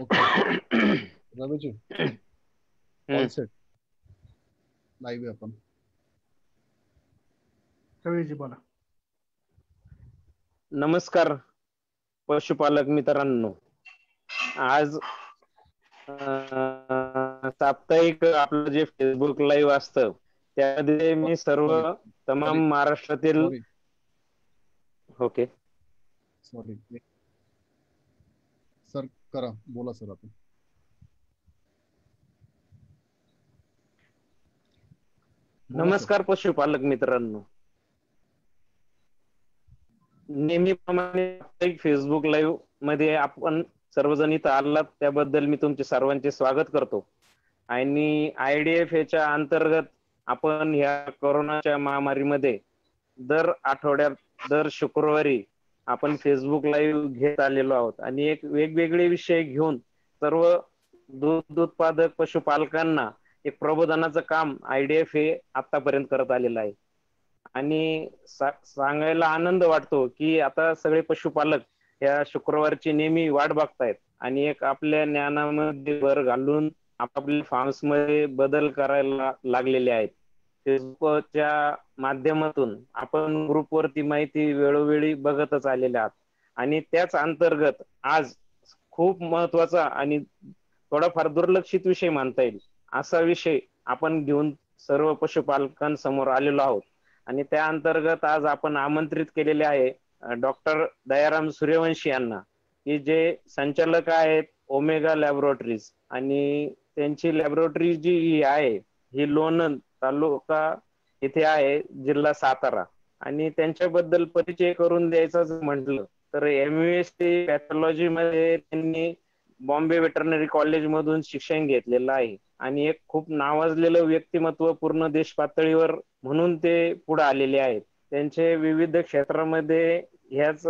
Okay Raviji all set live आहे आपण. रवीजी बोला. नमस्कार पशुपालक मित्रांनो. आज साप्ताहिक आपलं जे फेसबुक लाईव्ह असतं त्यामध्ये मी सर्व तमाम महाराष्ट्रातील ओके सॉरी सर करा बोला सर आपण. नमस्कार पशुपालक मित्रांनो. नेहमीप्रमाणे फेसबुक लाईव्ह मध्ये आपण सर्वजण इथं आलात त्याबद्दल मी तुमचे सर्वांचे स्वागत करतो. आणि IDF च्या अंतर्गत आपण ह्या कोरोनाच्या महामारीमध्ये दर आठवड्यात दर शुक्रवारी आपण फेसबुक लाईव्ह घेत आलेलो आहोत आणि एक वेगवेगळे विषय घेऊन सर्व दूध उत्पादक पशुपालकांना एक प्रबोधनाचं काम IDF हे आतापर्यंत करत आलेलं आहे. आणि सांगायला आनंद वाटतो की आता सगळे पशुपालक या शुक्रवारची नेहमी वाट बघतायत आणि एक आपल्या ज्ञानामध्ये भर घालून आपापल्या फार्म्स मध्ये बदल करायला लागलेले आहेत. फेसबुकच्या माध्यमातून आपण ग्रुपवरती माहिती वेळोवेळी बघतच आलेले आहात आणि त्याच अंतर्गत आज खूप महत्वाचा आणि थोडाफार दुर्लक्षित विषय मानता येईल असा विषय आपण घेऊन सर्व पशुपालकांसमोर आलेलो आहोत. आणि त्या अंतर्गत आज आपण आमंत्रित केलेले आहे डॉक्टर दयाराम सूर्यवंशी यांना, की जे संचालक आहेत ओमेगा लॅबोरेटरीज आणि त्यांची लॅबोरेटरी जी आहे ही लोणंद तालुका इथे आहे, जिल्हा सातारा. आणि त्यांच्याबद्दल परिचय करून द्यायचा म्हटलं तर MUSC पॅथॉलॉजी मध्ये त्यांनी बॉम्बे वेटरनरी कॉलेज मधून शिक्षण घेतलेलं आहे आणि एक खूप नावाजलेलं व्यक्तिमत्व पूर्ण देश पातळीवर म्हणून ते पुढे आलेले आहेत. त्यांचे विविध क्षेत्रामध्ये ह्याच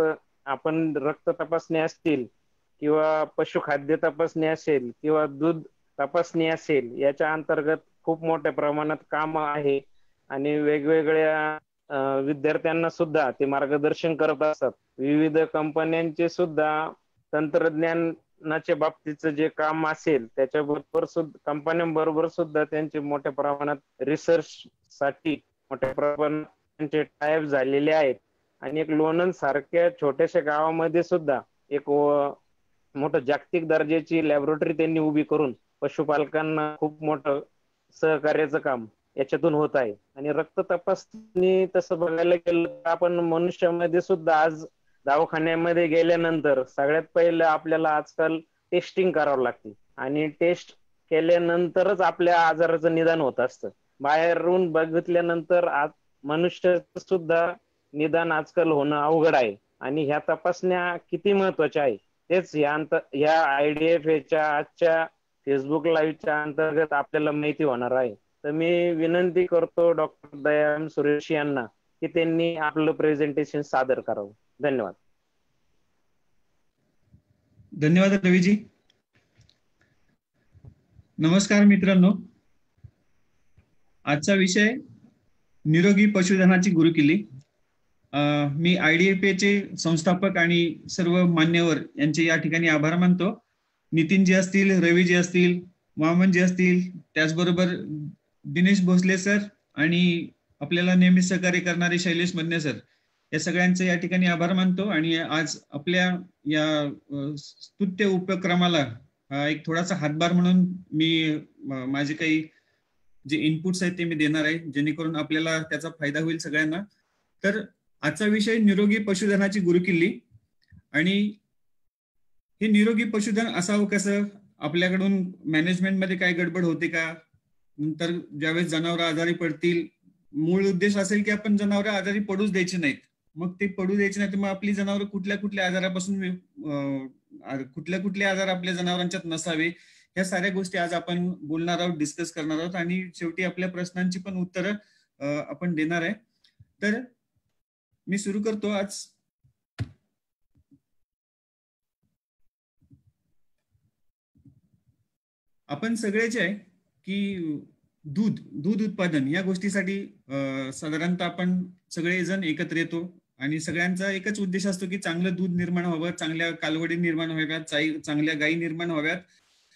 आपण रक्त तपासणी असतील किंवा पशुखाद्य तपासणी असेल किंवा दूध तपासणी असेल याच्या अंतर्गत खूप मोठ्या प्रमाणात काम आहे आणि वेगवेगळ्या विद्यार्थ्यांना सुद्धा ते मार्गदर्शन करत असतात. विविध कंपन्यांचे सुद्धा तंत्रज्ञानाच्या बाबतीचं जे काम असेल त्याच्याबरोबर सुद्धा कंपन्यांबरोबर सुद्धा त्यांचे मोठ्या प्रमाणात रिसर्च साठी मोठ्या प्रमाणात त्यांचे टायअप झालेले आहेत. आणि एक लोणंद सारख्या छोट्याशा गावामध्ये सुद्धा एक मोठं जागतिक दर्जाची लॅबोरेटरी त्यांनी उभी करून पशुपालकांना खूप मोठं सहकार्याचं काम याच्यातून होत आहे. आणि रक्त तपासणी तसं बघायला गेलं तर आपण मनुष्यामध्ये सुद्धा आज दवाखान्यामध्ये गेल्यानंतर सगळ्यात पहिलं आपल्याला आजकाल टेस्टिंग करावं लागते आणि टेस्ट केल्यानंतरच आपल्या आजाराचं निदान होत असतं. बाहेरून बघितल्यानंतर मनुष्य सुद्धा निदान आजकाल होणं अवघड आहे आणि ह्या तपासण्या किती महत्वाच्या आहे तेच ह्या IDF च्या आजच्या फेसबुक लाईव्हच्या अंतर्गत आपल्याला माहिती होणार आहे. तर मी विनंती करतो डॉक्टर दयाराम सूर्यवंशी यांना की त्यांनी आपलं प्रेझेंटेशन सादर करावं. धन्यवाद. धन्यवाद रवीजी. नमस्कार मित्रांनो. आजचा विषय निरोगी पशुधनाची गुरुकिल्ली. मी IDF चे संस्थापक आणि सर्व मान्यवर यांचे या ठिकाणी आभार मानतो. नितीनजी असतील, रवीजी असतील, वामनजी असतील, त्याचबरोबर दिनेश भोसले सर आणि आपल्याला नेहमी सहकार्य करणारे शैलेश मदने सर, या सगळ्यांचे या ठिकाणी आभार मानतो. आणि आज आपल्या या स्तुत्य उपक्रमाला एक थोडासा हातभार म्हणून मी माझे काही जे इनपुट्स आहेत ते मी देणार आहे, जेणेकरून आपल्याला त्याचा फायदा होईल सगळ्यांना. तर आजचा विषय निरोगी पशुधनाची गुरुकिल्ली. आणि हे निरोगी पशुधन असावं कसं, आपल्याकडून मॅनेजमेंटमध्ये काय गडबड होते का, नंतर ज्यावेळेस जनावरं आजारी पडतील, मूळ उद्देश असेल की आपण जनावरं आजारी पडूच द्यायची नाहीत. मग ते पडू द्यायचे नाही तर मग आपली जनावरं कुठल्या कुठल्या आजारापासून कुठले आजार आपल्या जनावरांच्यात नसावे, ह्या साऱ्या गोष्टी आज आपण बोलणार आहोत, डिस्कस करणार आहोत आणि शेवटी आपल्या प्रश्नांची पण उत्तरं आपण देणार आहे. तर मी सुरू करतो आज. आपण सगळेच आहे की दूध उत्पादन या गोष्टीसाठी साधारणतः आपण सगळेजण एकत्र येतो आणि सगळ्यांचा एकच उद्देश असतो की चांगलं दूध निर्माण व्हावं, चांगल्या कालवडी निर्माण व्हाव्यात, चांगल्या गायी निर्माण व्हाव्यात,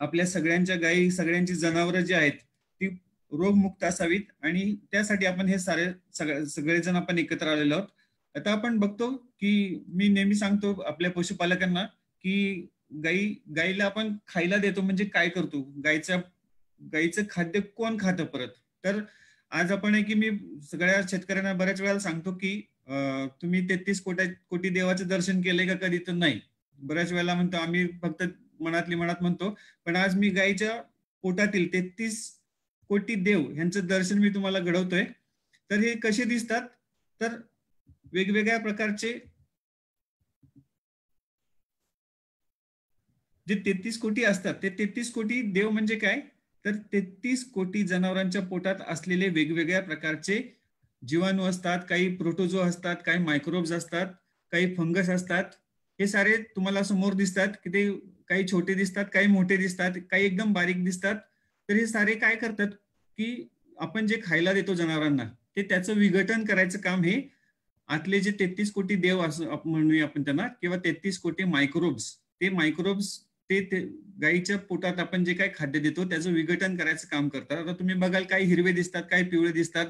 आपल्या सगळ्यांच्या गायी, सगळ्यांची जनावरं जी आहेत ती रोगमुक्त असावीत, आणि त्यासाठी आपण हे सगळेजण आपण एकत्र आलेलो आहोत. आता आपण बघतो की मी नेहमी सांगतो आपल्या पशुपालकांना की गाईला आपण खायला देतो म्हणजे काय करतो, गाईचं खाद्य कोण खातं परत. तर आज आपण आहे की मी सगळ्या शेतकऱ्यांना बऱ्याच वेळा सांगतो की तुम्ही 33 कोटी देवाचं दर्शन केलंय का कधी, तर नाही. बऱ्याच वेळेला म्हणतो आम्ही फक्त मनातली मनात म्हणतो, पण आज मी गाईच्या पोटातील 33 कोटी देव यांचं दर्शन मी तुम्हाला घडवतोय. तर हे कसे दिसतात, तर वेगवेगळ्या प्रकारचे जे 33 कोटी असतात, ते 33 कोटी देव म्हणजे काय, तर 33 कोटी जनावरांच्या पोटात असलेले वेगवेगळ्या प्रकारचे जीवाणू असतात, काही प्रोटोजो असतात, काही मायक्रोब्स असतात, काही फंगस असतात. हे सारे तुम्हाला समोर दिसतात की ते काही छोटे दिसतात, काही मोठे दिसतात, काही एकदम बारीक दिसतात. तर हे सारे काय करतात की आपण जे खायला देतो जनावरांना, ते त्याचं विघटन करायचं काम हे आतले जे 33 कोटी देव असं म्हणूया आपण त्यांना, किंवा 33 कोटी मायक्रोब्स, ते मायक्रोब्स ते गाईच्या पोटात आपण जे काही खाद्य देतो त्याचं विघटन करायचं काम करतात. आता तुम्ही बघाल काही हिरवे दिसतात, काही पिवळे दिसतात,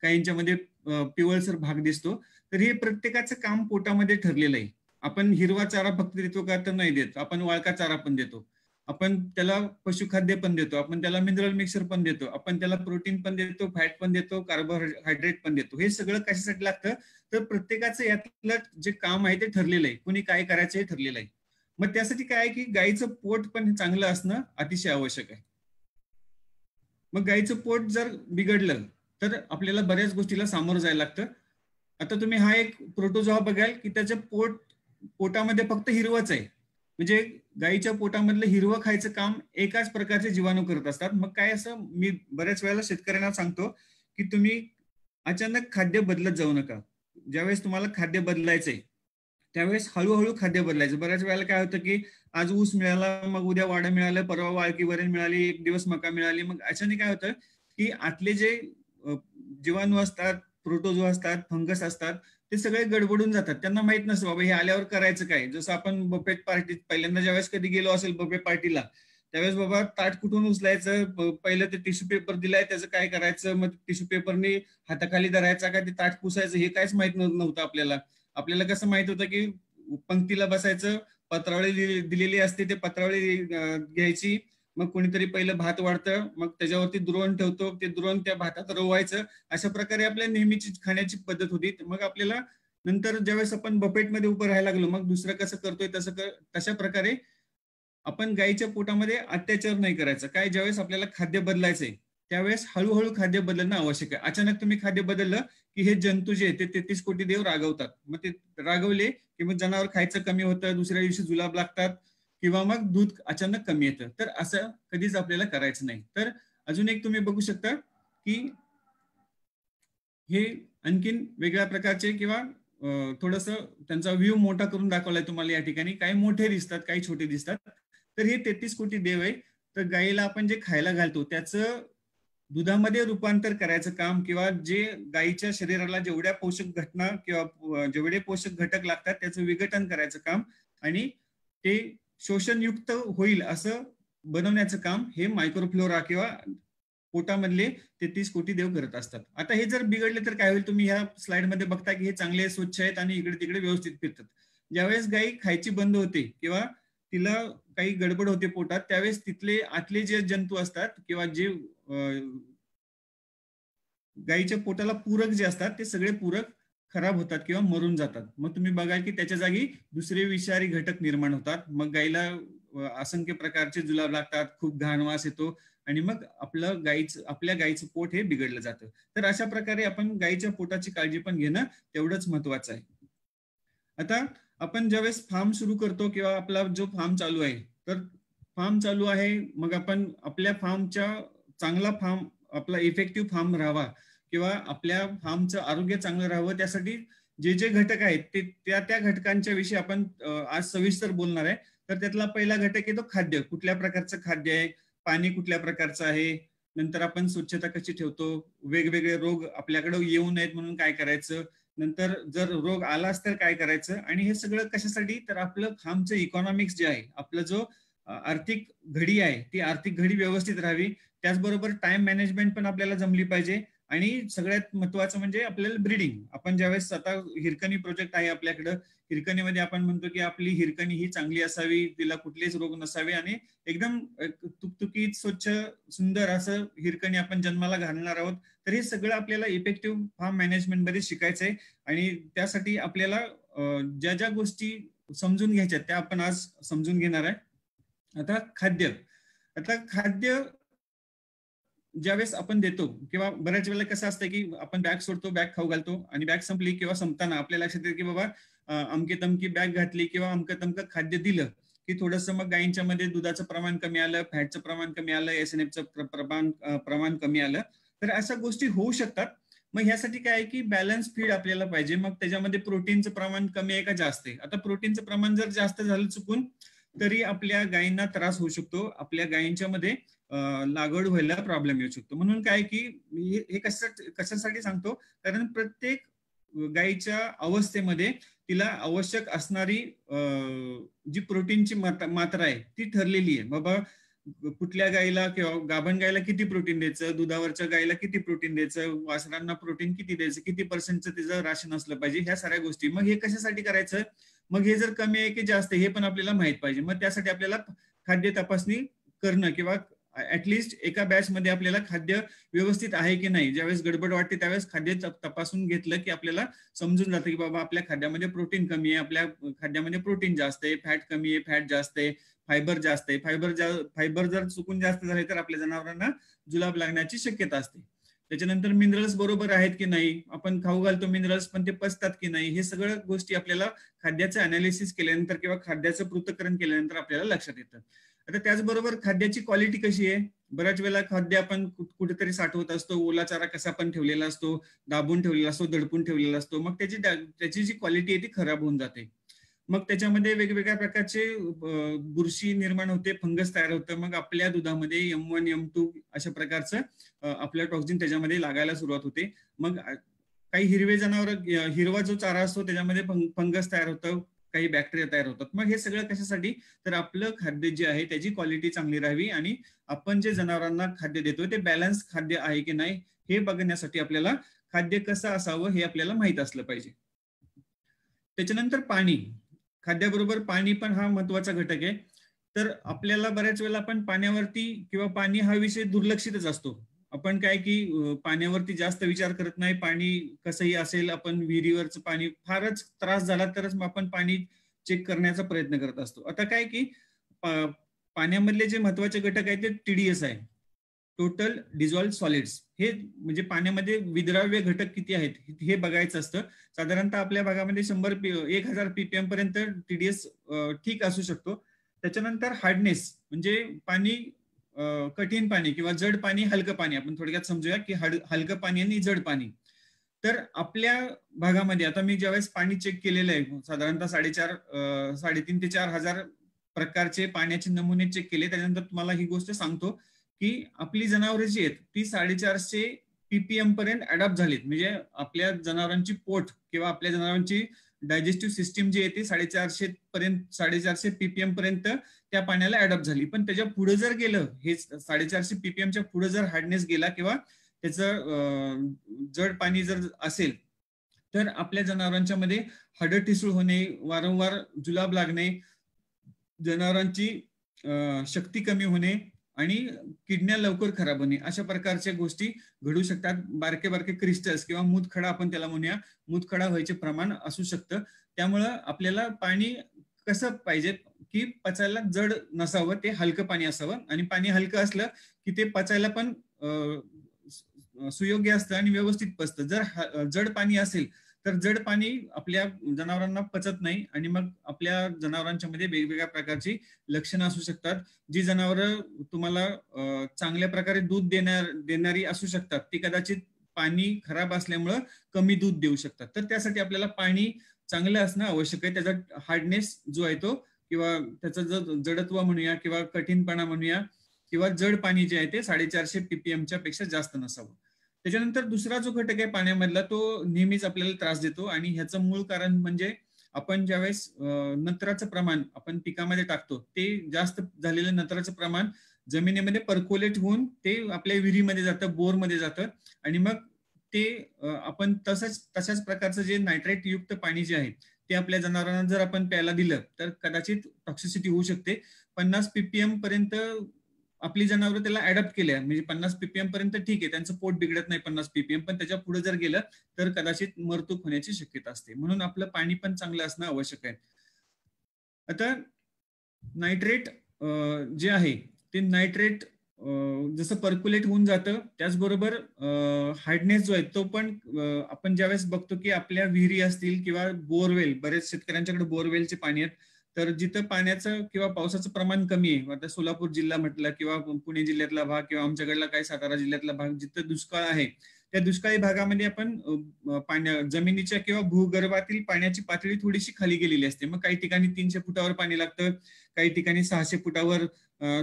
काहींच्यामध्ये पिवळसर भाग दिसतो. तर हे प्रत्येकाचं काम पोटामध्ये ठरलेलं आहे. आपण हिरवा चारा फक्त देतो का, तर नाही देत. आपण वाळका चारा पण देतो, आपण त्याला पशुखाद्य पण देतो, आपण त्याला मिनरल मिक्सर पण देतो, आपण त्याला प्रोटीन पण देतो, फॅट पण देतो, कार्बोहायड्रेट पण देतो. हे सगळं कशासाठी लागतं, तर प्रत्येकाचं यातलं जे काम आहे ते ठरलेलं आहे, कुणी काय करायचं हे ठरलेलं आहे. मग त्यासाठी काय आहे की गाईचं पोट पण चांगलं असणं अतिशय आवश्यक आहे. मग गाईचं पोट जर बिघडलं तर आपल्याला बऱ्याच गोष्टीला सामोरं जायला लागतं. आता तुम्ही हा एक प्रोटोझोआ बघाल की त्याच्या पोटामध्ये फक्त हिरवंच आहे, म्हणजे गाईच्या पोटामधलं हिरवं खायचं काम एकाच प्रकारचे जीवाणू करत असतात. मग काय, असं मी बऱ्याच वेळेला शेतकऱ्यांना सांगतो की तुम्ही अचानक खाद्य बदलत जाऊ नका. ज्यावेळेस तुम्हाला खाद्य बदलायचंय त्यावेळेस हळूहळू खाद्य बदलायचं. बऱ्याच वेळेला काय होतं की आज ऊस मिळाला, मग उद्या वाडा मिळालं, परवा वाळकी वरण मिळाली, एक दिवस मका मिळाली. मग अशाने काय होतं की आतले जे जीवाणू असतात, प्रोटोजो असतात, फंगस असतात, ते सगळे गडबडून जातात. त्यांना माहित नसतं बाबा हे आल्यावर करायचं काय. जसं आपण बफेट पार्टीत पहिल्यांदा ज्यावेळेस कधी गेलो असेल बफेट पार्टीला, त्यावेळेस बाबा ताट कुठून उचलायचं, पहिलं ते टिश्यू पेपर दिलाय त्याचं काय करायचं, मग टिश्यू पेपरने हाताखाली धरायचा का ते ताट पुसायचं, हे काहीच माहित नव्हतं आपल्याला. आपल्याला कसं माहित होतं की पंक्तीला बसायचं, पत्रावळी दिलेली असते, ते पत्रावळी घ्यायची, मग कोणीतरी पहिलं भात वाढतं, मग त्याच्यावरती द्रोण ठेवतो, ते द्रोण त्या भातात रोवायचं. अशा प्रकारे आपल्या नेहमीची खाण्याची पद्धत होती. मग आपल्याला नंतर ज्यावेळेस आपण बफेटमध्ये उभं राहायला लागलो, मग दुसरं कसं करतोय तशा प्रकारे आपण गाईच्या पोटामध्ये अत्याचार नाही करायचा. काय, ज्यावेळेस आपल्याला खाद्य बदलायचंय त्यावेळेस हळूहळू खाद्य बदलणं आवश्यक आहे. अचानक तुम्ही खाद्य बदललं की हे जंतू जे ते 33 कोटी देव रागवतात. मग ते रागवले की मग जनावर खायचं कमी होतं, दुसऱ्या दिवशी जुलाब लागतात, किंवा मग दूध अचानक कमी येतं. तर असं कधीच आपल्याला करायचं नाही. तर अजून एक तुम्ही बघू शकता की हे आणखीन वेगळ्या प्रकारचे, किंवा थोडंसं त्यांचा व्ह्यू मोठा करून दाखवलाय तुम्हाला या ठिकाणी. काही मोठे दिसतात, काही छोटे दिसतात. तर हे 33 कोटी देव आहे. तर गाईला आपण जे खायला घालतो त्याचं दुधामध्ये रूपांतर करायचं काम, किंवा जे गाईच्या शरीराला जेवढ्या पोषक घटना किंवा जेवढे पोषक घटक लागतात त्याचं विघटन करायचं काम, आणि ते शोषणयुक्त होईल असं बनवण्याचं काम हे मायक्रोफ्लोरा किंवा पोटामधले 33 कोटी देव करत असतात. आता हे जर बिघडले तर काय होईल, तुम्ही ह्या स्लाइडमध्ये बघता की हे चांगले स्वच्छ आहेत आणि इकडे तिकडे व्यवस्थित फिरतात. ज्यावेळेस गाई खायची बंद होते किंवा तिला काही गडबड होते पोटात, त्यावेळेस तिथले आतले जे जंतू असतात किंवा जे गाईच्या पोटाला पूरक जे असतात ते सगळे पूरक खराब होतात किंवा मरून जातात. मग तुम्ही बघाल की त्याच्या जागी दुसरे विषारी घटक निर्माण होतात. मग गाईला असंख्य प्रकारचे जुलाब लागतात, खूप घाण वास येतो, आणि मग आपल्या गाईचं पोट हे बिघडलं जातं. तर अशा प्रकारे आपण गाईच्या पोटाची काळजी पण घेणं तेवढंच महत्वाचं आहे. आता आपण ज्यावेळेस फार्म सुरू करतो किंवा आपला जो फार्म चालू आहे, तर फार्म चालू आहे, मग आपण आपल्या फार्मच्या चांगला फार्म, आपला इफेक्टिव्ह फार्म राहावा किंवा आपल्या फार्मचं आरोग्य चांगलं राहावं, त्यासाठी जे जे घटक आहेत ते त्या घटकांच्या विषयी आपण आज सविस्तर बोलणार आहे. तर त्यातला पहिला घटक आहे तो खाद्य. कुठल्या प्रकारचं खाद्य आहे, पाणी कुठल्या प्रकारचं आहे, नंतर आपण स्वच्छता कशी ठेवतो, वेगवेगळे रोग आपल्याकडे येऊ नयेत म्हणून काय करायचं, नंतर जर रोग आलाच तर काय करायचं, आणि हे सगळं कशासाठी, तर आपलं खामचं इकॉनॉमिक्स जे आहे, आपलं जो आर्थिक घडी आहे ती आर्थिक घडी व्यवस्थित राहावी. त्याचबरोबर टाइम मॅनेजमेंट पण आपल्याला जमली पाहिजे. आणि सगळ्यात महत्वाचं म्हणजे आपल्याला ब्रीडिंग. आपण ज्यावेळेस आता हिरकणी प्रोजेक्ट आहे आपल्याकडं, हिरकणीमध्ये आपण म्हणतो की आपली हिरकणी ही चांगली असावी, तिला कुठलेच रोग नसावे आणि एकदम तुकतुकीत स्वच्छ सुंदर असं हिरकणी आपण जन्माला घालणार आहोत. तर हे सगळं आपल्याला इफेक्टिव्ह फार्म मॅनेजमेंट मध्ये शिकायचं आहे. आणि त्यासाठी आपल्याला ज्या ज्या गोष्टी समजून घ्यायच्या त्या आपण आज समजून घेणार आहे. आता खाद्य ज्यावेळेस आपण देतो किंवा बऱ्याच वेळेला कसं असतं की आपण बॅग सोडतो, बॅग खाऊ घालतो आणि बॅग संपली किंवा संपताना आपल्या लक्षात येते की बाबा अमके तमकी बॅग घातली किंवा अमकं तमकं खाद्य दिलं की थोडंसं मग गायींच्या मध्ये दुधाचं प्रमाण कमी आलं, फॅटचं प्रमाण कमी आलं, SNFचं प्रमाण कमी आलं. तर अशा गोष्टी होऊ शकतात. मग ह्यासाठी काय आहे की बॅलन्स फीड आपल्याला पाहिजे. मग त्याच्यामध्ये प्रोटीनचं प्रमाण कमी आहे का जास्त आहे. आता प्रोटीनचं प्रमाण जर जास्त झालं चुकून तरी आपल्या गायींना त्रास होऊ शकतो, आपल्या गायींच्या मध्ये लागवड व्हायला प्रॉब्लेम येऊ शकतो. म्हणून काय की हे कशासाठी सांगतो, कारण प्रत्येक गायीच्या अवस्थेमध्ये तिला आवश्यक असणारी जी प्रोटीनची मात्रा आहे ती ठरलेली आहे. बाबा कुठल्या गायीला किंवा गाभण गायीला किती प्रोटीन द्यायचं, दुधावरच्या गायीला किती प्रोटीन द्यायचं, वासरांना प्रोटीन किती द्यायचं, किती पर्सेंटचं तिचं राशन असलं पाहिजे, ह्या साऱ्या गोष्टी. मग हे कशासाठी करायचं, मग हे जर कमी आहे की जास्त हे पण आपल्याला माहित पाहिजे. मग त्यासाठी आपल्याला खाद्य तपासणी करणं किंवा ऍटलिस्ट एका बॅच मध्ये आपल्याला खाद्य व्यवस्थित आहे की नाही, ज्यावेळेस गडबड वाटते त्यावेळेस खाद्य तपासून घेतलं की आपल्याला समजून जातं की बाबा आपल्या खाद्यामध्ये प्रोटीन कमी आहे, आपल्या खाद्यामध्ये प्रोटीन जास्त आहे, फॅट कमी आहे, फॅट जास्त आहे, फायबर जास्त आहे. फायबर जर चुकून जास्त झाले तर आपल्या जनावरांना जुलाब लागण्याची शक्यता असते. त्याच्यानंतर मिनरल्स बरोबर आहेत की नाही, आपण खाऊ घालतो मिनरल्स पण ते पचतात की नाही, हे सगळं गोष्टी आपल्याला खाद्याचं अनालिसिस केल्यानंतर किंवा खाद्याचं पृथक्करण केल्यानंतर आपल्याला लक्षात येतं. आता त्याचबरोबर खाद्याची क्वालिटी कशी आहे. बऱ्याच वेळेला खाद्य आपण कुठेतरी साठवत असतो, ओला चारा कसा पण ठेवलेला असतो, दाबून ठेवलेला असतो, दडपून ठेवलेला असतो, मग त्याची जी क्वालिटी आहे ती खराब होऊन जाते. मग त्याच्यामध्ये वेगवेगळ्या प्रकारचे बुरशी निर्माण होते, फंगस तयार होतं. मग आपल्या दुधामध्ये M1 M2 अशा प्रकारचं आपलं टॉक्सिन त्याच्यामध्ये लागायला सुरुवात होते. मग काही हिरवे जनावर, हिरवा जो चारा असतो त्याच्यामध्ये फंगस तयार होतं, काही बॅक्टेरिया तयार होतात. मग हे सगळं कशासाठी, तर आपलं खाद्य जे आहे त्याची क्वालिटी चांगली राहावी आणि आपण जे जनावरांना खाद्य देतोय ते बॅलन्स खाद्य आहे की नाही हे बघण्यासाठी आपल्याला खाद्य कसं असावं हे आपल्याला माहित असलं पाहिजे. त्याच्यानंतर पाणी, खाद्याबरोबर पाणी पण हा महत्वाचा घटक आहे. तर आपल्याला बऱ्याच वेळेला आपण पाण्यावरती किंवा पाणी हा विषय दुर्लक्षितच असतो. आपण काय की पाण्यावरती जास्त विचार करत नाही, पाणी कसंही असेल, आपण विहिरीवरचं पाणी फारच त्रास झाला तरच आपण पाणी चेक करण्याचा प्रयत्न करत असतो. आता काय की पाण्यामधले जे महत्वाचे घटक आहेत ते TDS आहे, टोटल डिझॉल्व्ड सॉलिड्स. हे म्हणजे पाण्यामध्ये विद्राव्य घटक किती आहेत हे बघायचं असतं. साधारणतः आपल्या भागामध्ये 1000 ppm पर्यंत TDS ठीक असू शकतो. त्याच्यानंतर हार्डनेस म्हणजे पाणी, कठीण पाणी किंवा जड पाणी, हलकं पाणी. आपण थोडक्यात समजूया की हलकं पाणी आणि जड पाणी. तर आपल्या भागामध्ये आता मी ज्यावेळेस पाणी चेक केलेलं आहे, साधारणतः 3,500 ते 4,000 प्रकारचे पाण्याचे नमुने चेक केले. त्याच्यानंतर तुम्हाला ही गोष्ट सांगतो की आपली जनावरे जी आहेत ती 450 ppm पर्यंत अडॉप्ट झालीत. म्हणजे आपल्या जनावरांची पोट किंवा आपल्या जनावरांची डायजेस्टिव्ह सिस्टीम जी आहे ती 450 ppm पर्यंत त्या पाण्याला अडॉप्ट झाली. पण त्याच्या पुढे जर गेलं, हे 450 ppmच्या पुढे जर हार्डनेस गेला किंवा त्याचं जड पाणी जर असेल तर आपल्या जनावरांच्या मध्ये हाडं ठिसूळ होणे, वारंवार जुलाब लागणे, जनावरांची शक्ती कमी होणे आणि किडन्या लवकर खराब होणे, अशा प्रकारच्या गोष्टी घडू शकतात. बारके बारके क्रिस्टल्स किंवा मूतखडा आपण त्याला म्हणूया, मूतखडा व्हायचे प्रमाण असू शकतं. त्यामुळं आपल्याला पाणी कसं पाहिजे की पचायला जड नसावं, ते हलकं पाणी असावं. आणि पाणी हलकं असलं की ते पचायला पण सुयोग्य असतं आणि व्यवस्थित पचतं. जर जड पाणी असेल तर जड पाणी आपल्या जनावरांना पचत नाही आणि मग आपल्या जनावरांच्या मध्ये वेगवेगळ्या प्रकारची लक्षणं असू शकतात. जी जनावरं तुम्हाला चांगल्या प्रकारे दूध देणारी असू शकतात, ती कदाचित पाणी खराब असल्यामुळं कमी दूध देऊ शकतात. तर त्यासाठी आपल्याला पाणी चांगलं असणं आवश्यक आहे. त्याचा हार्डनेस जो आहे तो किंवा त्याचं जडत्व म्हणूया किंवा कठीणपणा म्हणूया किंवा जड पाणी जे आहे ते 450 ppmच्या पेक्षा जास्त नसावं. त्याच्यानंतर दुसरा जो घटक आहे पाण्यामधला तो नेहमीच आपल्याला त्रास देतो, आणि ह्याचं मूळ कारण म्हणजे आपण ज्यावेळेस नत्राचं प्रमाण आपण पिकामध्ये टाकतो, ते जास्त झालेलं नत्राचं प्रमाण जमिनीमध्ये पर्कोलेट होऊन ते आपल्या विहिरीमध्ये जातं, बोरमध्ये जातं, आणि मग ते आपण तशाच प्रकारचं जे नायट्रेट युक्त पाणी जे आहे ते आपल्या जनावरांना जर आपण प्यायला दिलं तर कदाचित टॉक्सिसिटी होऊ शकते. 50 ppm पर्यंत आपली जनावरं त्याला अडॅप्ट केले, म्हणजे 50 ppm पर्यंत ठीक आहे, त्यांचं पोट बिघडत नाही 50 ppm, पण त्याच्या पुढे जर गेलं तर कदाचित मृत्यू होण्याची शक्यता असते. म्हणून आपलं पाणी पण चांगलं असणं आवश्यक आहे. आता नायट्रेट जे आहे ते नायट्रेट जसं पर्क्युलेट होऊन जातं, त्याचबरोबर हार्डनेस जो आहे तो पण आपण ज्यावेळेस बघतो की आपल्या विहिरी असतील किंवा बोरवेल, बरेच शेतकऱ्यांच्याकडे बोरवेलचे पाणी आहेत, तर जिथं पाण्याचं किंवा पावसाचं प्रमाण कमी आहे, आता सोलापूर जिल्हा म्हटलं किंवा पुणे जिल्ह्यातला भाग किंवा आमच्याकडला काही सातारा जिल्ह्यातला भाग जिथं दुष्काळ आहे, त्या दुष्काळी भागामध्ये आपण जमिनीच्या किंवा भूगर्भातील पाण्याची पातळी थोडीशी खाली गेलेली असते. मग काही ठिकाणी 300 फुटावर पाणी लागतं, काही ठिकाणी 600 फुटावर,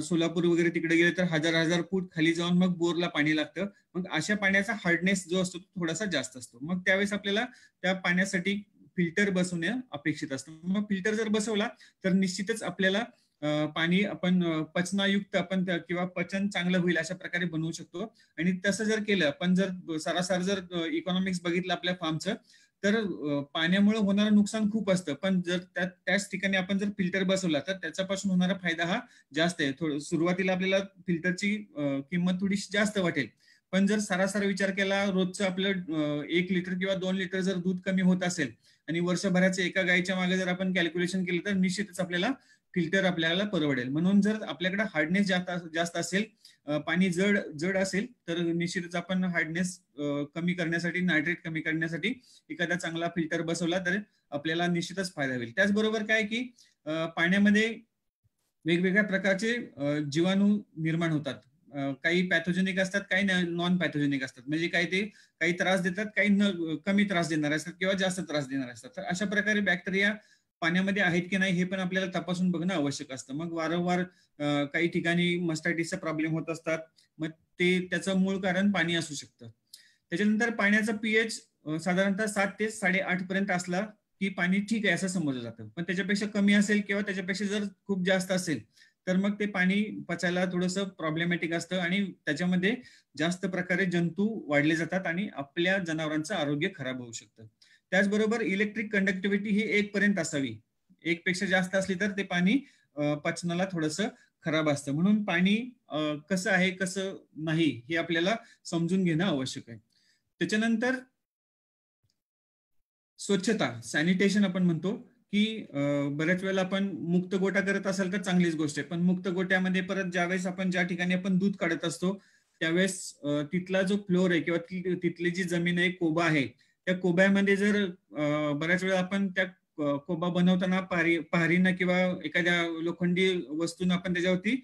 सोलापूर वगैरे तिकडे गेले तर 1000 फूट खाली जाऊन मग बोरला पाणी लागतं. मग अशा पाण्याचा हार्डनेस जो असतो तो थोडासा जास्त असतो. मग त्यावेळेस आपल्याला त्या पाण्यासाठी फिल्टर बसवणे अपेक्षित असतं. मग फिल्टर जर बसवला तर निश्चितच आपल्याला पाणी आपण पचनायुक्त आपण किंवा पचन चांगलं होईल अशा प्रकारे बनवू शकतो. आणि तसं जर केलं, आपण जर सरासर जर इकॉनॉमिक्स बघितलं आपल्या फार्मचं, तर पाण्यामुळे होणारं नुकसान खूप असतं, पण जर त्याच ठिकाणी आपण जर फिल्टर बसवला तर त्याच्यापासून होणारा फायदा हा जास्त आहे. सुरुवातीला आपल्याला फिल्टरची किंमत थोडीशी जास्त वाटेल, पण जर सरासर विचार केला, रोजचं आपलं 1 लिटर किंवा 2 लिटर जर दूध कमी होत असेल आणि वर्षभराचे एका गायीच्या मागे जर आपण कॅल्क्युलेशन केलं तर निश्चितच आपल्याला फिल्टर आपल्याला परवडेल. म्हणून जर आपल्याकडे हार्डनेस जास्त असेल, पाणी जड असेल, तर निश्चितच आपण हार्डनेस कमी करण्यासाठी, नायट्रेट कमी करण्यासाठी एखादा चांगला फिल्टर बसवला तर आपल्याला निश्चितच फायदा होईल. त्याचबरोबर काय की पाण्यामध्ये वेगवेगळ्या प्रकारचे जीवाणू निर्माण होतात. काही पॅथोजेनिक असतात, काही नॉन पॅथोजेनिक असतात. म्हणजे काही त्रास देतात, काही कमी त्रास देणारे असतात किंवा जास्त त्रास देणारे असतात. तर अशा प्रकारे बॅक्टेरिया पाण्यामध्ये आहेत की नाही हे पण आपल्याला तपासून बघणं आवश्यक असतं. मग वारंवार काही ठिकाणी मस्टायटिसचा प्रॉब्लेम होत असतात, मग त्याचं मूळ कारण पाणी असू शकतं. त्याच्यानंतर पाण्याचा पीएच साधारणतः 7 ते 8.5 पर्यंत असला की पाणी ठीक आहे असं समजलं जातं. पण त्याच्यापेक्षा कमी असेल किंवा त्याच्यापेक्षा जर खूप जास्त असेल तर मग ते पाणी पचायला थोडंसं प्रॉब्लेमॅटिक असतं आणि त्याच्यामध्ये जास्त प्रकारे जंतू वाढले जातात आणि आपल्या जनावरांचं आरोग्य खराब होऊ शकतं. त्याचबरोबर इलेक्ट्रिक कंडक्टिव्हिटी ही 1 पर्यंत असावी. 1 पेक्षा जास्त असली तर ते पाणी पचनाला थोडंसं खराब असतं. म्हणून पाणी कसं आहे कसं नाही हे आपल्याला समजून घेणं आवश्यक आहे. त्याच्यानंतर स्वच्छता, सॅनिटेशन आपण म्हणतो की बऱ्याच वेळेला आपण मुक्त गोटा करत असाल तर चांगलीच गोष्ट आहे, पण मुक्त गोट्यामध्ये परत ज्यावेळेस आपण ज्या ठिकाणी आपण दूध काढत असतो त्यावेळेस तिथला जो फ्लोर आहे किंवा तिथली जी जमीन आहे, कोबा आहे, त्या कोब्यामध्ये जर बऱ्याच वेळा आपण त्या कोबा बनवताना पहारीनं किंवा एखाद्या लोखंडी वस्तून आपण त्याच्यावरती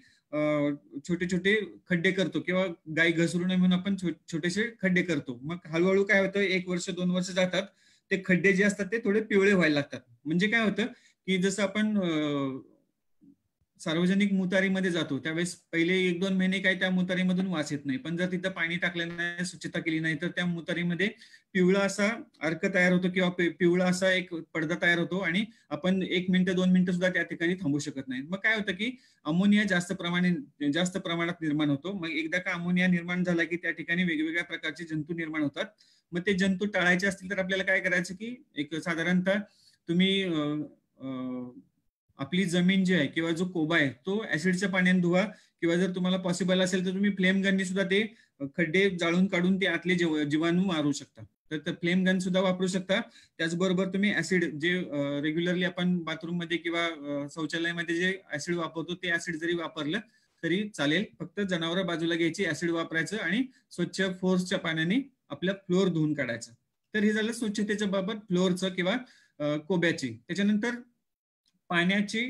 छोटे छोटे खड्डे करतो किंवा गाय घसरू नये म्हणून आपण छोटेसे खड्डे करतो. मग हळूहळू काय होतं, 1 वर्ष 2 वर्ष जातात, ते खड्डे जे असतात ते थोडे पिवळे व्हायला लागतात. म्हणजे काय होतं की जसं आपण सार्वजनिक मुतारीमध्ये जातो त्यावेळेस पहिले 1-2 महिने काही त्या मुतारीमधून वास येत नाही, पण जर तिथं पाणी टाकलं नाही, स्वच्छता केली नाही तर त्या मुतारीमध्ये पिवळा असा अर्क तयार होतो किंवा पिवळा असा एक पडदा तयार होतो आणि आपण 1 मिनिटं 2 मिनिटं सुद्धा त्या ठिकाणी थांबू शकत नाही. मग काय होतं की अमोनिया जास्त प्रमाणात निर्माण होतो. मग एकदा का अमोनिया निर्माण झाला की त्या ठिकाणी वेगवेगळ्या प्रकारचे जंतू निर्माण होतात. मग ते जंतू टाळायचे असतील तर आपल्याला काय करायचं की एक साधारणतः तुम्ही आपली जमीन जी आहे किंवा जो कोबा आहे तो ऍसिडच्या पाण्याने धुवा, किंवा जर तुम्हाला पॉसिबल असेल तर तुम्ही फ्लेम गननी सुद्धा ते खड्डे जाळून काढून ते आतले जीवाणू मारू शकता. तर फ्लेम गन सुद्धा वापरू शकता. त्याचबरोबर तुम्ही ऍसिड जे रेग्युलरली आपण बाथरूम मध्ये किंवा शौचालयामध्ये जे ऍसिड वापरतो ते ऍसिड जरी वापरलं तरी चालेल. फक्त जनावरं बाजूला घ्यायची, ऍसिड वापरायचं आणि स्वच्छ फोर्सच्या पाण्याने आपल्या फ्लोअर धुवून काढायचं. तर हे झालं स्वच्छतेच्या बाबत फ्लोअरचं किंवा कोब्याची. त्याच्यानंतर पाण्याची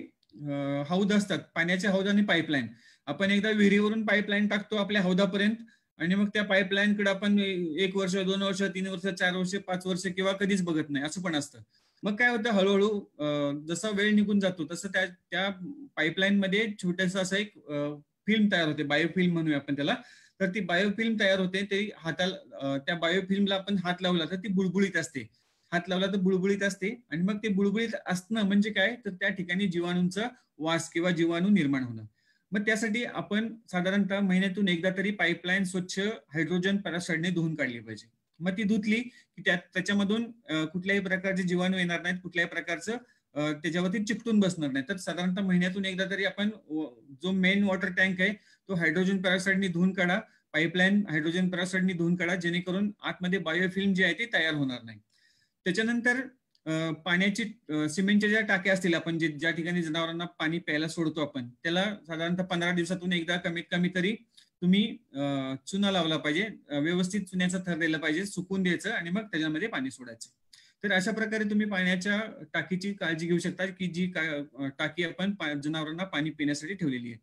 हौद असतात, पाण्याचे हौद आणि पाईपलाईन. आपण एकदा विहिरीवरून पाईपलाईन टाकतो आपल्या हौदापर्यंत आणि मग त्या पाईपलाईन कडे आपण 1 वर्ष 2 वर्ष 3 वर्ष 4 वर्ष 5 वर्ष किंवा कधीच बघत नाही, असं पण असतं. मग काय होतं, हळूहळू जसा वेळ निघून जातो तसं त्या पाईपलाईन मध्ये छोटंसं असं एक फिल्म तयार होते, बायोफिल्म म्हणूया आपण त्याला. तर ती बायोफिल्म तयार होते. ते हाताला त्या बायोफिल्मला आपण हात लावला तर ती बुळबुळीत असते, हात लावला तर बुळबुळीत असते. आणि मग ते बुळबुळीत असणं म्हणजे काय, तर त्या ठिकाणी जीवाणूंचा वास किंवा जीवाणू निर्माण होणं. मग त्यासाठी आपण साधारणतः महिन्यातून एकदा तरी पाईपलाईन स्वच्छ हायड्रोजन पेरॉक्साईडने धुवून काढली पाहिजे. मग ती धुतली की त्याच्यामधून कुठल्याही प्रकारचे जीवाणू येणार नाहीत, कुठल्याही प्रकारचं त्याच्यावरती चिकटून बसणार नाही. तर साधारणतः महिन्यातून एकदा तरी आपण जो मेन वॉटर टँक आहे तो हायड्रोजन पेरॉक्साईडने धुवून काढा, पाईपलाईन हायड्रोजन पेरॉक्साईडने धुवून काढा, जेणेकरून आतमध्ये बायोफिल्म जी आहे ती तयार होणार नाही. त्याच्यानंतर पाण्याची सिमेंटच्या ज्या टाक्या असतील, आपण ज्या ठिकाणी जनावरांना पाणी प्यायला सोडतो आपण, त्याला साधारणतः 15 दिवसातून एकदा कमीत कमी तरी तुम्ही चुना लावला पाहिजे, व्यवस्थित चुन्याचा थर दिला पाहिजे, सुकून द्यायचं आणि मग त्याच्यामध्ये पाणी सोडायचं. तर अशा प्रकारे तुम्ही पाण्याच्या टाकीची काळजी घेऊ शकता, की जी टाकी आपण जनावरांना पाणी पिण्यासाठी ठेवलेली आहे.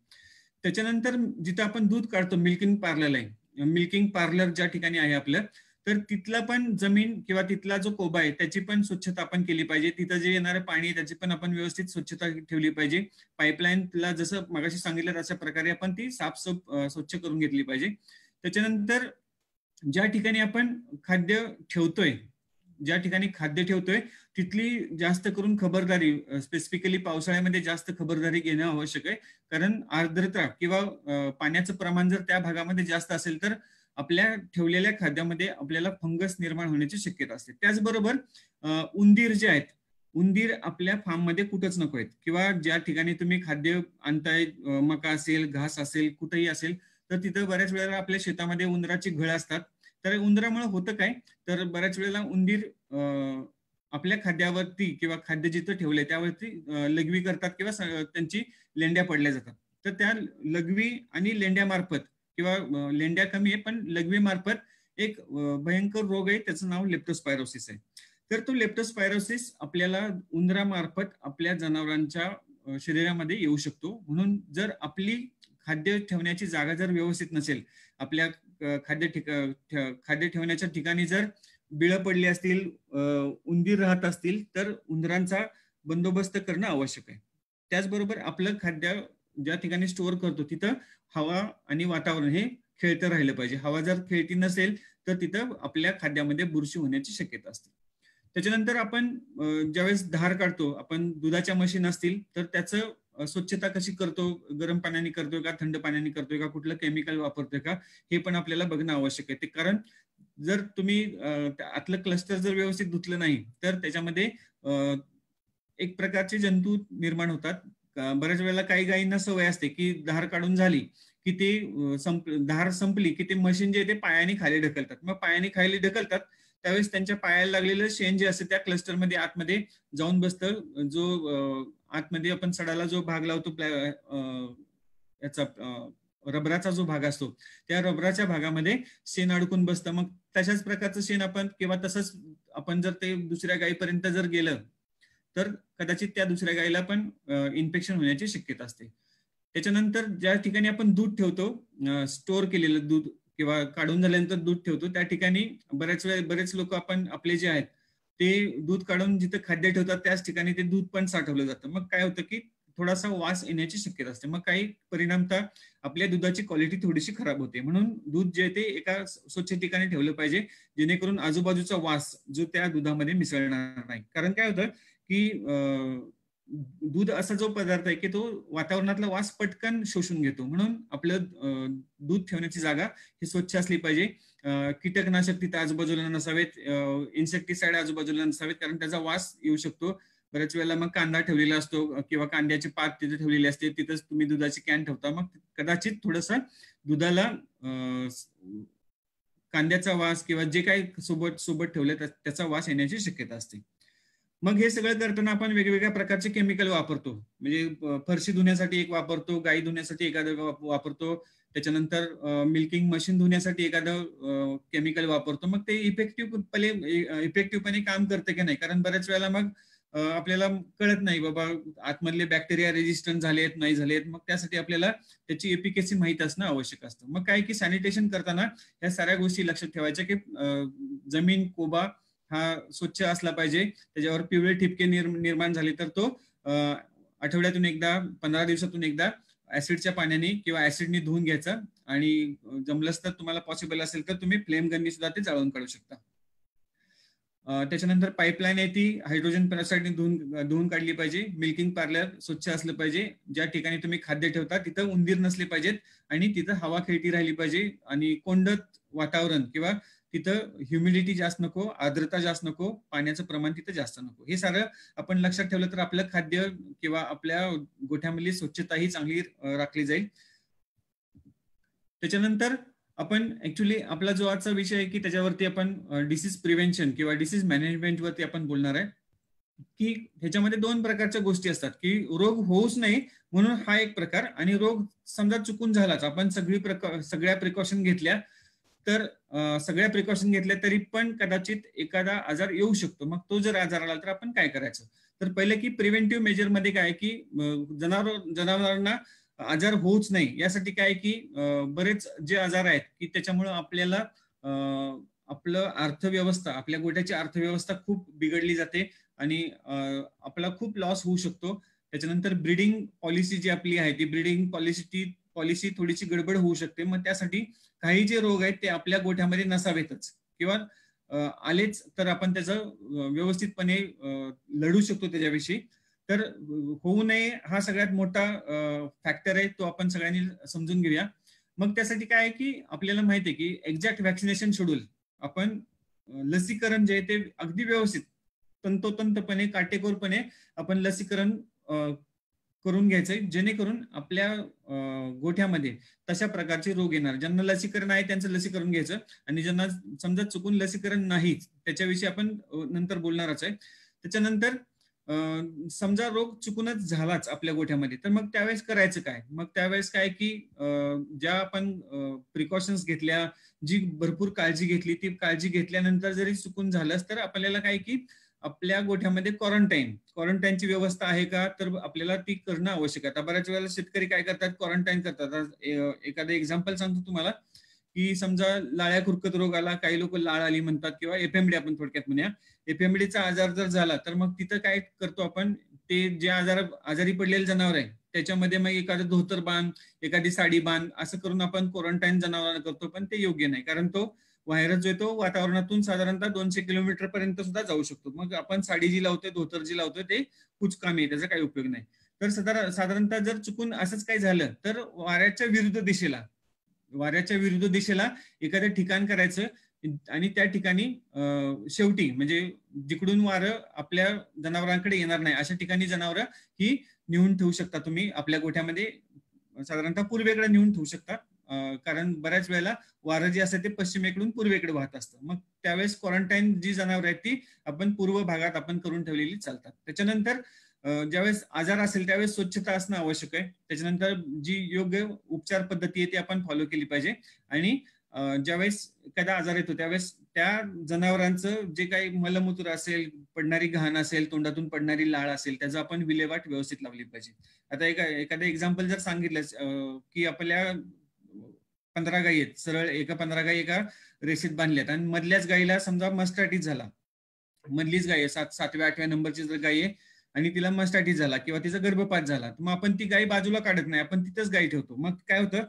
त्याच्यानंतर जिथं आपण दूध काढतो, मिल्किंग पार्लर आहे, मिल्किंग पार्लर ज्या ठिकाणी आहे आपलं, तर तिथला पण जमीन किंवा तिथला जो कोबा आहे त्याची पण स्वच्छता आपण केली पाहिजे. तिथं जे येणारं पाणी आहे त्याची पण आपण व्यवस्थित स्वच्छता ठेवली पाहिजे. पाईपलाईनला जसं मगाशी सांगितलं तशा प्रकारे आपण ती स्वच्छ करून घेतली पाहिजे. त्याच्यानंतर ज्या ठिकाणी आपण खाद्य ठेवतोय, तिथली जास्त करून खबरदारी, स्पेसिफिकली पावसाळ्यामध्ये जास्त खबरदारी घेणं आवश्यक आहे. कारण आर्द्रता किंवा पाण्याचं प्रमाण जर त्या भागामध्ये जास्त असेल तर आपल्या ठेवलेल्या खाद्यामध्ये आपल्याला फंगस निर्माण होण्याची शक्यता असते. त्याचबरोबर उंदीर जे आहेत, उंदीर आपल्या फार्म मध्ये कुठंच नको आहेत, किंवा ज्या ठिकाणी तुम्ही खाद्य आणताय, मका असेल, घास असेल, कुठेही असेल, तर तिथं बऱ्याच वेळेला आपल्या शेतामध्ये उंदराची घळ असतात. तर उंदरामुळे होतं काय, तर बऱ्याच वेळेला उंदीर आपल्या खाद्यावरती किंवा खाद्य जिथं ठेवलंय त्यावरती लघवी करतात किंवा त्यांची लेंड्या पडल्या जातात. तर त्या लघवी आणि लेंड्यामार्फत, किंवा लेंड्या कमी आहे पण लघवी मार्फत एक भयंकर रोग आहे, त्याचं नाव लेप्टोस्पायरोसिस आहे. तर तो लेप्टोस्पायरोसिस आपल्याला उंदरामार्फत आपल्या जनावरांच्या शरीरामध्ये येऊ शकतो. म्हणून जर आपली खाद्य ठेवण्याची जागा जर व्यवस्थित नसेल, आपल्या खाद्य ठेवण्याच्या ठिकाणी जर बिळं पडली असतील, उंदीर राहत असतील, तर उंदरांचा बंदोबस्त करणं आवश्यक आहे. त्याचबरोबर आपलं खाद्य ज्या ठिकाणी स्टोअर करतो तिथं हवा आणि वातावरण हे खेळतं राहिलं पाहिजे. हवा जर खेळती नसेल तर तिथं आपल्या खाद्यामध्ये बुरशी होण्याची शक्यता असते. त्याच्यानंतर आपण ज्यावेळेस धार काढतो, आपण दुधाच्या मशीन असतील तर त्याचं स्वच्छता कशी करतो, गरम पाण्याने करतोय का, थंड पाण्याने करतोय का, कुठलं केमिकल वापरतोय का, हे पण आपल्याला बघणं आवश्यक आहे. ते कारण जर तुम्ही आतलं क्लस्टर जर व्यवस्थित धुतलं नाही तर त्याच्यामध्ये एक प्रकारचे जंतू निर्माण होतात. बऱ्याच वेळेला काही गायींना सवय असते की धार काढून झाली की ते धार संपली की ते मशीन जे ते पायाने खाली ढकलतात. मग पायाने खाली ढकलतात त्यावेळेस त्यांच्या पायाला लागलेलं शेण जे असतं त्या क्लस्टरमध्ये आतमध्ये जाऊन बसतं. जो आतमध्ये आपण सडाला जो भाग लावतो, याचा रबराचा जो भाग असतो, त्या रबराच्या भागामध्ये शेण अडकून बसतं. मग तशाच प्रकारचं शेण आपण किंवा तसंच आपण जर ते दुसऱ्या गायीपर्यंत जर गेलं तर कदाचित त्या दुसऱ्या गायीला पण इन्फेक्शन होण्याची शक्यता असते. त्याच्यानंतर ज्या ठिकाणी आपण दूध ठेवतो, स्टोअर केलेलं दूध किंवा काढून झाल्यानंतर दूध ठेवतो, त्या ठिकाणी बरेच लोक आपण आपले जे आहेत ते दूध काढून जिथं खाद्य ठेवतात त्याच ठिकाणी ते दूध पण साठवलं जातं. मग काय होतं की थोडासा वास येण्याची शक्यता असते. मग काही परिणामतः आपल्या दुधाची क्वालिटी थोडीशी खराब होते. म्हणून दूध जे ते एका स्वच्छ ठिकाणी ठेवलं पाहिजे, जेणेकरून आजूबाजूचा वास जो त्या दुधामध्ये मिसळणार नाही. कारण काय होतं की दूध असा जो पदार्थ आहे की तो वातावरणातला वास पटकन शोषून घेतो. म्हणून आपलं दूध ठेवण्याची जागा ही स्वच्छ असली पाहिजे. कीटकनाशक तिथे आजूबाजूला नसावेत, इन्सेक्टिसाइड आजूबाजूला नसावेत, कारण त्याचा वास येऊ शकतो. बऱ्याच वेळेला मग कांदा ठेवलेला असतो किंवा कांद्याची पात तिथे ठेवलेली असते, तिथंच तुम्ही दुधाची कॅन ठेवता. मग कदाचित थोडंसं दुधाला कांद्याचा वास किंवा जे काही सोबत ठेवले त्याचा वास येण्याची शक्यता असते. मग हे सगळं करताना आपण वेगवेगळ्या प्रकारचे केमिकल वापरतो. म्हणजे फरशी धुण्यासाठी एक वापरतो, गाई धुण्यासाठी एखादं वापरतो, त्याच्यानंतर मिल्किंग मशीन धुण्यासाठी एखादं केमिकल वापरतो. मग ते इफेक्टिव्हपणे काम करते की नाही, कारण बऱ्याच वेळेला मग आपल्याला कळत नाही बाबा आतमधले बॅक्टेरिया रेजिस्टंट झालेत नाही झालेत. मग त्यासाठी आपल्याला त्याची एफिकेसी माहित असणं आवश्यक असतं. मग काय की सॅनिटेशन करताना या साऱ्या गोष्टी लक्षात ठेवायच्या की जमीन कोबा हा स्वच्छ असला पाहिजे. त्याच्यावर पिवळे ठिपके निर्माण झाले तर तो आठवड्यातून एकदा, 15 दिवसातून एकदा ऍसिडच्या पाण्याने किंवा ऍसिडने धुवून घ्यायचं आणि जमलंच तर तुम्हाला पॉसिबल असेल तर तुम्ही फ्लेम गननी सुद्धा ते जाळून काढू शकता. त्याच्यानंतर पाईपलाईन आहे ती हायड्रोजन पेरोक्साईडने धुवून काढली पाहिजे. मिल्किंग पार्लर स्वच्छ असलं पाहिजे. ज्या ठिकाणी तुम्ही खाद्य ठेवता तिथं उंदीर नसले पाहिजेत आणि तिथं हवा खेळती राहिली पाहिजे आणि कोंडत वातावरण किंवा तिथं ह्युमिडिटी जास्त नको, आर्द्रता जास्त नको, पाण्याचं प्रमाण तिथं जास्त नको. हे सारं आपण लक्षात ठेवलं तर आपलं खाद्य किंवा आपल्या गोठ्यामधली स्वच्छता ही चांगली राखली जाईल. त्याच्यानंतर आपण ऍक्च्युली आपला जो आजचा विषय आहे की त्याच्यावरती आपण डिसीज प्रिव्हेन्शन किंवा डिसीज मॅनेजमेंट वरती आपण बोलणार आहे की ह्याच्यामध्ये 2 प्रकारच्या गोष्टी असतात की रोग होऊच नाही म्हणून हा एक प्रकार, आणि रोग समजा चुकून झालाच, आपण सगळ्या प्रिकॉशन घेतल्या तर सगळ्या प्रिकॉशन घेतल्या तरी पण कदाचित एखादा आजार येऊ शकतो. मग तो जर आजार आला तर आपण काय करायचं? तर पहिले की प्रिव्हेंटिव्ह मेजर मध्ये काय की जनावरांना आजार होऊच नाही यासाठी काय की बरेच जे आजार आहेत की त्याच्यामुळे आपल्याला आपलं अर्थव्यवस्था, आपल्या गोठ्याची अर्थव्यवस्था खूप बिघडली जाते आणि आपला खूप लॉस होऊ शकतो. त्याच्यानंतर ब्रीडिंग पॉलिसी जी आपली आहे ती ब्रीडिंग पॉलिसी थोडीशी गडबड होऊ शकते. मग त्यासाठी काही जे रोग आहेत ते आपल्या गोठ्यामध्ये नसावेतच किंवा आलेच तर आपण त्याचं व्यवस्थितपणे लढू शकतो त्याच्याविषयी. तर होऊ नये हा सगळ्यात मोठा फॅक्टर आहे, तो आपण सगळ्यांनी समजून घेऊया. मग त्यासाठी काय आहे की आपल्याला माहिती आहे की एक्झॅक्ट व्हॅक्सिनेशन शेड्यूल, आपण लसीकरण जे आहे ते अगदी व्यवस्थित तंतोतंतपणे काटेकोरपणे आपण लसीकरण करून घ्यायचंय, जेणेकरून आपल्या गोठ्यामध्ये तशा प्रकारचे रोग येणार. ज्यांना लसीकरण आहे त्यांचं लसीकरण घ्यायचं आणि ज्यांना समजा चुकून लसीकरण नाहीच त्याच्याविषयी आपण नंतर बोलणारच आहे. त्याच्यानंतर समजा रोग चुकूनच झालाच आपल्या गोठ्यामध्ये तर मग त्यावेळेस करायचं काय? मग त्यावेळेस काय की ज्या आपण प्रिकॉशन्स घेतल्या, जी भरपूर काळजी घेतली, ती काळजी घेतल्यानंतर जरी चुकून झालंच तर आपल्याला काय की आपल्या गोठ्यामध्ये क्वारंटाईनची व्यवस्था आहे का तर आपल्याला ती करणं आवश्यक आहे. आता बऱ्याच वेळेला शेतकरी काय करतात, क्वारंटाईन करतात. एखादं एक्झाम्पल सांगतो तुम्हाला की समजा लाळ्या खुरकत रोग आला, काही लोक लाळ आली म्हणतात किंवा एफएमडी आपण थोडक्यात म्हणूया. एफएमडीचा आजार जर झाला तर मग तिथं काय करतो आपण, ते जे आजारी पडलेले जनावर आहे त्याच्यामध्ये मग एखादं धोतर बांध, एखादी साडी बांध असं करून आपण क्वारंटाईन जनावरांना करतो, पण ते योग्य नाही. कारण तो व्हायरस जो आहे तो वातावरणातून साधारणतः 200 किलोमीटर पर्यंत सुद्धा जाऊ शकतो. मग आपण साडी जी लावतोय, धोतर जी लावतोय ते कुचकामी आहे, त्याचा काही उपयोग नाही. तर साधारणतः जर चुकून असंच काही झालं तर वाऱ्याच्या विरुद्ध दिशेला एखादं ठिकाण करायचं आणि त्या ठिकाणी शेवटी म्हणजे जिकडून वारं आपल्या जनावरांकडे येणार नाही अशा ठिकाणी जनावरं ही नेऊन ठेवू शकता तुम्ही. आपल्या गोठ्यामध्ये साधारणतः पूर्वेकडे नेऊन ठेवू शकता, कारण बऱ्याच वेळेला वारं जे असतं ते पश्चिमेकडून पूर्वेकडे वाहत असतं. मग त्यावेळेस क्वारंटाईन जी जनावर आहेत ती आपण पूर्व भागात आपण करून ठेवलेली चालतात. त्याच्यानंतर ज्यावेळेस आजार असेल त्यावेळेस स्वच्छता असणं आवश्यक आहे. त्याच्यानंतर जी योग्य उपचार पद्धती आहे ती आपण फॉलो केली पाहिजे. आणि ज्यावेळेस एखादा आजार येतो त्यावेळेस त्या जनावरांचं जे काही मलमूत्र असेल, पडणारी घाण असेल, तोंडातून पडणारी लाळ असेल, त्याचं आपण विल्हेवाट व्यवस्थित लावली पाहिजे. आता एखादं एक्झाम्पल जर सांगितलं की आपल्या 15 गायी आहेत, सरळ 15 गायी एका रेषेत बांधल्यात आणि मधल्याच गायीला समजा मस्टायटिस झाला, मधलीच गाय आहे 7व्या 8व्या नंबरची जर गाय आहे आणि तिला मस्टायटिस झाला किंवा तिचा गर्भपात झाला, मग आपण ती गाय बाजूला काढत नाही, आपण तिथंच गाय ठेवतो. मग काय होतं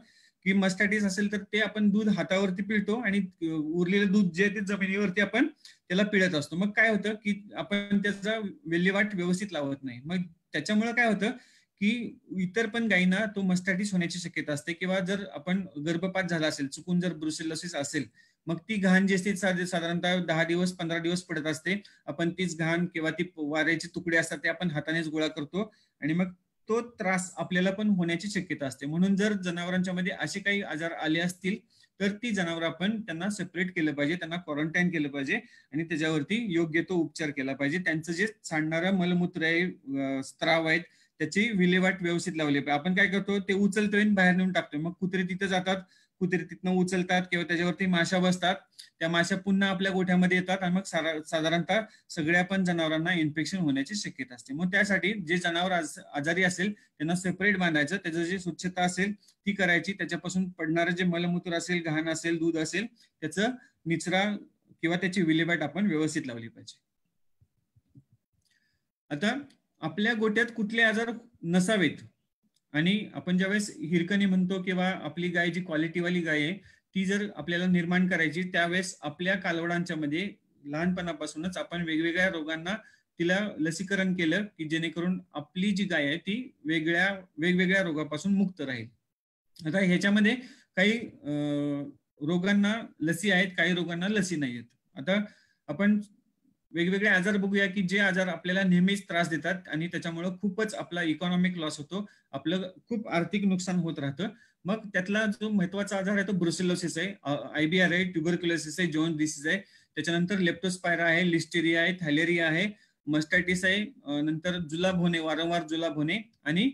की मस्टायटिस असेल तर ते आपण दूध हातावरती पिळतो आणि उरलेलं दूध जे ते जमिनीवरती आपण त्याला पिळत असतो. मग काय होतं की आपण त्याचा विल्हेवाट व्यवस्थित लावत नाही. मग त्याच्यामुळे काय होतं की इतर पण गायींना तो मस्टायटिस होण्याची शक्यता असते. किंवा जर आपण गर्भपात झाला असेल, चुकून जर ब्रुसेलोसिस असेल, मग ती घाण जी असते साधारणतः 10 दिवस 15 दिवस पडत असते. आपण तीच घाण किंवा ती वाऱ्याचे तुकडे असतात ते आपण हातानेच गोळा करतो आणि मग तो त्रास आपल्याला पण होण्याची शक्यता असते. म्हणून जर जनावरांच्या मध्ये असे काही आजार आले असतील तर ती जनावर आपण त्यांना सेपरेट केलं पाहिजे, त्यांना क्वारंटाईन केलं पाहिजे आणि त्याच्यावरती योग्य तो उपचार केला पाहिजे. त्यांचं जे सांडणारं मलमूत्र आहे, स्त्राव आहेत, त्याची विल्हेवाट व्यवस्थित लावली पाहिजे. आपण काय करतो, ते उचलतोय बाहेर नेऊन टाकतोय, मग कुत्रे तिथे जातात, कुत्रे तिथनं उचलतात किंवा त्याच्यावरती माशा बसतात, त्या माशा पुन्हा आपल्या गोठ्यामध्ये येतात आणि मग साधारणतः सगळ्या पण जनावरांना इन्फेक्शन होण्याची शक्यता असते. मग त्यासाठी जे जनावर आजारी असेल त्यांना सेपरेट बांधायचं, त्याचं जे स्वच्छता असेल ती करायची, त्याच्यापासून पडणारं जे मलमूत्र असेल, घाण असेल, दूध असेल, त्याचं निचरा किंवा त्याची विल्हेवाट आपण व्यवस्थित लावली पाहिजे. आता आपल्या गोट्यात कुठले आजार नसावेत आणि आपण ज्यावेळेस हिरकणी म्हणतो किंवा आपली गाय जी क्वालिटीवाली गाय आहे ती जर आपल्याला निर्माण करायची, त्यावेळेस आपल्या कालवडांच्या मध्ये लहानपणापासूनच आपण वेगवेगळ्या रोगांना तिला लसीकरण केलं की जेणेकरून आपली जी गाय आहे ती वेगवेगळ्या रोगापासून मुक्त राहील. आता ह्याच्यामध्ये काही रोगांना लसी आहेत, काही रोगांना लसी नाही आहेत. आता आपण वेगवेगळे आजार बघूया की जे आजार आपल्याला नेहमीच त्रास देतात आणि त्याच्यामुळे खूपच आपला इकॉनॉमिक लॉस होतो, आपलं खूप आर्थिक नुकसान होत राहतं. मग त्यातला जो महत्वाचा आजार आहे तो ब्रुसेलोसिस आहे, IBR आहे, ट्युबरक्युलोसिस आहे, जोन्स डिसीज आहे, त्याच्यानंतर लेप्टोस्पायरा आहे, लिस्टेरिया आहे, थॅलेरिया आहे, मस्टायटिस आहे, नंतर जुलाब होणे, वारंवार जुलाब होणे आणि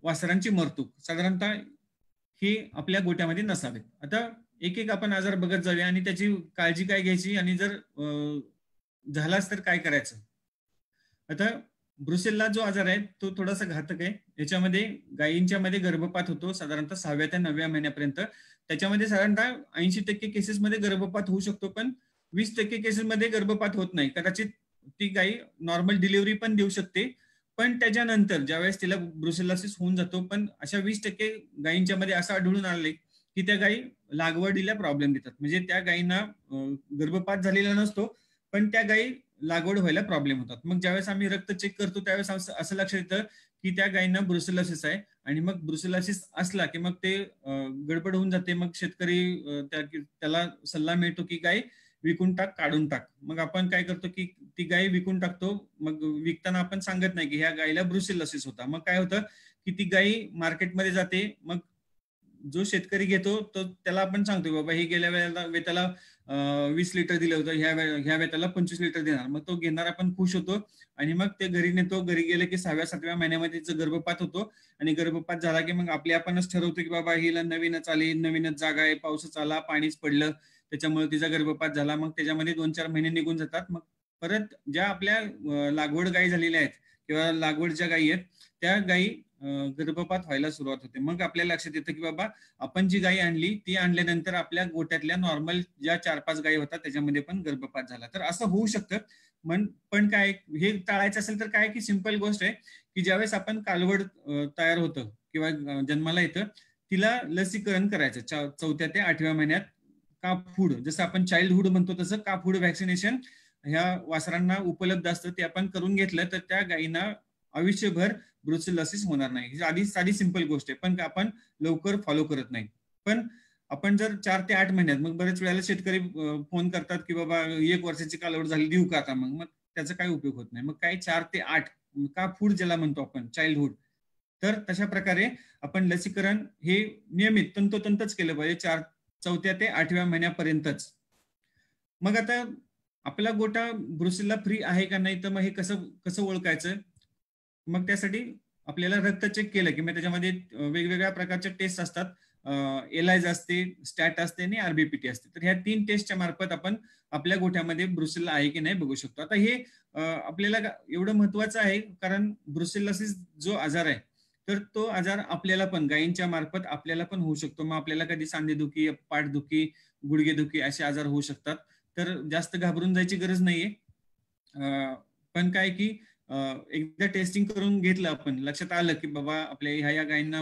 वासरांची मरतूक. साधारणतः हे आपल्या गोट्यामध्ये नसावेत. आता एक एक आपण आजार बघत जाऊया आणि त्याची काळजी काय घ्यायची आणि जर झालाच तर काय करायचं. आता ब्रुसेल्ला जो आजार आहे तो थोडासा घातक आहे. याच्यामध्ये गायींच्या मध्ये गर्भपात होतो साधारणतः 6व्या ते 9व्या महिन्यापर्यंत. त्याच्यामध्ये साधारणतः 80% केसेसमध्ये गर्भपात होऊ शकतो, पण 20% केसेसमध्ये गर्भपात होत नाही. कदाचित ती गायी नॉर्मल डिलिव्हरी पण देऊ शकते, पण त्याच्यानंतर ज्यावेळेस तिला ब्रुसेलोसिस होऊन जातो. पण अशा 20% गायींच्या मध्ये असं आढळून आलंय की त्या गायी लागवडीला प्रॉब्लेम देतात. म्हणजे त्या गायींना गर्भपात झालेला नसतो, पण त्या गायी लागवड व्हायला प्रॉब्लेम होतात. मग ज्यावेळेस आम्ही रक्त चेक करतो त्यावेळेस असं लक्षात येतं की त्या गायींना ब्रुसेलोसिस आहे. आणि मग ब्रुसेलोसिस असला की मग ते गडबड होऊन जाते. मग शेतकरी त्याला सल्ला मिळतो की गाय विकून टाक, काढून टाक. मग आपण काय करतो की ती गाय विकून टाकतो. मग विकताना आपण सांगत नाही की ह्या गायीला ब्रुसेलोसिस होता. मग काय होतं की ती गाय मार्केटमध्ये जाते. मग जो शेतकरी घेतो तो त्याला आपण सांगतो बाबा हे गेल्या वेळेला 20 लिटर दिलं होतं, ह्या वेळेला 25 लिटर देणार. मग तो घेणारा पण खुश होतो आणि मग ते घरी नेतो. घरी गेले की 6व्या-7व्या महिन्यामध्ये तिचा गर्भपात होतो आणि गर्भपात झाला की मग आपणच ठरवतो की बाबा हिला नवीनच आली, नवीनच जागा आहे, पाऊसच आला, पाणीच पडलं, त्याच्यामुळे तिचा गर्भपात झाला. मग त्याच्यामध्ये 2-4 महिने निघून जातात. मग परत ज्या आपल्या लागवड गायी झालेल्या आहेत किंवा लागवडच्या गायी आहेत त्या गायी गर्भपात व्हायला सुरुवात होते. मग आपल्याला लक्षात येतं की बाबा आपण जी गायी आणली ती आणल्यानंतर आपल्या गोट्यातल्या नॉर्मल ज्या 4-5 गायी होतात त्याच्यामध्ये पण गर्भपात झाला. तर असं होऊ शकतं. पण काय हे टाळायचं असेल तर काय की सिंपल गोष्ट आहे की ज्यावेळेस आपण कालवड तयार होतं किंवा जन्माला येतं तिला लसीकरण करायचं 4थ्या ते 8व्या महिन्यात. काफूड, जसं आपण चाइल्डहुड म्हणतो तसं काफूड व्हॅक्सिनेशन ह्या वासरांना उपलब्ध असतं. ते आपण करून घेतलं तर त्या गायींना आयुष्यभर ब्रुसेलोसिस होणार नाही. ही आधी साधी सिंपल गोष्ट आहे, पण आपण लवकर फॉलो करत नाही. पण आपण जर 4 ते 8 महिन्यात, मग बरेच वेळेला शेतकरी फोन करतात की बाबा 1 वर्षाची कालवड झाली देऊ का आता. मग त्याचा काही उपयोग होत नाही. मग काय 4 ते 8 का फूड ज्याला म्हणतो आपण चाइल्डहुड, तर तशा प्रकारे आपण लसीकरण हे नियमित तंतोतंतच केलं पाहिजे 4थ्या ते 8व्या महिन्यापर्यंतच. मग आता आपला गोटा ब्रुसेल्ला फ्री आहे का नाही, तर मग हे कसं ओळखायचं. मग त्यासाठी आपल्याला रक्त चेक केलं की मग त्याच्यामध्ये वेगवेगळ्या प्रकारच्या टेस्ट असतात. एलायज असते, स्टॅट असते आणि RBPT असते. तर ह्या 3 टेस्टच्या मार्फत आपण आपल्या गोठ्यामध्ये ब्रुसेल्ला आहे की नाही बघू शकतो. आता हे आपल्याला एवढं महत्वाचं आहे कारण ब्रुसेलोसिस जो आजार आहे तर तो आजार आपल्याला पण गायींच्या मार्फत आपल्याला पण होऊ शकतो. मग आपल्याला कधी सांधेदुखी, पाठदुखी, गुडघेदुखी असे आजार होऊ शकतात. तर जास्त घाबरून जायची गरज नाहीये. पण काय की एकदा टेस्टिंग करून घेतलं आपण, लक्षात आलं की बाबा आपल्या ह्या गायींना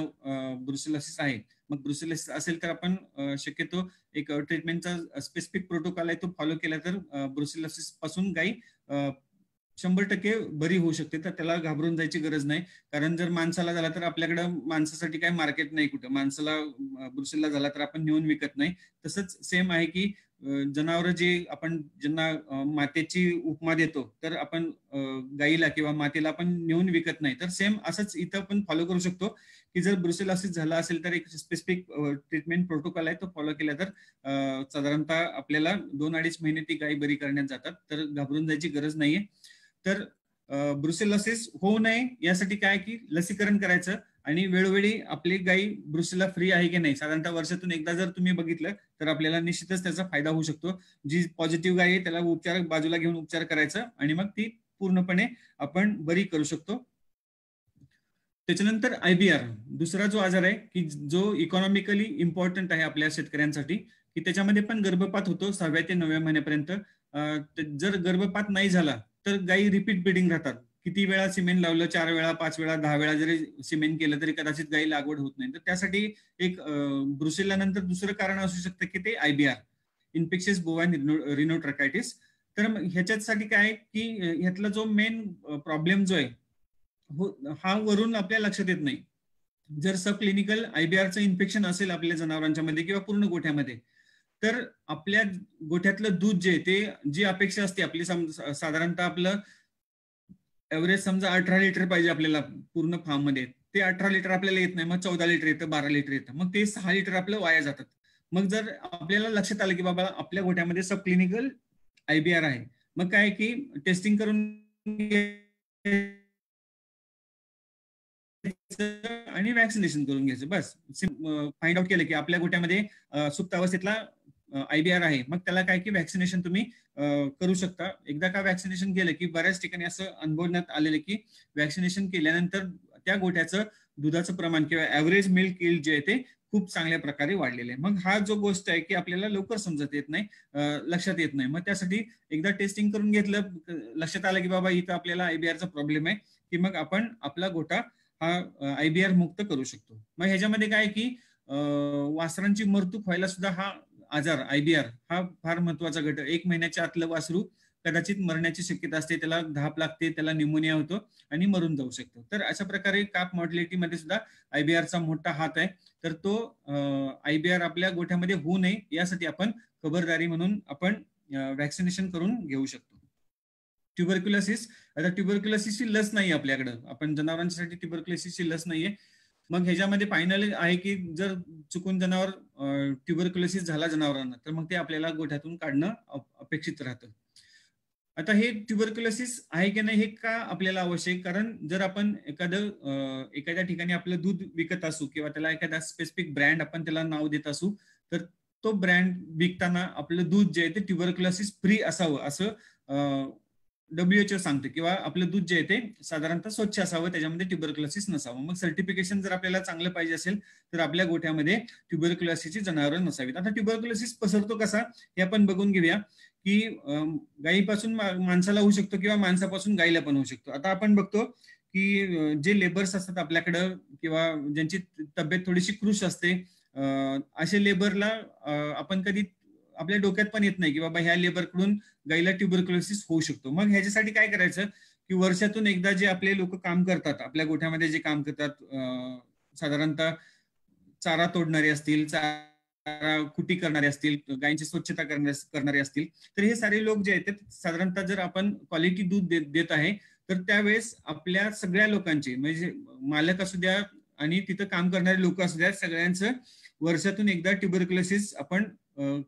ब्रुसेलोसिस आहे, मग ब्रुसेलोसिस असेल तर आपण शक्यतो एक ट्रीटमेंटचा स्पेसिफिक प्रोटोकॉल आहे तो फॉलो केला तर ब्रुसेलोसिस पासून गायी 100% बरी होऊ शकते. तर त्याला घाबरून जायची गरज नाही. कारण जर माणसाला झाला तर आपल्याकडं माणसासाठी काही मार्केट नाही कुठं. माणसाला ब्रुसेल्ला झाला तर आपण नेऊन विकत नाही. तसंच सेम आहे की जनावर जे आपण ज्यांना मातेची उपमा देतो तर आपण गाईला किंवा मातेला आपण नेऊन विकत नाही. तर सेम असंच इथं आपण फॉलो करू शकतो की जर ब्रुसेलोसिस झाला असेल तर एक स्पेसिफिक ट्रीटमेंट प्रोटोकॉल आहे तो फॉलो केला तर साधारणतः आपल्याला 2-2.5 महिने ती गाय बरी करण्यात जातात. तर घाबरून जायची गरज नाहीये. तर ब्रुसेलोसिस होऊ नये यासाठी काय की लसीकरण करायचं आणि वेळोवेळी आपली गायी ब्रुसेल्ला फ्री आहे की नाही साधारणतः वर्षातून एकदा जर तुम्ही बघितलं तर आपल्याला निश्चितच त्याचा फायदा होऊ शकतो. जी पॉझिटिव्ह गाय आहे त्याला उपचार बाजूला घेऊन उपचार करायचा आणि मग ती पूर्णपणे आपण बरी करू शकतो. त्याच्यानंतर IBR दुसरा जो आजार आहे की जो इकॉनॉमिकली इम्पॉर्टंट आहे आपल्या शेतकऱ्यांसाठी की त्याच्यामध्ये पण गर्भपात होतो 6व्या ते 9व्या महिन्यापर्यंत. जर गर्भपात नाही झाला तर गायी रिपीट ब्रीडिंग राहतात किती वेळा सिमेंट लावलं, 4 वेळा, 5 वेळा, 10 वेळा जरी सिमेंट केलं तरी कदाचित गायी लागवड होत नाही. तर त्यासाठी एक ब्रुसेला नंतर दुसरं कारण असू शकतं की ते IBR, इन्फेक्शियस बोवाइन रिनोट्रॅकायटिस. तर ह्याच्यासाठी काय की ह्यातला जो मेन प्रॉब्लेम जो आहे हा वरून आपल्या लक्षात येत नाही. जर सब क्लिनिकल IBRचं इन्फेक्शन असेल आपल्या जनावरांच्या मध्ये किंवा पूर्ण गोठ्यामध्ये, तर आपल्या गोठ्यातलं दूध जे ते जी अपेक्षा असते आपली, साधारणतः आपलं एव्हरेज समजा 18 लिटर पाहिजे आपल्याला पूर्ण फार्म मध्ये, ते 18 लिटर आपल्याला येत नाही, मग 14 लिटर येतं, 12 लिटर येतं, मग ते 6 लिटर आपलं वाया जातात. मग जर आपल्याला लक्षात आलं की बाबा आपल्या गोठ्यामध्ये सब क्लिनिकल IBR आहे, मग काय की टेस्टिंग करून आणि वॅक्सिनेशन करून घ्यायचं. बस फाइंड आउट केलं की आपल्या गोठ्यामध्ये सुप्त अवस्थेतला IBR आहे, मग त्याला काय की वॅक्सिनेशन तुम्ही करू शकता. एकदा का वॅक्सिनेशन केलं की बऱ्याच ठिकाणी असं अनुभवण्यात आलेलं की वॅक्सिनेशन केल्यानंतर त्या गोठ्याचं दुधाचं प्रमाण किंवा ऍव्हरेज मिल्क यील्ड जे आहे ते खूप चांगल्या प्रकारे वाढलेले आहे. मग हा जो गोष्ट आहे की आपल्याला लवकर समजत येत नाही, लक्षात येत नाही. मग त्यासाठी एकदा टेस्टिंग करून घेतलं, लक्षात आलं की बाबा इथं आपल्याला IBRचा प्रॉब्लेम आहे, की मग आपण आपला गोठा हा IBR मुक्त करू शकतो. मग ह्याच्यामध्ये काय की वासरांची मृत्यू व्हायला सुद्धा हा आजार IBR हा फार महत्वाचा घटक. 1 महिन्याच्या आतलं वासरू कदाचित मरण्याची शक्यता असते, त्याला धाप लागते, त्याला न्यूमोनिया होतो आणि मरून जाऊ शकतो. तर अशा प्रकारे काप मॉर्टिलिटी मध्ये सुद्धा IBRचा मोठा हात आहे. तर तो IBR आपल्या गोठ्यामध्ये होऊ नये यासाठी आपण खबरदारी म्हणून आपण वॅक्सिनेशन करून घेऊ शकतो. ट्युबरक्युलोसिस, आता ट्युबरक्युलोसिसची लस नाही आपल्याकडे, आपण जनावरांसाठी ट्युबरक्युलोसिसची लस नाहीये. मग ह्याच्यामध्ये फायनल आहे की जर चुकून जनावर ट्युबरक्युलोसिस झाला जनावरांना, तर मग ते आपल्याला गोठ्यातून काढणं अपेक्षित राहतं. आता हे ट्युबरक्युलोसिस आहे की नाही हे का आपल्याला आवश्यक, कारण जर आपण एखाद्या ठिकाणी आपलं दूध विकत असू किंवा त्याला एखादा स्पेसिफिक ब्रँड आपण त्याला नाव देत असू, तर तो ब्रँड विकताना आपलं दूध जे आहे ते ट्युबरक्युलोसिस फ्री असावं असं WHO सांगते, किंवा आपलं दूध जे आहे ते साधारणतः स्वच्छ असावं, त्याच्यामध्ये ट्युबरक्युलोसिस नसावं. मग सर्टिफिकेशन जर आपल्याला चांगलं पाहिजे असेल तर आपल्या गोठ्यामध्ये ट्युबरक्युलोसिसची जनावरं नसावीत. आता ट्युबरक्युलोसिस पसरतो कसा हे आपण बघून घेऊया, की गायीपासून माणसाला होऊ शकतो किंवा माणसापासून गायीला पण होऊ शकतो. आता आपण बघतो की जे लेबर्स असतात आपल्याकडं किंवा ज्यांची तब्येत थोडीशी कृश असते, अशा लेबरला आपण कधी आपल्या डोक्यात पण येत नाही की बाबा ह्या लेबरकडून गायीला ट्युबरक्युलोसिस होऊ शकतो. मग ह्याच्यासाठी काय करायचं की वर्षातून एकदा जे आपले लोक काम करतात, आपल्या गोठ्यामध्ये जे काम करतात, साधारणतः चारा तोडणारे असतील, चारा कुटी करणारे असतील, गायींची स्वच्छता करणारे असतील, तर हे सारे लोक जे आहेत ते साधारणतः जर आपण क्वालिटी दूध देत आहे तर त्यावेळेस आपल्या सगळ्या लोकांचे, म्हणजे मालक असू द्या आणि तिथं काम करणारे लोक असू द्या, सगळ्यांचं वर्षातून एकदा ट्युबरक्युलोसिस आपण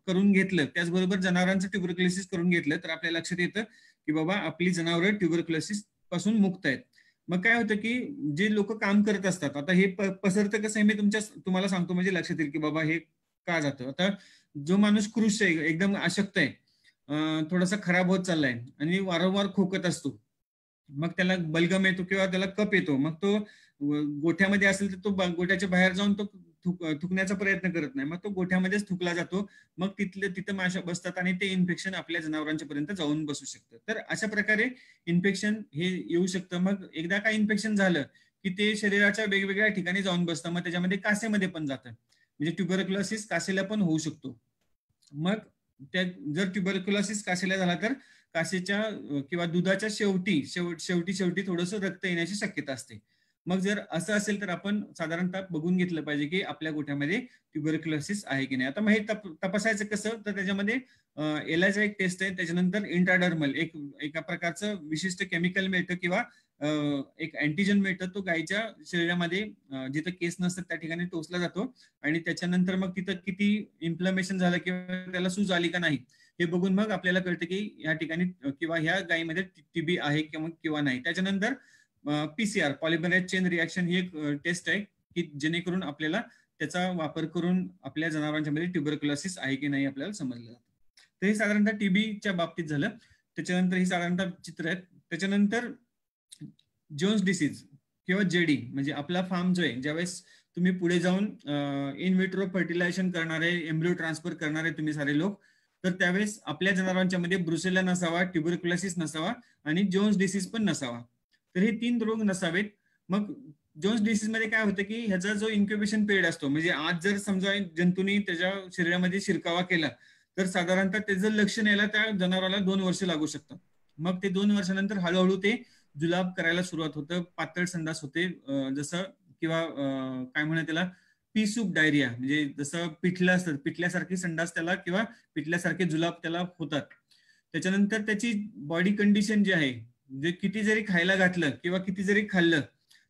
करून घेतलं, त्याचबरोबर जनावरांचं ट्युबरक्युलोसिस करून घेतलं, तर आपल्या लक्षात येतं की बाबा आपली जनावरं ट्युबरक्युलोसिस पासून मुक्त आहेत. मग काय होतं की जे लोक काम करत असतात, आता हे पसरतं कसं आहे मी तुम्हाला सांगतो, म्हणजे लक्षात येईल की बाबा हे का जातं. आता जो माणूस कृश आहे, एकदम अशक्त आहे, थोडासा खराब होत चाललाय आणि वारंवार खोकत असतो, मग त्याला बलगम येतो किंवा त्याला कप येतो, मग तो गोठ्यामध्ये असेल तर तो गोठ्याच्या बाहेर जाऊन तो थुकण्याचा प्रयत्न करत नाही, मग तो गोठ्यामध्येच थुकला जातो, मग तिथं माशा बसतात आणि ते इन्फेक्शन आपल्या जनावरांच्या पर्यंत जाऊन बसू शकतं. तर अशा प्रकारे इन्फेक्शन हे येऊ शकतं. मग एकदा का इन्फेक्शन झालं की ते शरीराच्या वेगवेगळ्या ठिकाणी जाऊन बसतं, मग त्याच्यामध्ये कासेमध्ये पण जातं, म्हणजे ट्युबरक्युलोसिस कासेला पण होऊ शकतो. मग जर ट्युबरक्युलोसिस कासेला झाला तर कासेच्या किंवा दुधाच्या शेवटी थोडंसं रक्त येण्याची शक्यता असते. मग जर असं असेल तर आपण साधारणतः बघून घेतलं पाहिजे की आपल्या गोठ्यामध्ये ट्युबरक्युलोसिस आहे की नाही. आता मग हे तपासायचं कसं, तर त्याच्यामध्ये एलाचा एक टेस्ट आहे, त्याच्यानंतर इंट्राडर्मल एका प्रकारचं विशिष्ट केमिकल मिळतं किंवा एक अँटीजन मिळतं, तो गायीच्या शरीरामध्ये जिथं केस नसतात त्या ठिकाणी टोचला जातो आणि त्याच्यानंतर मग तिथं किती इन्फ्लमेशन झालं किंवा त्याला सूज आली का नाही हे बघून मग आपल्याला कळतं की या ठिकाणी किंवा ह्या गायीमध्ये TB आहे किंवा नाही. त्याच्यानंतर PCR पॉलिमरेज चेन रिॲक्शन ही एक टेस्ट आहे की जेणेकरून आपल्याला त्याचा वापर करून आपल्या जनावरांच्या मध्ये ट्युबरक्युलोसिस आहे की नाही आपल्याला समजलं जातं. तर हे साधारणतः TBच्या बाबतीत झालं. त्याच्यानंतर ही साधारणतः चित्र आहेत. त्याच्यानंतर जोन्स डिसीज किंवा JD, म्हणजे आपला फार्म जो आहे, ज्यावेळेस तुम्ही पुढे जाऊन इन विट्रो फर्टिलायझेशन करणारे, एम्ब्रियो ट्रान्सफर करणारे तुम्ही सारे लोक, तर त्यावेळेस आपल्या जनावरांच्या मध्ये ब्रुसेला नसावा, ट्युबरक्युलोसिस नसावा आणि जोन्स डिसीज पण नसावा. तर हे 3 रोग नसावेत. मग जोन्स डिसीज मध्ये काय होतं की ह्याचा जो इन्क्युबेशन पिरियड असतो, म्हणजे आज जर समजा जंतूंनी त्याच्या शरीरामध्ये शिरकावा केला तर साधारणतः त्याचं लक्षण यायला त्या जनावराला 2 वर्ष लागू शकतात. मग ते 2 वर्षानंतर हळूहळू ते जुलाब करायला सुरुवात होतं, पातळ संडास होते, जसं किंवा काय म्हणतात त्याला पी सूप डायरिया, म्हणजे जसं पिठलं असतं पिठल्यासारखी संडास त्याला किंवा पिठल्यासारखे जुलाब त्याला होतात. त्याच्यानंतर त्याची बॉडी कंडिशन जी आहे, जे किती जरी खायला घातलं किंवा किती जरी खाल्लं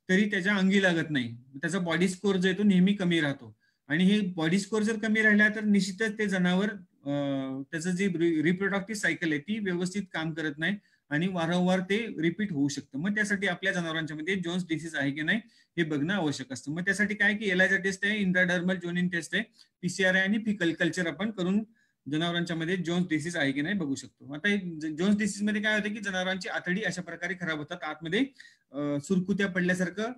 तरी त्याच्या अंगी लागत नाही, त्याचा बॉडी स्कोर जो आहे तो नेहमी कमी राहतो. आणि हे बॉडी स्कोर जर कमी राहिला तर निश्चितच ते जनावर त्याचं जी रिप्रोडक्टिव्ह सायकल आहे ती व्यवस्थित काम करत नाही आणि वारंवार ते रिपीट होऊ शकतं. मग त्यासाठी आपल्या जनावरांच्या मध्ये जोन्स डिसीज आहे की नाही हे बघणं आवश्यक असतं. मग त्यासाठी काय की एलायझा टेस्ट आहे, इंट्राडर्मल जोनिन टेस्ट आहे, पीसीआर आहे आणि फिकल कल्चर आपण करून जनावरांच्या मध्ये जोन्स डिसीज आहे की नाही बघू शकतो. आता जोन्स डिसीज मध्ये काय होतं की जनावरांची आतडी अशा प्रकारे खराब होतात, आतमध्ये सुरकुत्या पडल्यासारखं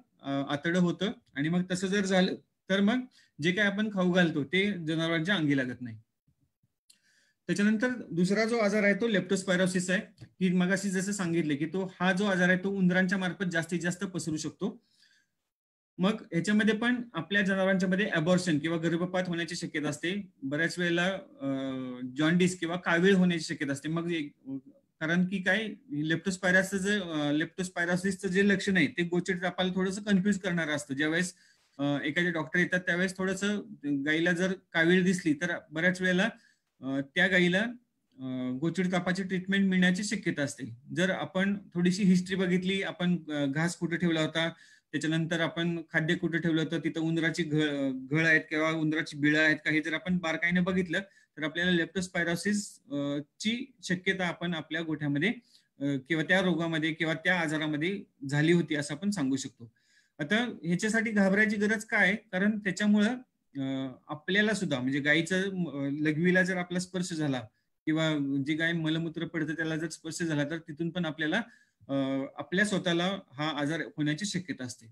आतडं होतं आणि मग तसं जर झालं तर मग जे काय आपण खाऊ घालतो ते जनावरांच्या अंगी लागत नाही. त्याच्यानंतर दुसरा जो आजार आहे तो लेप्टोस्पायरोसिस आहे, की मगाशी जसं सांगितलं की तो हा जो आजार आहे तो उंदरांच्या मार्फत जास्तीत जास्त पसरू शकतो. मग ह्याच्यामध्ये पण आपल्या जनावरांच्या मध्ये अबॉर्शन किंवा गर्भपात होण्याची शक्यता असते, बऱ्याच वेळेला जॉन्डिस किंवा कावीळ होण्याची शक्यता असते. मग कारण की काय लेप्टोस्पायरोसिसचं जे लक्षण आहे ते गोचिड आपल्याला थोडंसं कन्फ्युज करणारं असतं. ज्यावेळेस एखादे डॉक्टर येतात त्यावेळेस थोडंसं गाईला जर कावीळ दिसली तर बऱ्याच वेळेला त्या गाईला गोचिड तापाची ट्रीटमेंट मिळण्याची शक्यता असते. जर आपण थोडीशी हिस्ट्री बघितली, आपण घास कुठे ठेवला होता, त्याच्यानंतर आपण खाद्य कुठे ठेवलं होतं, तिथं उंदराची घळ आहेत किंवा उंदराची बिळं आहेत का हे जर आपण बारकाईने बघितलं तर आपल्याला लेप्टोस्पायरोसिस ची शक्यता आपण आपल्या गोठ्यामध्ये किंवा त्या रोगामध्ये किंवा त्या आजारामध्ये झाली होती असं आपण सांगू शकतो. आता ह्याच्यासाठी घाबरायची गरज काय, कारण त्याच्यामुळं आपल्याला सुद्धा म्हणजे गाईचं लघवीला जर आपला स्पर्श झाला किंवा जी गाय मलमूत्र पडतं त्याला जर स्पर्श झाला तर तिथून पण आपल्याला आपल्या स्वतःला हा आजार होण्याची शक्यता असते.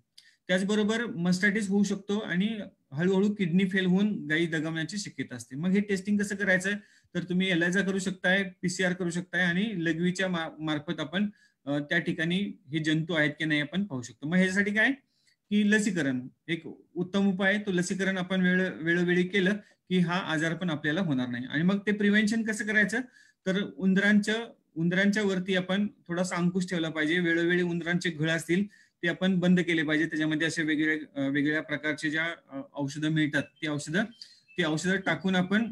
त्याचबरोबर मस्टायटिस होऊ शकतो आणि हळूहळू किडनी फेल होऊन गायी दगावण्याची शक्यता असते. मग हे टेस्टिंग कसं करायचं तर तुम्ही एलायझा करू शकताय, पीसीआर करू शकताय आणि लघवीच्या मार्फत आपण त्या ठिकाणी हे जंतू आहेत की नाही आपण पाहू शकतो. मग ह्याच्यासाठी काय की लसीकरण एक उत्तम उपाय आहे. तो लसीकरण आपण वेळोवेळी केलं की हा आजार पण आपल्याला होणार नाही. आणि मग ते प्रिव्हेन्शन कसं करायचं तर उंदरांच्या वरती आपण थोडासा अंकुश ठेवला पाहिजे. वेळोवेळी उंदरांचे घळ असतील ते आपण बंद केले पाहिजे. त्याच्यामध्ये असे वेगवेगळ्या प्रकारचे ज्या औषधं मिळतात ती औषधं टाकून आपण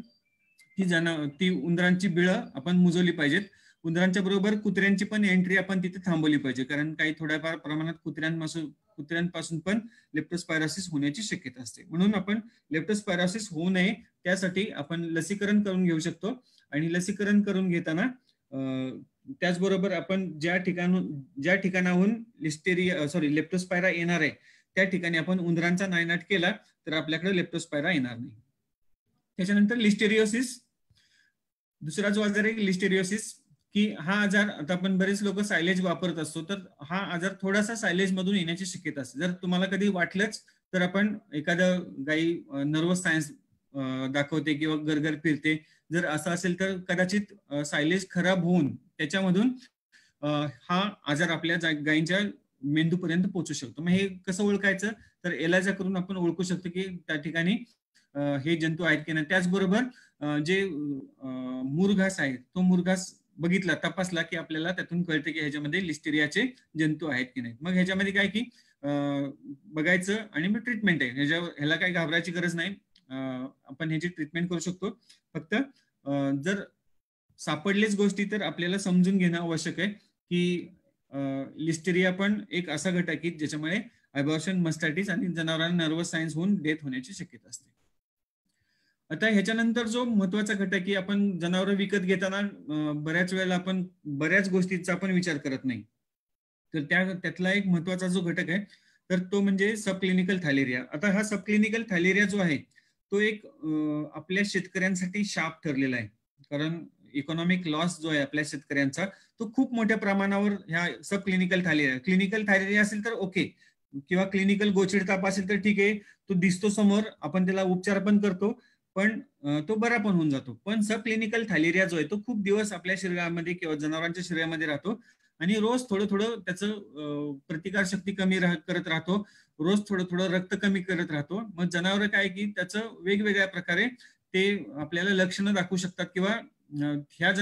ती उंदरांची बिळं आपण मुजवली पाहिजेत. उंदरांच्या बरोबर कुत्र्यांची पण एंट्री आपण तिथे थांबवली पाहिजे, कारण काही थोड्याफार प्रमाणात कुत्र्यांपासून पण लेप्टोस्पायरोसिस होण्याची शक्यता असते. म्हणून आपण लेप्टोस्पायरोसिस होऊ नये त्यासाठी आपण लसीकरण करून घेऊ शकतो. आणि लसीकरण करून घेताना त्याचबरोबर आपण ज्या ठिकाणाहून लेप्टोस्पायरा येणार आहे त्या ठिकाणी आपण उंदरांचा नायनाट केला तर आपल्याकडे लेप्टोस्पायरा येणार नाही. त्याच्यानंतर लिस्टेरियोसिस, दुसरा जो आजार आहे लिस्टेरियोसिस, की हा आजार आता आपण बरेच लोक सायलेज वापरत असतो तर हा आजार थोडासा सायलेज मधून येण्याची शक्यता असते. जर तुम्हाला कधी वाटलंच तर आपण एखादं गाई नर्वस सायन्स दाखवते किंवा गरगर फिरते, जर असं असेल तर कदाचित सायलेज खराब होऊन त्याच्यामधून हा आजार आपल्या गायींच्या मेंदूपर्यंत पोहोचू शकतो. मग हे कसं ओळखायचं तर एलायझा करून आपण ओळखू शकतो की त्या ठिकाणी हे जंतू आहेत की नाही. त्याचबरोबर जे मुरघास आहे तो मुरघास बघितला, तपासला की आपल्याला त्यातून कळतं की ह्याच्यामध्ये लिस्टेरियाचे जंतू आहेत की नाही. मग ह्याच्यामध्ये काय की बघायचं आणि मग ट्रीटमेंट आहे. ह्याला काही घाबरायची गरज नाही, आपण ह्याची ट्रीटमेंट करू शकतो. फक्त जर सापडलेच गोष्टी तर आपल्याला समजून घेणं आवश्यक आहे की लिस्टेरिया पण एक असा घटक आहे की ज्याच्यामुळे अबॉर्शन, मस्टायटिस आणि जनावरांना नर्वस सायन्स होऊन डेथ होण्याची शक्यता असते. आता ह्याच्यानंतर जो महत्वाचा घटक की आपण जनावर विकत घेताना बऱ्याच वेळेला आपण बऱ्याच गोष्टींचा आपण विचार करत नाही, तर त्यातला एक महत्वाचा जो घटक आहे तर तो म्हणजे सबक्लिनिकल थायलेरिया. आता हा सबक्लिनिकल थायलेरिया जो आहे तो एक आपल्या शेतकऱ्यांसाठी शाप ठरलेला आहे, कारण इकॉनॉमिक लॉस जो आहे आपल्या शेतकऱ्यांचा तो खूप मोठ्या प्रमाणावर ह्या सबक्लिनिकल थायलेरिया असेल तर ओके, किंवा क्लिनिकल गोचिड ताप असेल तर ठीक आहे, तो दिसतो समोर, आपण त्याला उपचार पण करतो, पण तो बरा पण होऊन जातो. पण सब क्लिनिकल थायलेरिया जो आहे तो खूप दिवस आपल्या शरीरामध्ये किंवा जनावरांच्या शरीरामध्ये राहतो आणि रोज थोडं थोडं त्याचं प्रतिकारशक्ती कमी करत राहतो, रोज थोडं थोडं रक्त कमी करत राहतो. मग जनावर काय की त्याचं वेगवेगळ्या प्रकारे ते आपल्याला लक्षणं दाखवू शकतात किंवा ह्या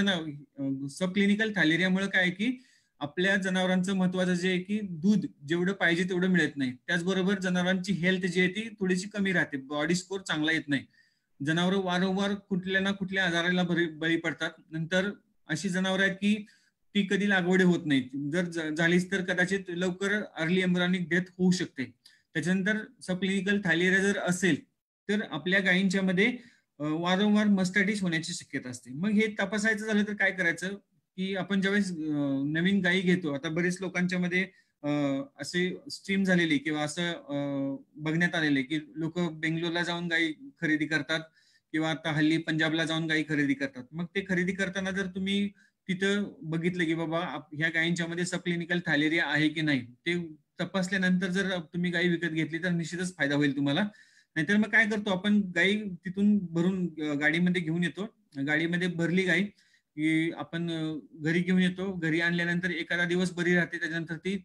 सब क्लिनिकल थायलेरियामुळे काय की आपल्या जनावरांचं महत्वाचं जे आहे की दूध जेवढं पाहिजे तेवढं मिळत नाही. त्याचबरोबर जनावरांची हेल्थ जी आहे ती थोडीशी कमी राहते, बॉडी स्कोर चांगला येत नाही. जनावरं वारंवार कुठल्या ना कुठल्या आजाराला बळी पडतात. नंतर अशी जनावरं आहेत की ती कधी लागवड होत नाही, जर झालीच तर कदाचित लवकर अर्ली एम्ब्रियोनिक डेथ होऊ शकते. त्याच्यानंतर सब क्लिनिकल थायलेरिया जर असेल तर आपल्या गायींच्या मध्ये वारंवार मस्टायटिस होण्याची शक्यता असते. मग हे तपासायचं झालं तर काय करायचं की आपण ज्यावेळेस नवीन गायी घेतो, आता बरेच लोकांच्या मध्ये असे स्ट्रीम झालेली किंवा असं बघण्यात आलेले की लोक बेंगलोरला जाऊन गायी खरेदी करतात किंवा आता हल्ली पंजाबला जाऊन गायी खरेदी करतात. मग ते खरेदी करताना जर तुम्ही तिथं बघितलं की बाबा ह्या गायींच्या मध्ये सब क्लिनिकल थायलेरिया आहे की नाही, ते तपासल्यानंतर जर तुम्ही गायी विकत घेतली तर निश्चितच फायदा होईल तुम्हाला. नाहीतर मग काय करतो आपण, गायी तिथून भरून गाडीमध्ये घेऊन येतो, गाडीमध्ये भरली गायी की आपण घरी घेऊन येतो. घरी आणल्यानंतर एखादा दिवस बरी राहते, त्याच्यानंतर ती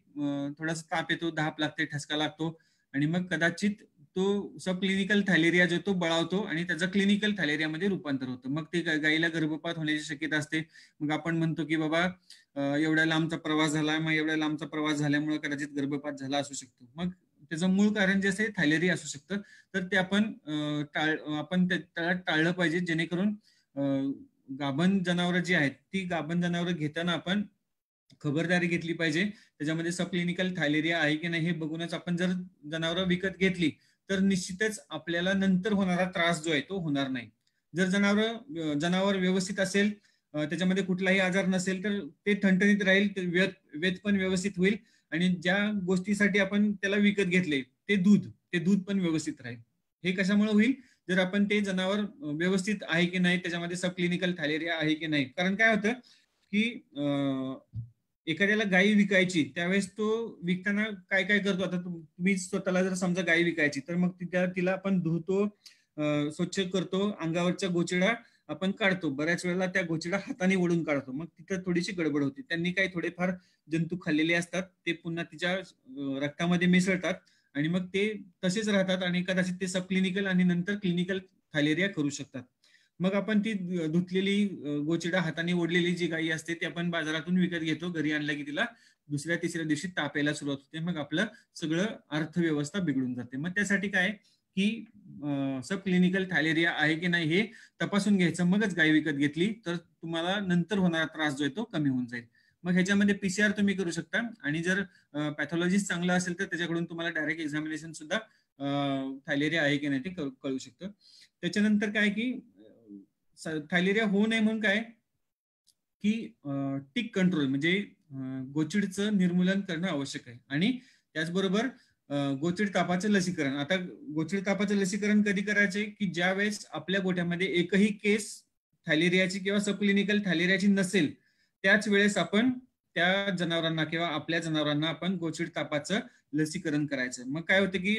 थोडासा ताप येतो, धाप लागते, ठसका लागतो आणि मग कदाचित तो सब क्लिनिकल थायलेरिया जो तो बळावतो आणि त्याचं क्लिनिकल थायलेरियामध्ये रूपांतर होतं. मग ते गायीला गर्भपात होण्याची शक्यता असते. मग आपण म्हणतो की बाबा एवढ्या लांबचा प्रवास झाला, मग एवढ्या लांबचा प्रवास झाल्यामुळे कदाचित गर्भपात झाला असू शकतो. मग त्याचं मूळ कारण जे असते थायलेरिया असू शकतं. तर ते आपण त्याला टाळलं पाहिजे, जेणेकरून गाभण जनावरं जी आहेत ती गाभण जनावरं घेताना आपण खबरदारी घेतली पाहिजे. त्याच्यामध्ये सब क्लिनिकल थायलेरिया आहे की नाही हे बघूनच आपण जर जनावरं विकत घेतली तर निश्चितच आपल्याला नंतर होणारा त्रास जो आहे तो होणार नाही. जर जनावर व्यवस्थित असेल, त्याच्यामध्ये कुठलाही आजार नसेल तर ते ठणठणीत राहील, वेत पण व्यवस्थित होईल आणि ज्या गोष्टीसाठी आपण त्याला विकत घेतले ते दूध पण व्यवस्थित राहील. हे कशामुळे होईल, जर आपण ते जनावर व्यवस्थित आहे की नाही, त्याच्यामध्ये सब क्लिनिकल थायलेरिया आहे की नाही. कारण काय होतं की एखाद्याला गायी विकायची त्यावेळेस तो विकताना काय काय करतो, आता तुम्ही स्वतःला जर समजा गायी विकायची तर मग तिला आपण धुतो, स्वच्छ करतो, अंगावरच्या गोचिडा आपण काढतो, बऱ्याच वेळेला त्या गोचिडा हाताने ओढून काढतो. मग तिथं थोडीशी गडबड होती, त्यांनी काही थोडेफार जंतू खाल्लेले असतात, ते पुन्हा तिच्या रक्तामध्ये मिसळतात आणि मग ते तसेच राहतात आणि कदाचित ते सब क्लिनिकल आणि नंतर क्लिनिकल थायलेरिया करू शकतात. मग आपण ती धुतलेली गोचिडा हाताने ओढलेली जी गायी असते ती आपण बाजारातून विकत घेतो. घरी आणलं की तिला दुसऱ्या तिसऱ्या दिवशी ताप यायला सुरुवात होते. मग आपलं सगळं अर्थव्यवस्था बिघडून जाते. मग त्यासाठी काय की सब क्लिनिकल थायलेरिया आहे की नाही हे तपासून घ्यायचं, मगच गाय विकत घेतली तर तुम्हाला नंतर होणारा त्रास जो आहे तो कमी होऊन जाईल. मग ह्याच्यामध्ये PCR तुम्ही करू शकता आणि जर पॅथॉलॉजिस्ट चांगला असेल तर त्याच्याकडून तुम्हाला डायरेक्ट एक्झामिनेशन सुद्धा थायलेरिया आहे की नाही ते कळू शकतं. त्याच्यानंतर काय की थायलेरिया होऊ नये म्हणून काय की टिक कंट्रोल म्हणजे गोचिडचं निर्मूलन करणं आवश्यक आहे. आणि त्याचबरोबर गोचिड तापाचं लसीकरण. आता गोचिड तापाचं लसीकरण कधी करायचे की ज्या वेळेस आपल्या गोठ्यामध्ये एकही केस थायलेरियाची किंवा सब क्लिनिकल थायलेरियाची नसेल त्याच वेळेस आपण त्या जनावरांना किंवा आपल्या जनावरांना आपण गोचिड तापाचं लसीकरण करायचं. मग काय होतं की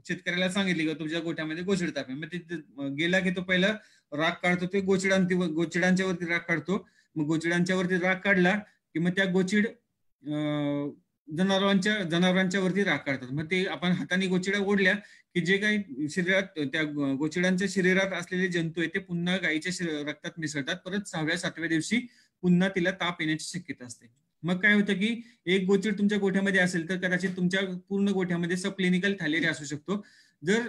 शेतकऱ्याला सांगितले की तुझ्या गोठ्यामध्ये गोचिड ताप आहे, मग ते गेला की तो पहिला राग काढतो, ते गोचिडांच्या वरती राग काढतो. मग गोचिडांच्या वरती राग काढला की मग त्या गोचिड जनावरांच्या वरती राग काढतात. मग ते आपण हाताने गोचिडा ओढल्या की जे काही शरीरात त्या गोचिडांच्या शरीरात असलेले जंतू आहेत ते पुन्हा गायीच्या रक्तात मिसळतात. परत 6व्या-7व्या दिवशी पुन्हा तिला ताप येण्याची शक्यता असते. मग काय होतं की एक गोचिड तुमच्या गोठ्यामध्ये असेल तर कदाचित तुमच्या पूर्ण गोठ्यामध्ये सब क्लिनिकल थायलेरिया असू शकतो. जर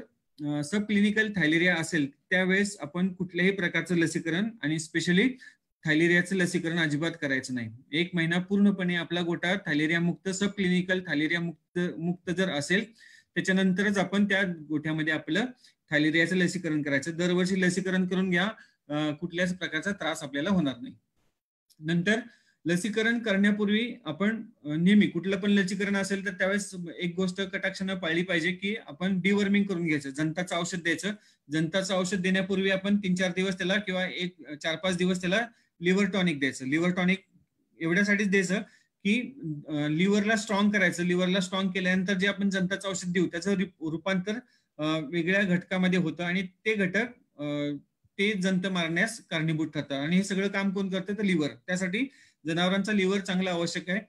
सब क्लिनिकल थायलेरिया असेल त्यावेळेस आपण कुठल्याही प्रकारचं लसीकरण आणि स्पेशली थायलेरियाचं लसीकरण अजिबात करायचं नाही. 1 महिना पूर्णपणे आपला गोठा थायलेरिया मुक्त, सब क्लिनिकल थायलेरिया मुक्त जर असेल त्याच्यानंतरच आपण त्या गोठ्यामध्ये आपलं थायलेरियाचं लसीकरण करायचं. दरवर्षी लसीकरण करून घ्या, कुठल्याच प्रकारचा त्रास आपल्याला होणार नाही. नंतर लसीकरण करण्यापूर्वी आपण नेहमी कुठलं पण लसीकरण असेल तर त्यावेळेस एक गोष्ट कटाक्षानं पाळली पाहिजे की आपण डिवर्मिंग करून घ्यायचं, जंताचं औषध द्यायचं. जंताचं औषध देण्यापूर्वी आपण 3-4 दिवस त्याला किंवा 4-5 दिवस त्याला लिव्हर टॉनिक द्यायचं. लिव्हर टॉनिक एवढ्यासाठीच द्यायचं की लिव्हरला स्ट्रॉंग करायचं. लिव्हरला स्ट्रॉंग केल्यानंतर जे आपण जंताचं औषध देऊ त्याचं रूपांतर वेगळ्या घटकामध्ये होतं आणि ते घटक ते जंत मारण्यास कारणीभूत ठरतात. आणि हे सगळं काम कोण करतं तर लिव्हर. त्यासाठी जनावरांचा लिव्हर चांगला आवश्यक आहे.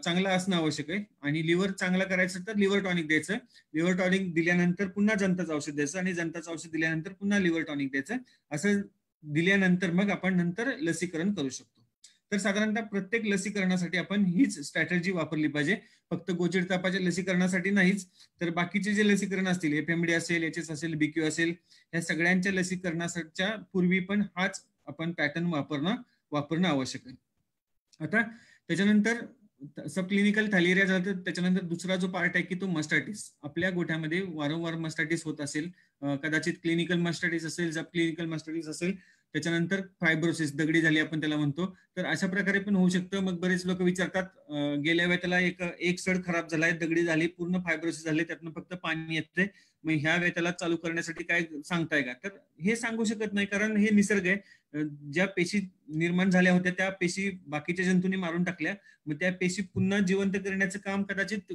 चांगला असणं आवश्यक आहे. आणि लिव्हर चांगला करायचं तर लिव्हर टॉनिक द्यायचं. लिव्हर टॉनिक दिल्यानंतर पुन्हा जंताचं औषध द्यायचं आणि जंताचं औषध दिल्यानंतर पुन्हा लिव्हर टॉनिक द्यायचं. असं दिल्यानंतर मग आपण नंतर लसीकरण करू शकतो. तर साधारणतः प्रत्येक लसीकरणासाठी आपण हीच स्ट्रॅटेजी वापरली पाहिजे. फक्त गोचिड तापाच्या लसीकरणासाठी नाहीच, तर बाकीचे जे लसीकरण असतील, FMD असेल, HS असेल, BQ असेल, या सगळ्यांच्या लसीकरणाच्या पूर्वी पण हाच आपण पॅटर्न वापरणं आवश्यक आहे. आता त्याच्यानंतर सब क्लिनिकल थॅलेरिया झालं, तर त्याच्यानंतर दुसरा जो पार्ट आहे की तो मस्टायटिस. आपल्या गोठ्यामध्ये वारंवार मस्टायटिस होत असेल, कदाचित क्लिनिकल मस्टायटिस असेल, सब क्लिनिकल मस्टायटिस असेल, त्याच्यानंतर फायब्रोसिस, दगडी झाली आपण त्याला म्हणतो, तर अशा प्रकारे पण होऊ शकतं. मग बरेच लोक विचारतात, गेल्या वेळेला त्याला एक सड खराब झालाय, दगडी झाली, पूर्ण फायब्रोसिस झाले, त्यातनं फक्त पाणी येते, मग ह्या वेळेला त्याला चालू करण्यासाठी काय सांगताय का? तर हे सांगू शकत नाही, कारण हे निसर्ग आहे. ज्या पेशी निर्माण झाल्या होत्या त्या पेशी बाकीच्या जंतूंनी मारून टाकल्या, मग त्या पेशी पुन्हा जिवंत करण्याचं काम कदाचित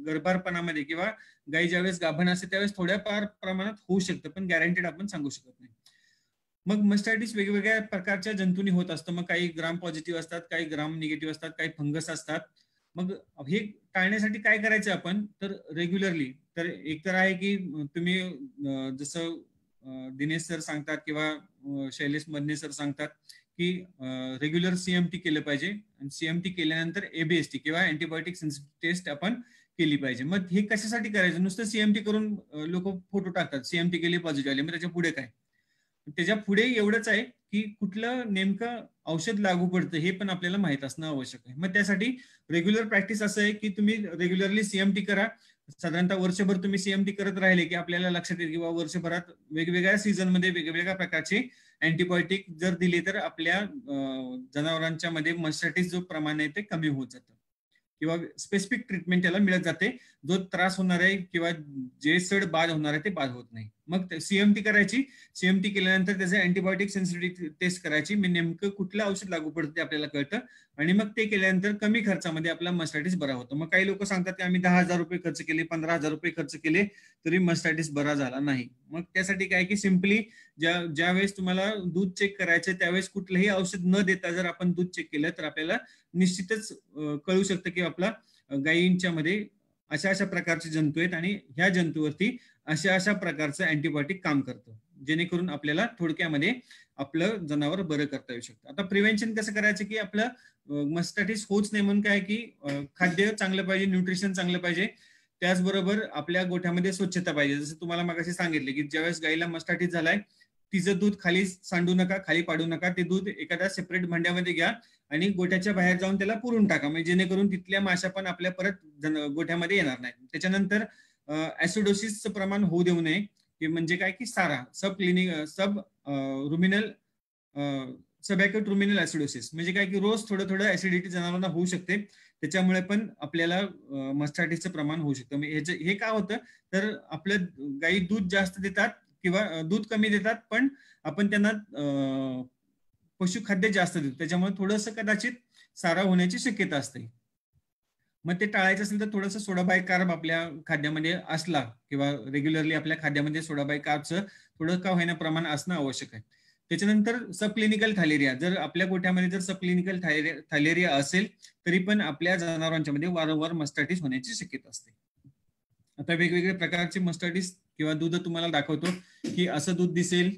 गर्भारपणामध्ये किंवा गाई ज्यावेळेस गाभण असते त्यावेळेस थोड्याफार प्रमाणात होऊ शकतं, पण गॅरंटेड आपण सांगू शकत नाही. मग मस्टायटिस वेगवेगळ्या प्रकारच्या जंतूंनी होत असतं. मग काही ग्राम पॉझिटिव्ह असतात, काही ग्राम निगेटिव्ह असतात, काही फंगस असतात. मग हे टाळण्यासाठी काय करायचं आपण, तर रेग्युलरली, तर एक तर आहे की तुम्ही जसं दिनेश सर सांगतात किंवा शैलेश मदने सर सांगतात की रेग्युलर CMT केलं पाहिजे. आणि CMT केल्यानंतर ABST किंवा अँटीबायोटिक सेन्सिटिव्हिटी टेस्ट आपण केली पाहिजे. मग हे कशासाठी करायचं? नुसतं CMT करून लोक फोटो टाकतात, CMT केली पॉझिटिव्ह आले, मग त्याच्या पुढे काय? त्याच्या पुढे एवढंच आहे की कुठलं नेमकं औषध लागू पडतं हे पण आपल्याला माहित असणं आवश्यक आहे. मग त्यासाठी रेग्युलर प्रॅक्टिस असं आहे की तुम्ही रेग्युलरली CMT करा. साधारणतः वर्षभर तुम्ही CMT करत राहिले की आपल्याला लक्षात येईल किंवा वर्षभरात वेगवेगळ्या सीझन मध्ये वेगवेगळ्या प्रकारचे अँटीबायोटिक जर दिले तर आपल्या जनावरांच्या मध्ये मस्टायटिस जो प्रमाण आहे ते कमी होत जातं किंवा स्पेसिफिक ट्रीटमेंट त्याला मिळत जाते. जो त्रास होणार आहे किंवा जे सड बाद होणार आहे ते बाद होत नाही. मग CMT करायची. CMT केल्यानंतर त्याचे अँटीबायोटिक सेन्सिटिव्हिटी टेस्ट करायची. मी नेमकं कुठलं औषध लागू पडतं ते आपल्याला कळतं आणि मग ते केल्यानंतर कमी खर्चामध्ये आपला मस्टायटिस बरा होतो. मग काही लोक सांगतात की आम्ही 10,000 रुपये खर्च केले, 15,000 रुपये खर्च केले तरी मस्टायटिस बरा झाला नाही. मग त्यासाठी काय की सिम्पली ज्या वेळेस तुम्हाला दूध चेक करायचं त्यावेळेस कुठलंही औषध न देता जर आपण दूध चेक केलं तर आपल्याला निश्चितच कळू शकतं की आपला गायींच्या मध्ये अशा अशा प्रकारचे जंतू आहेत आणि ह्या जंतूवरती अशा अशा प्रकारचं अँटीबायोटिक काम करतं, जेणेकरून आपल्याला थोडक्यामध्ये आपलं जनावर बरं करता येऊ शकतं. आता प्रिव्हेन्शन कसं करायचं की आपलं मस्टायटिस होच नाही म्हणून काय की खाद्य चांगलं पाहिजे, न्यूट्रिशन चांगलं पाहिजे, त्याचबरोबर आपल्या गोठ्यामध्ये स्वच्छता पाहिजे. जसं तुम्हाला मगाशी सांगितले की ज्यावेळेस गाईला मस्टायटिस झालाय तिचं दूध खाली सांडू नका, खाली पाडू नका, ते दूध एखाद्या सेपरेट भांड्यामध्ये घ्या आणि गोठ्याच्या बाहेर जाऊन त्याला पुरून टाका, म्हणजे जेणेकरून तिथल्या माशा पण आपल्या परत गोठ्यामध्ये येणार नाही. त्याच्यानंतर ऍसिडोसिसचं प्रमाण होऊ देऊ नये, की म्हणजे काय की सारा सब रुमिनल सबॅक्यूट रुमिनल ऍसिडोसिस म्हणजे काय की रोज थोडं थोडं ऍसिडिटी जनावरांना होऊ शकते, त्याच्यामुळे पण आपल्याला मस्टायटिसचं प्रमाण होऊ शकतं. हे का होतं तर आपलं गायी दूध जास्त देतात किंवा दूध कमी देतात, पण आपण त्यांना पशुखाद्य जास्त देतो, त्याच्यामुळे थोडंसं कदाचित सारा होण्याची शक्यता असते. मग ते टाळायचं असेल तर थोडंसं सोडा बाय कार्ब आपल्या खाद्यामध्ये असला किंवा रेग्युलरली आपल्या खाद्यामध्ये सोडा बाय कार्बचं थोडं का होईना प्रमाण असणं आवश्यक आहे. त्याच्यानंतर सब क्लिनिकल थायलेरिया, जर आपल्या गोठ्यामध्ये जर सब क्लिनिकल थायलेरिया असेल तरी पण आपल्या जनावरांच्या मध्ये वारंवार मस्टायटिस होण्याची शक्यता असते. आता वेगवेगळ्या प्रकारचे मस्टायटिस किंवा दूध तुम्हाला दाखवतो की असं दूध दिसेल,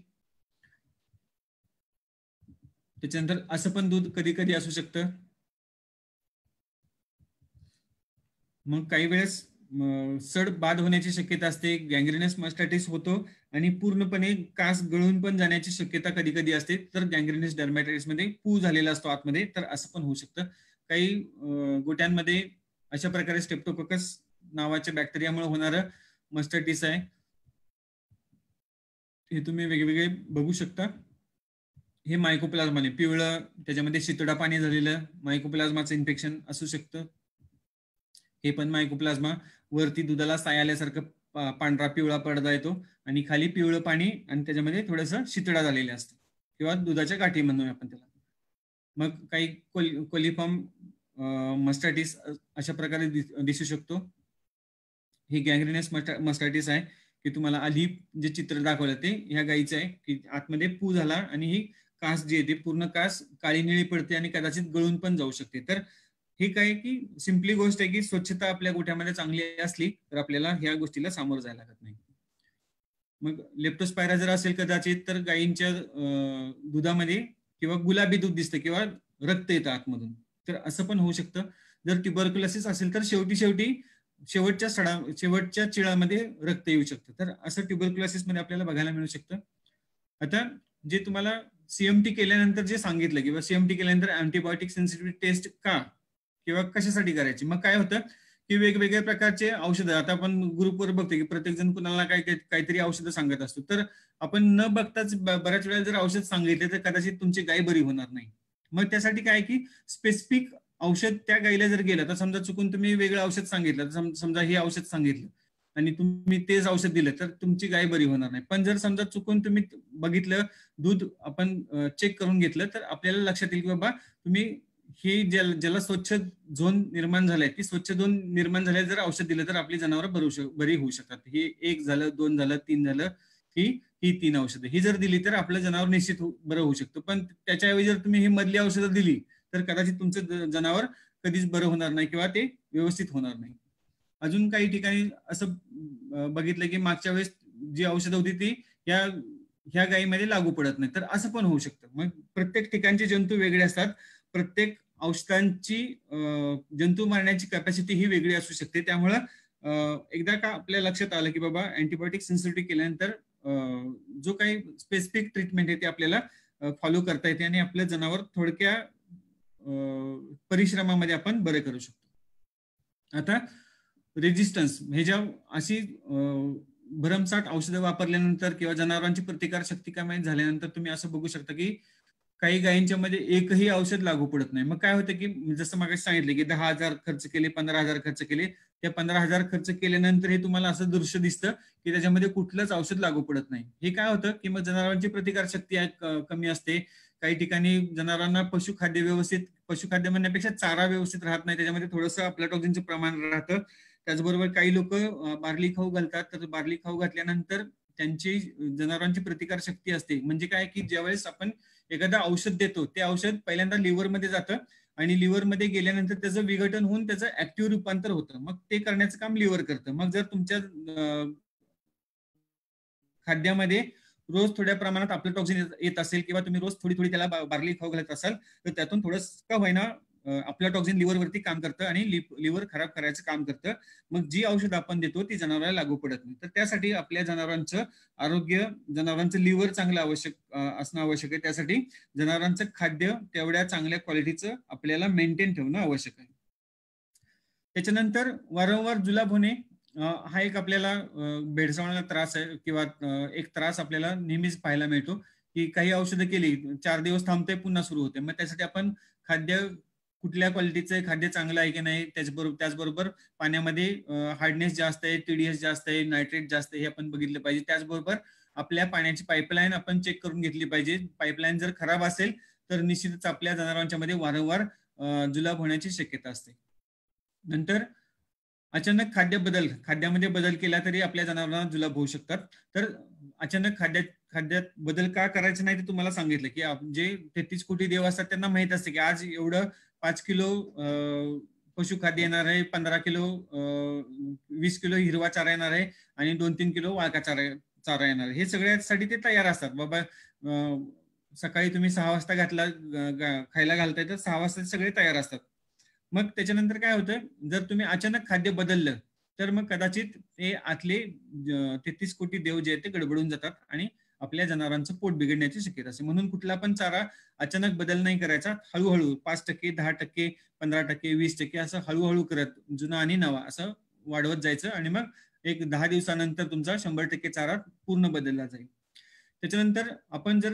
त्याच्यानंतर असं पण दूध कधी कधी असू शकतं. मग काही वेळेस सड बाद होण्याची शक्यता असते, गँग्रेनस मस्टायटिस होतो आणि पूर्णपणे कास गळून पण जाण्याची शक्यता कधी कधी असते. तर गँग्रेनस डर्मॅटायटिस मध्ये पू झालेला असतो आतमध्ये, तर असं पण होऊ शकतं. काही गोट्यांमध्ये अशा प्रकारे स्टेप्टोकोकस नावाच्या बॅक्टेरियामुळे होणारं मस्टायटिस आहे, हे तुम्ही वेगवेगळे बघू शकता. हे मायकोप्लाझ्माने पिवळं, त्याच्यामध्ये शितडा पाणी झालेलं मायकोप्लाझ्माचं इन्फेक्शन असू शकतं. हे पण मायकोप्लाझ्मा वरती दुधाला साय आल्यासारखं पांढरा पिवळा पडदा येतो आणि खाली पिवळं पाणी आणि त्याच्यामध्ये थोडंसं शितडा झालेलं असतं किंवा दुधाच्या गाठी म्हणूया आपण त्याला. मग काही कोलिफॉर्म मस्टायटिस अशा प्रकारे दिसू शकतो. ही गँग्रेनस मस्टायटिस आहे की तुम्हाला आधी जे चित्र दाखवलं ते ह्या गाईचं आहे की आतमध्ये पू झाला आणि ही कास जी आहे ती पूर्ण कास काळी निळी पडते आणि कदाचित गळून पण जाऊ शकते. तर हे काय की सिम्पली गोष्ट आहे की स्वच्छता आपल्या गोठ्यामध्ये चांगली असली तर आपल्याला ह्या गोष्टीला सामोरं जायला लागत नाही. मग लेप्टोस्पायरा जर असेल कदाचित तर गायींच्या दुधामध्ये किंवा गुलाबी दूध दिसतं किंवा रक्त येतं आतमधून, तर असं पण होऊ शकतं. जर ट्युबरक्युलोसिस असेल तर शेवटच्या चिळामध्ये रक्त येऊ शकतं, तर असं ट्युबरक्युलोसिस मध्ये आपल्याला बघायला मिळू शकतं. आता जे तुम्हाला सीएमटी केल्यानंतर जे सांगितलं किंवा सीएमटी केल्यानंतर अँटीबायोटिक सेन्सिटिव्हिटी टेस्ट का किंवा कशासाठी करायची, मग काय होतं की वेगवेगळ्या प्रकारचे औषधं, आता आपण ग्रुपवर बघतो की प्रत्येक जण कुणाला काहीतरी औषधं सांगत असतो, तर आपण न बघताच बऱ्याच वेळा जर औषध सांगितले तर कदाचित तुमची गाय बरी होणार नाही. मग त्यासाठी काय की स्पेसिफिक औषध त्या गायीला जर गेलं, तर समजा चुकून तुम्ही वेगळं औषध सांगितलं, समजा हे औषध सांगितलं आणि तुम्ही तेच औषध दिलं तर तुमची गाय बरी होणार नाही. पण जर समजा चुकून तुम्ही बघितलं, दूध आपण चेक करून घेतलं, तर आपल्याला लक्षात येईल की बाबा तुम्ही ही ज्याला स्वच्छ झोन निर्माण झालाय, ती स्वच्छ झोन निर्माण झाल्या जर औषध दिलं तर आपली जनावर बरी होऊ शकतात. ही 1 झालं, 2 झालं, 3 झालं, ही 3 औषधं ही जर दिली तर आपलं जनावर निश्चित बरं होऊ शकतं. पण त्याच्याऐवजी जर तुम्ही ही मधली औषधं दिली तर कदाचित तुमचं जनावर कधीच बरं होणार नाही किंवा ते व्यवस्थित होणार नाही. अजून काही ठिकाणी असं बघितलं की मागच्या वेळेस जी औषधं होती ती ह्या गायीमध्ये लागू पडत नाही, तर असं पण होऊ शकतं. मग प्रत्येक ठिकाणचे जंतू वेगळे असतात, प्रत्येक औषधांची जंतू मारण्याची कॅपॅसिटी ही वेगळी असू शकते. त्यामुळं एकदा का आपल्या लक्षात आलं की बाबा अँटीबायोटिक सेन्सिटिव्हिटी केल्यानंतर जो काही स्पेसिफिक ट्रीटमेंट आहे ते आपल्याला फॉलो करता येते आणि आपलं जनावर थोडक्या परिश्रमामध्ये आपण बरे करू शकतो. आता रेजिस्टन्स हे ज्या अशी भरमसाठ औषधं वापरल्यानंतर किंवा जनावरांची प्रतिकार शक्ती कमी झाल्यानंतर तुम्ही असं बघू शकता की काही गायींच्या मध्ये एकही औषध लागू पडत नाही. मग काय होतं की जसं मागे सांगितलं की 10,000 खर्च केले, 15,000 खर्च केले, त्या 15,000 खर्च केल्यानंतर हे तुम्हाला असं दृश्य दिसतं की त्याच्यामध्ये कुठलंच औषध लागू पडत नाही. हे काय होतं की मग जनावरांची प्रतिकार शक्ती कमी असते. काही ठिकाणी जनावरांना पशुखाद्य म्हणण्यापेक्षा चारा व्यवस्थित राहत नाही, त्याच्यामध्ये थोडंसं अफ्लाटॉक्सिनचं प्रमाण राहतं. त्याचबरोबर काही लोक बार्ली खाऊ घालतात, तर बार्ली खाऊ घातल्यानंतर त्यांची जनावरांची प्रतिकार शक्ती असते. म्हणजे काय की ज्यावेळेस आपण एखादं औषध देतो, ते औषध पहिल्यांदा लिव्हरमध्ये जातं आणि लिव्हरमध्ये गेल्यानंतर त्याचं विघटन होऊन त्याचं ऍक्टिव्ह रूपांतर होतं. मग ते करण्याचं काम लिव्हर करतं. मग जर तुमच्या खाद्यामध्ये रोज थोड्या प्रमाणात अफ्लाटॉक्सिन येत असेल किंवा तुम्ही रोज थोडी थोडी त्याला बार्ली खाऊ घालत असाल, तर त्यातून थोडंसं का होईना अफ्लाटॉक्सिन लिव्हरवरती काम करतं आणि लिव्हर खराब करायचं काम करतं. मग जी औषध आपण देतो ती जनावराला लागू पडत नाही. तर त्यासाठी आपल्या जनावरांचं आरोग्य, जनावरांचं लिव्हर चांगलं असणं आवश्यक आहे. त्यासाठी जनावरांचं खाद्य तेवढ्या चांगल्या क्वालिटीचं आपल्याला मेंटेन ठेवणं आवश्यक आहे. त्याच्यानंतर वारंवार जुलाब होणे हा एक आपल्याला भेडसावणारा त्रास आहे किंवा एक त्रास आपल्याला नेहमीच पाहायला मिळतो की काही औषधं केली, 4 दिवस थांबते, पुन्हा सुरू होते. मग त्यासाठी आपण खाद्य कुठल्या क्वालिटीचं खाद्य चांगलं आहे की नाही, त्याचबरोबर पाण्यामध्ये हार्डनेस जास्त आहे, टीडीएस जास्त आहे, नायट्रेट जास्त आहे, हे आपण बघितलं पाहिजे. त्याचबरोबर आपल्या पाण्याची पाईपलाईन आपण चेक करून घेतली पाहिजे. पाईपलाईन जर खराब असेल तर निश्चितच आपल्या जनावरांच्या मध्ये वारंवार जुलाब होण्याची शक्यता असते. नंतर अचानक खाद्यामध्ये बदल केला तरी आपल्या जनावरांना जुलाब होऊ शकतात. तर अचानक खाद्यात बदल का करायचे नाही ते तुम्हाला सांगितलं की जे 33 कोटी देव असतात त्यांना माहित असते की आज एवढं 5 किलो पशुखाद्य येणार आहे, 15 किलो 20 किलो हिरवा चारा येणार आहे आणि 2-3 किलो वाळका चारा येणार आहे. हे सगळ्यासाठी ते तयार असतात. बाबा सकाळी तुम्ही 6 वाजता खायला घालताय तर 6 वाजता सगळे तयार असतात. मग त्याच्यानंतर काय होतं, जर तुम्ही अचानक खाद्य बदललं तर मग कदाचित ते आतले 33 कोटी देव जे आहेत ते गडबडून जातात आणि आपल्या जनावरांचं पोट बिघडण्याची शक्यता असते. म्हणून कुठला पण चारा अचानक बदल नाही करायचा. हळूहळू 5%, 10%, 15%, 20% असं हळूहळू करत जुना आणि नवा असं वाढवत जायचं आणि मग एक 10 दिवसानंतर तुमचा 100% चारा पूर्ण बदलला जाईल. त्याच्यानंतर आपण जर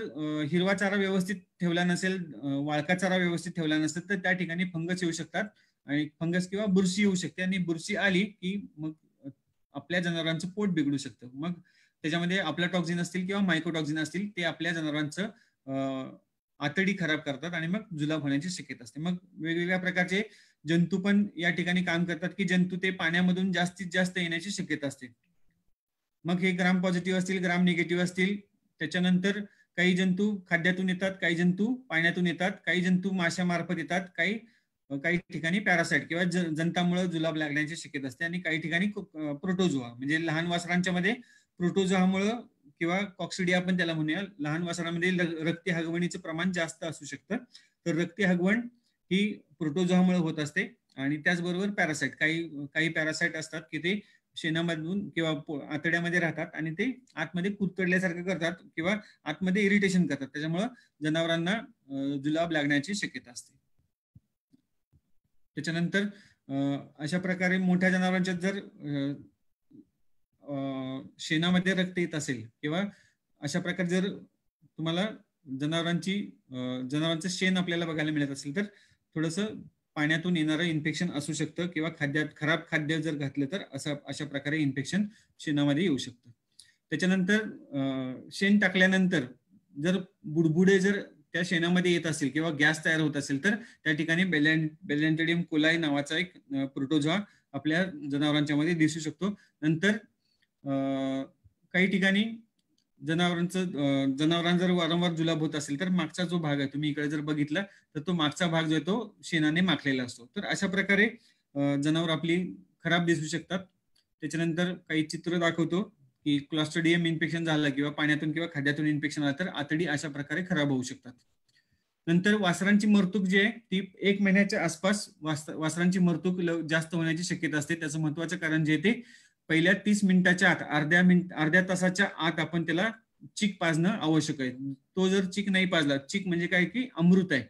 हिरवा चारा व्यवस्थित ठेवला नसेल, वाळका चारा व्यवस्थित ठेवला नसेल तर त्या ठिकाणी फंगस येऊ शकतात आणि फंगस किंवा बुरशी येऊ शकते आणि बुरशी आली की मग आपल्या जनावरांचं पोट बिघडू शकतं. मग त्याच्यामध्ये अफ्लाटॉक्सिन असतील किंवा मायकोटॉक्सिन असतील ते आपल्या जनावरांचं आतडी खराब करतात आणि मग जुलाब होण्याची शक्यता असते. मग वेगवेगळ्या प्रकारचे जंतू पण या ठिकाणी काम करतात की जंतू ते पाण्यामधून जास्तीत जास्त येण्याची शक्यता असते. मग हे ग्राम पॉझिटिव्ह असतील, ग्राम निगेटिव्ह असतील. त्याच्यानंतर काही जंतू खाद्यातून येतात, काही जंतू पाण्यातून येतात, काही जंतू माशामार्फत येतात, काही काही ठिकाणी पॅरासाइट किंवा जंतामुळे जुलाब लागण्याची शक्यता असते आणि काही ठिकाणी प्रोटोझोआ म्हणजे लहान वासरांच्या मध्ये प्रोटोझोआमुळे किंवा कॉक्सिडिया आपण त्याला म्हणूया, लहान वासरांमध्ये रक्ती हगवणीचं प्रमाण जास्त असू शकतं. तर रक्ती हगवण ही प्रोटोझोआमुळे होत असते आणि त्याचबरोबर पॅरासाइट, काही पॅरासाइट असतात की ते शेणामधून किंवा आतड्यामध्ये राहतात आणि ते आतमध्ये कुरतडल्यासारखं करतात किंवा आतमध्ये इरिटेशन करतात, त्याच्यामुळं जनावरांना जुलाब लागण्याची शक्यता असते. त्याच्यानंतर अशा प्रकारे मोठ्या जनावरांच्या जर शेणामध्ये रक्त येत असेल किंवा अशा प्रकारे जर तुम्हाला जनावरांचं शेण आपल्याला बघायला मिळत असेल तर थोडंसं पाण्यातून येणारं इन्फेक्शन असू शकतं किंवा खराब खाद्य जर घातलं तर अशा प्रकारे इन्फेक्शन शेणामध्ये येऊ शकतं. त्याच्यानंतर शेण टाकल्यानंतर जर बुडबुडे जर त्या शेणामध्ये येत असेल किंवा गॅस तयार होत असेल तर त्या ठिकाणी बेलेंटिडियम कोलाई नावाचा एक प्रोटोझोआ आपल्या जनावरांच्या मध्ये दिसू शकतो. नंतर काही ठिकाणी जनावरांना जर वारंवार जुलाब होत असेल तर मागचा जो भाग आहे, तुम्ही इकडे जर बघितला तर तो मागचा भाग जो आहे तो शेणाने माखलेला असतो. तर अशा प्रकारे जनावर आपली खराब दिसू शकतात. त्याच्यानंतर काही चित्र दाखवतो की क्लॉस्ट्रिडियम इन्फेक्शन झालं किंवा पाण्यातून किंवा खाद्यातून इन्फेक्शन आलं तर आतडी अशा प्रकारे खराब होऊ शकतात. नंतर वासरांची मरतूक जी आहे ती 1 महिन्याच्या आसपास वासरांची मरतूक जास्त होण्याची शक्यता असते. त्याचं महत्वाचं कारण जे ते पहिल्या 30 मिनिटाच्या आत, अर्ध्या तासाच्या आत आपण त्याला चिक पाजणं आवश्यक आहे. तो जर चिक नाही पाजला, चिक म्हणजे काय की अमृत आहे,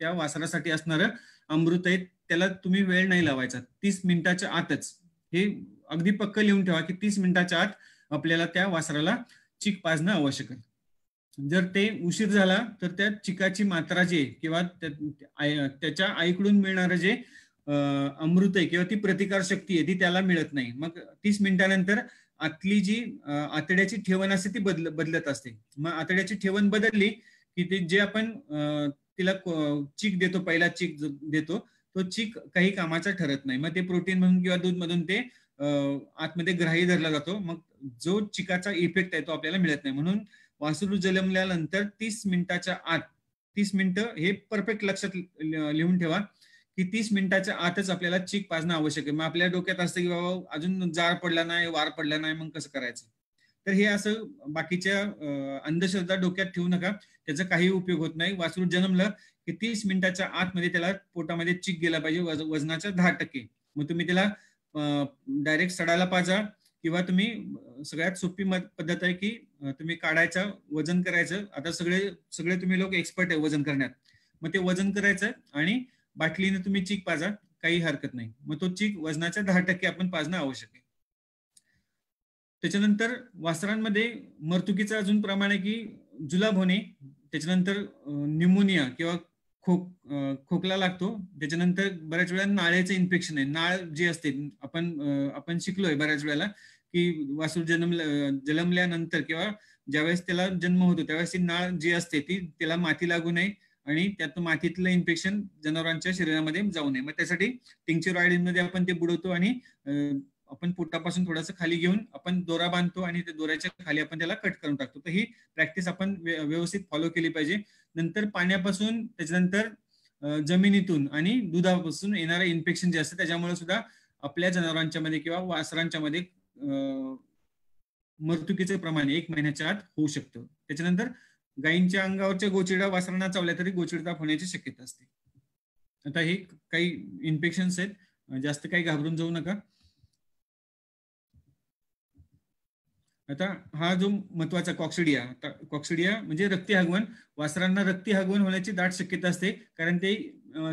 त्या वासरासाठी असणारं अमृत आहे, त्याला तुम्ही वेळ नाही लावायचा. 30 मिनिटाच्या आतच हे अगदी पक्क लिहून ठेवा की 30 मिनिटाच्या आत आपल्याला त्या वासराला चिक पाजणं आवश्यक आहे. जर ते उशीर झाला तर त्या चिकाची मात्रा जी आहे किंवा त्याच्या आईकडून मिळणारं जे अमृत आहे किंवा ती प्रतिकार शक्ती आहे ती त्याला मिळत नाही. मग 30 मिनिटानंतर आतली जी आतड्याची ठेवण असते ती बदलत असते. मग आतड्याची ठेवण बदलली की ते जे आपण तिला चीक देतो, पहिला चीक देतो, तो चीक काही कामाचा ठरत नाही. मग ते प्रोटीन म्हणून किंवा दूध मधून ते आतमध्ये ग्राही धरला जातो. मग जो चिकाचा इफेक्ट आहे तो आपल्याला मिळत नाही. म्हणून वासरू जन्मल्यानंतर 30 मिनिटाच्या आत, 30 मिनिटं हे परफेक्ट लक्षात लिहून ठेवा की 30 मिनिटाच्या आतच आपल्याला चीक पाजणं आवश्यक आहे. मग आपल्या डोक्यात असतं की बाबा अजून जार पडला नाही, वार पडला नाही, मग कसं करायचं. तर हे असं बाकीच्या अंधश्रद्धा डोक्यात ठेवू नका, त्याचा काही उपयोग होत नाही. वासरू जन्मलं की 30 मिनिटाच्या आतमध्ये त्याला पोटामध्ये चीक गेला पाहिजे वजनाच्या 10%. मग तुम्ही त्याला डायरेक्ट सडाला पाजा किंवा तुम्ही सगळ्यात सोपी पद्धत आहे की तुम्ही काढायचं, वजन करायचं. आता सगळे तुम्ही लोक एक्सपर्ट आहे वजन करण्यात. मग ते वजन करायचं आणि बाटलीने तुम्ही चीक पाजा, काही हरकत नाही. मग तो चीक वजनाच्या 10% आपण पाजणं आवश्यक आहे. त्याच्यानंतर वासरांमध्ये मरतुकीचं अजून प्रमाण आहे की जुलाब होणे, त्याच्यानंतर न्यूमोनिया किंवा खोकला लागतो. त्याच्यानंतर बऱ्याच वेळा नाळेचं इन्फेक्शन आहे. नाळ जी असते, आपण शिकलोय बऱ्याच वेळेला की वासरू जन्मल्यानंतर किंवा ज्यावेळेस त्याला जन्म होतो त्यावेळेस ती नाळ जी असते ती त्याला माती लागू नये आणि त्यात मातीतलं इन्फेक्शन जनावरांच्या शरीरामध्ये जाऊ नये. मग त्यासाठी टिंक्चर आयोडीन मध्ये आपण ते बुडवतो आणि आपण पोटापासून थोडंसं खाली घेऊन आपण दोरा बांधतो आणि त्या दोऱ्याच्या खाली आपण त्याला कट करून टाकतो. तर ही प्रॅक्टिस आपण व्यवस्थित फॉलो केली पाहिजे. नंतर पाण्यापासून, त्याच्यानंतर जमिनीतून आणि दुधापासून येणारं इन्फेक्शन जे असतं त्याच्यामुळे सुद्धा आपल्या जनावरांच्या मध्ये किंवा वासरांच्या मध्ये मरतुकीचे प्रमाण 1 महिन्याच्या आत होऊ शकतं. त्याच्यानंतर गायींच्या अंगावरच्या गोचिडा वासरांना चावल्या तरी गोचिडताप होण्याची शक्यता असते. आता हे काही इन्फेक्शन्स आहेत, जास्त काही घाबरून जाऊ नका. आता हा जो महत्वाचा कॉक्सिडिया म्हणजे रक्ती हगवण. वासरांना रक्ती हगवण होण्याची दाट शक्यता असते कारण ते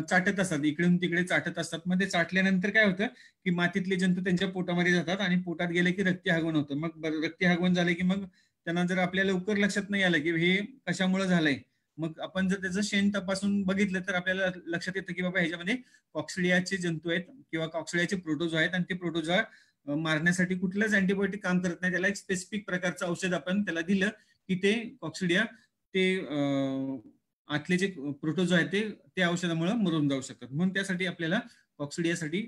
चाटत असतात, इकडून तिकडे चाटत असतात. मग ते चाटल्यानंतर काय होतं की मातीतले जंतू त्यांच्या पोटामध्ये जातात आणि पोटात गेले की रक्ती हगवण होतं. मग रक्ती हगवण झाले की मग त्यांना जर आपल्या लवकर लक्षात नाही आलं की हे कशामुळे झालंय, मग आपण जर त्याचं शेण तपासून बघितलं तर आपल्याला लक्षात येतं की बाबा ह्याच्यामध्ये कॉक्सिडियाचे जंतू आहेत किंवा कॉक्सिडियाचे प्रोटोझोआ आहेत आणि ते प्रोटोझोआ मारण्यासाठी कुठलंच अँटीबायोटिक काम करत नाही. त्याला एक स्पेसिफिक प्रकारचं औषध आपण त्याला दिलं की ते कॉक्सिडिया ते आतले जे प्रोटोझोआ आहेत ते औषधामुळे मरून जाऊ शकतात. म्हणून त्यासाठी आपल्याला कॉक्सिडियासाठी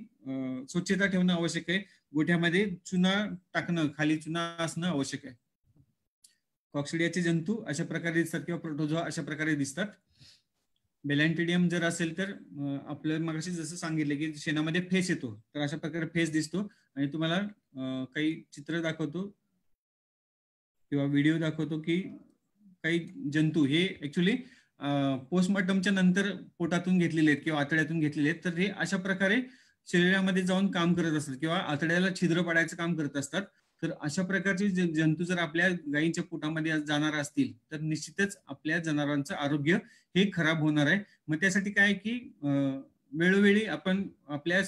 स्वच्छता ठेवणं आवश्यक आहे. गोठ्यामध्ये चुना टाकणं, खाली चुना असणं आवश्यक आहे. कॉक्सिडियाचे जंतू अशा प्रकारे दिसतात किंवा प्रोटोझोआ अशा प्रकारे दिसतात. बेलॅन्टिडियम जर असेल तर आपलं मगाशी जसं सांगितलं की शेणामध्ये फेस येतो, तर अशा प्रकारे फेस दिसतो. आणि तुम्हाला काही चित्र दाखवतो किंवा व्हिडिओ दाखवतो की काही जंतू हे ऍक्च्युली पोस्टमॉर्टमच्या नंतर पोटातून घेतलेले आहेत किंवा आतड्यातून घेतलेले आहेत, तर हे अशा प्रकारे शरीरामध्ये जाऊन काम करत असतात किंवा आतड्याला छिद्र पाडायचं काम करत असतात. तर अशा प्रकारचे जंतू जर आपल्या गायींच्या पोटामध्ये जाणार असतील तर निश्चितच आपल्या जनावरांचं आरोग्य हे खराब होणार आहे. मग त्यासाठी काय की वेळोवेळी आपण आपल्या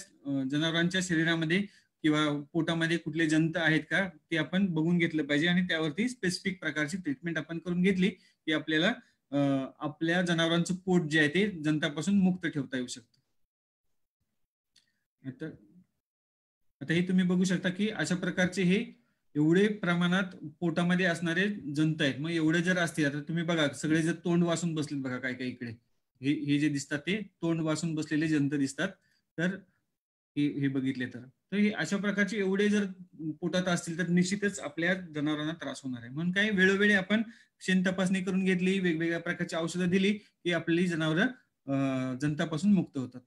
जनावरांच्या शरीरामध्ये किंवा पोटामध्ये कुठले जंत आहेत का ते आपण बघून घेतलं पाहिजे आणि त्यावरती स्पेसिफिक प्रकारची ट्रीटमेंट आपण करून घेतली की आपल्याला आपल्या जनावरांचं पोट जे आहे ते जंतापासून मुक्त ठेवता येऊ शकतं. आता हे तुम्ही बघू शकता की अशा प्रकारचे हे एवढे प्रमाणात पोटामध्ये असणारे जंत आहेत. मग एवढे जर असतील, आता तुम्ही बघा सगळे जर तोंड वासून बसलेत बघा, काय काय इकडे हे जे दिसतात ते तोंड वासून बसलेले जंत दिसतात. तर हे बघितले तर हे अशा प्रकारचे एवढे जर पोटात असतील तर निश्चितच आपल्या जनावरांना त्रास होणार आहे. म्हणून काही वेळोवेळी आपण शेण तपासणी करून घेतली, वेगवेगळ्या प्रकारची औषधं दिली की आपली जनावरं जंतापासून मुक्त होतात.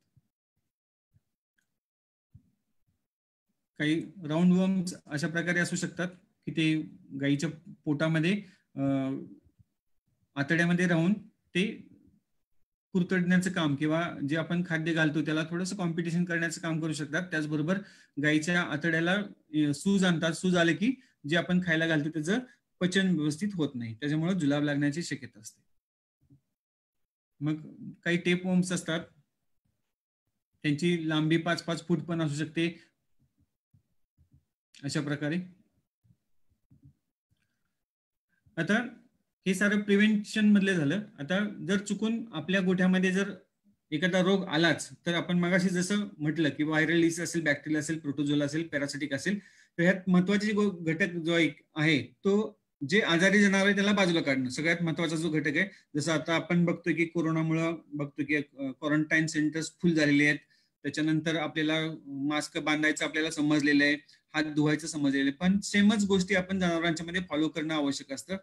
काही राऊंड वर्म्स अशा प्रकारे असू शकतात की ते गाईच्या पोटामध्ये आतड्यामध्ये राहून ते कुरतडण्याचं काम किंवा जे आपण खाद्य घालतो त्याला थोडंसं कॉम्पिटिशन करण्याचं काम करू शकतात. त्याचबरोबर गाईच्या आतड्याला सूज आणतात. सूज आले की जे आपण खायला घालतो त्याचं पचन व्यवस्थित होत नाही, त्याच्यामुळे जुलाब लागण्याची शक्यता असते. मग काही टेप वर्म्स असतात, त्यांची लांबी 5-5 फूट पण असू शकते. अशा प्रकारे आता हे सारं प्रिव्हेंशन मधले झालं. आता जर चुकून आपल्या गोठ्यामध्ये जर एखादा रोग आलाच तर आपण मगाशी जसं म्हटलं की व्हायरल डिसीज असेल, बॅक्टेरियल असेल, प्रोटोझोल असेल, पॅरासिटिक असेल, तर ह्यात महत्वाचे घटक जो आहे तो जे आजारी जनावर आहे त्याला बाजूला काढणं सगळ्यात महत्वाचा जो घटक आहे. जसं आता आपण बघतोय की कोरोनामुळे बघतोय की क्वारंटाईन सेंटर्स फुल झालेले आहेत. त्याच्यानंतर आपल्याला मास्क बांधायचं आपल्याला समजलेलं आहे, हात धुवायचं समजलेलं आहे, पण सेमच गोष्टी आपण जनावरांच्या मध्ये फॉलो करणं आवश्यक असतं.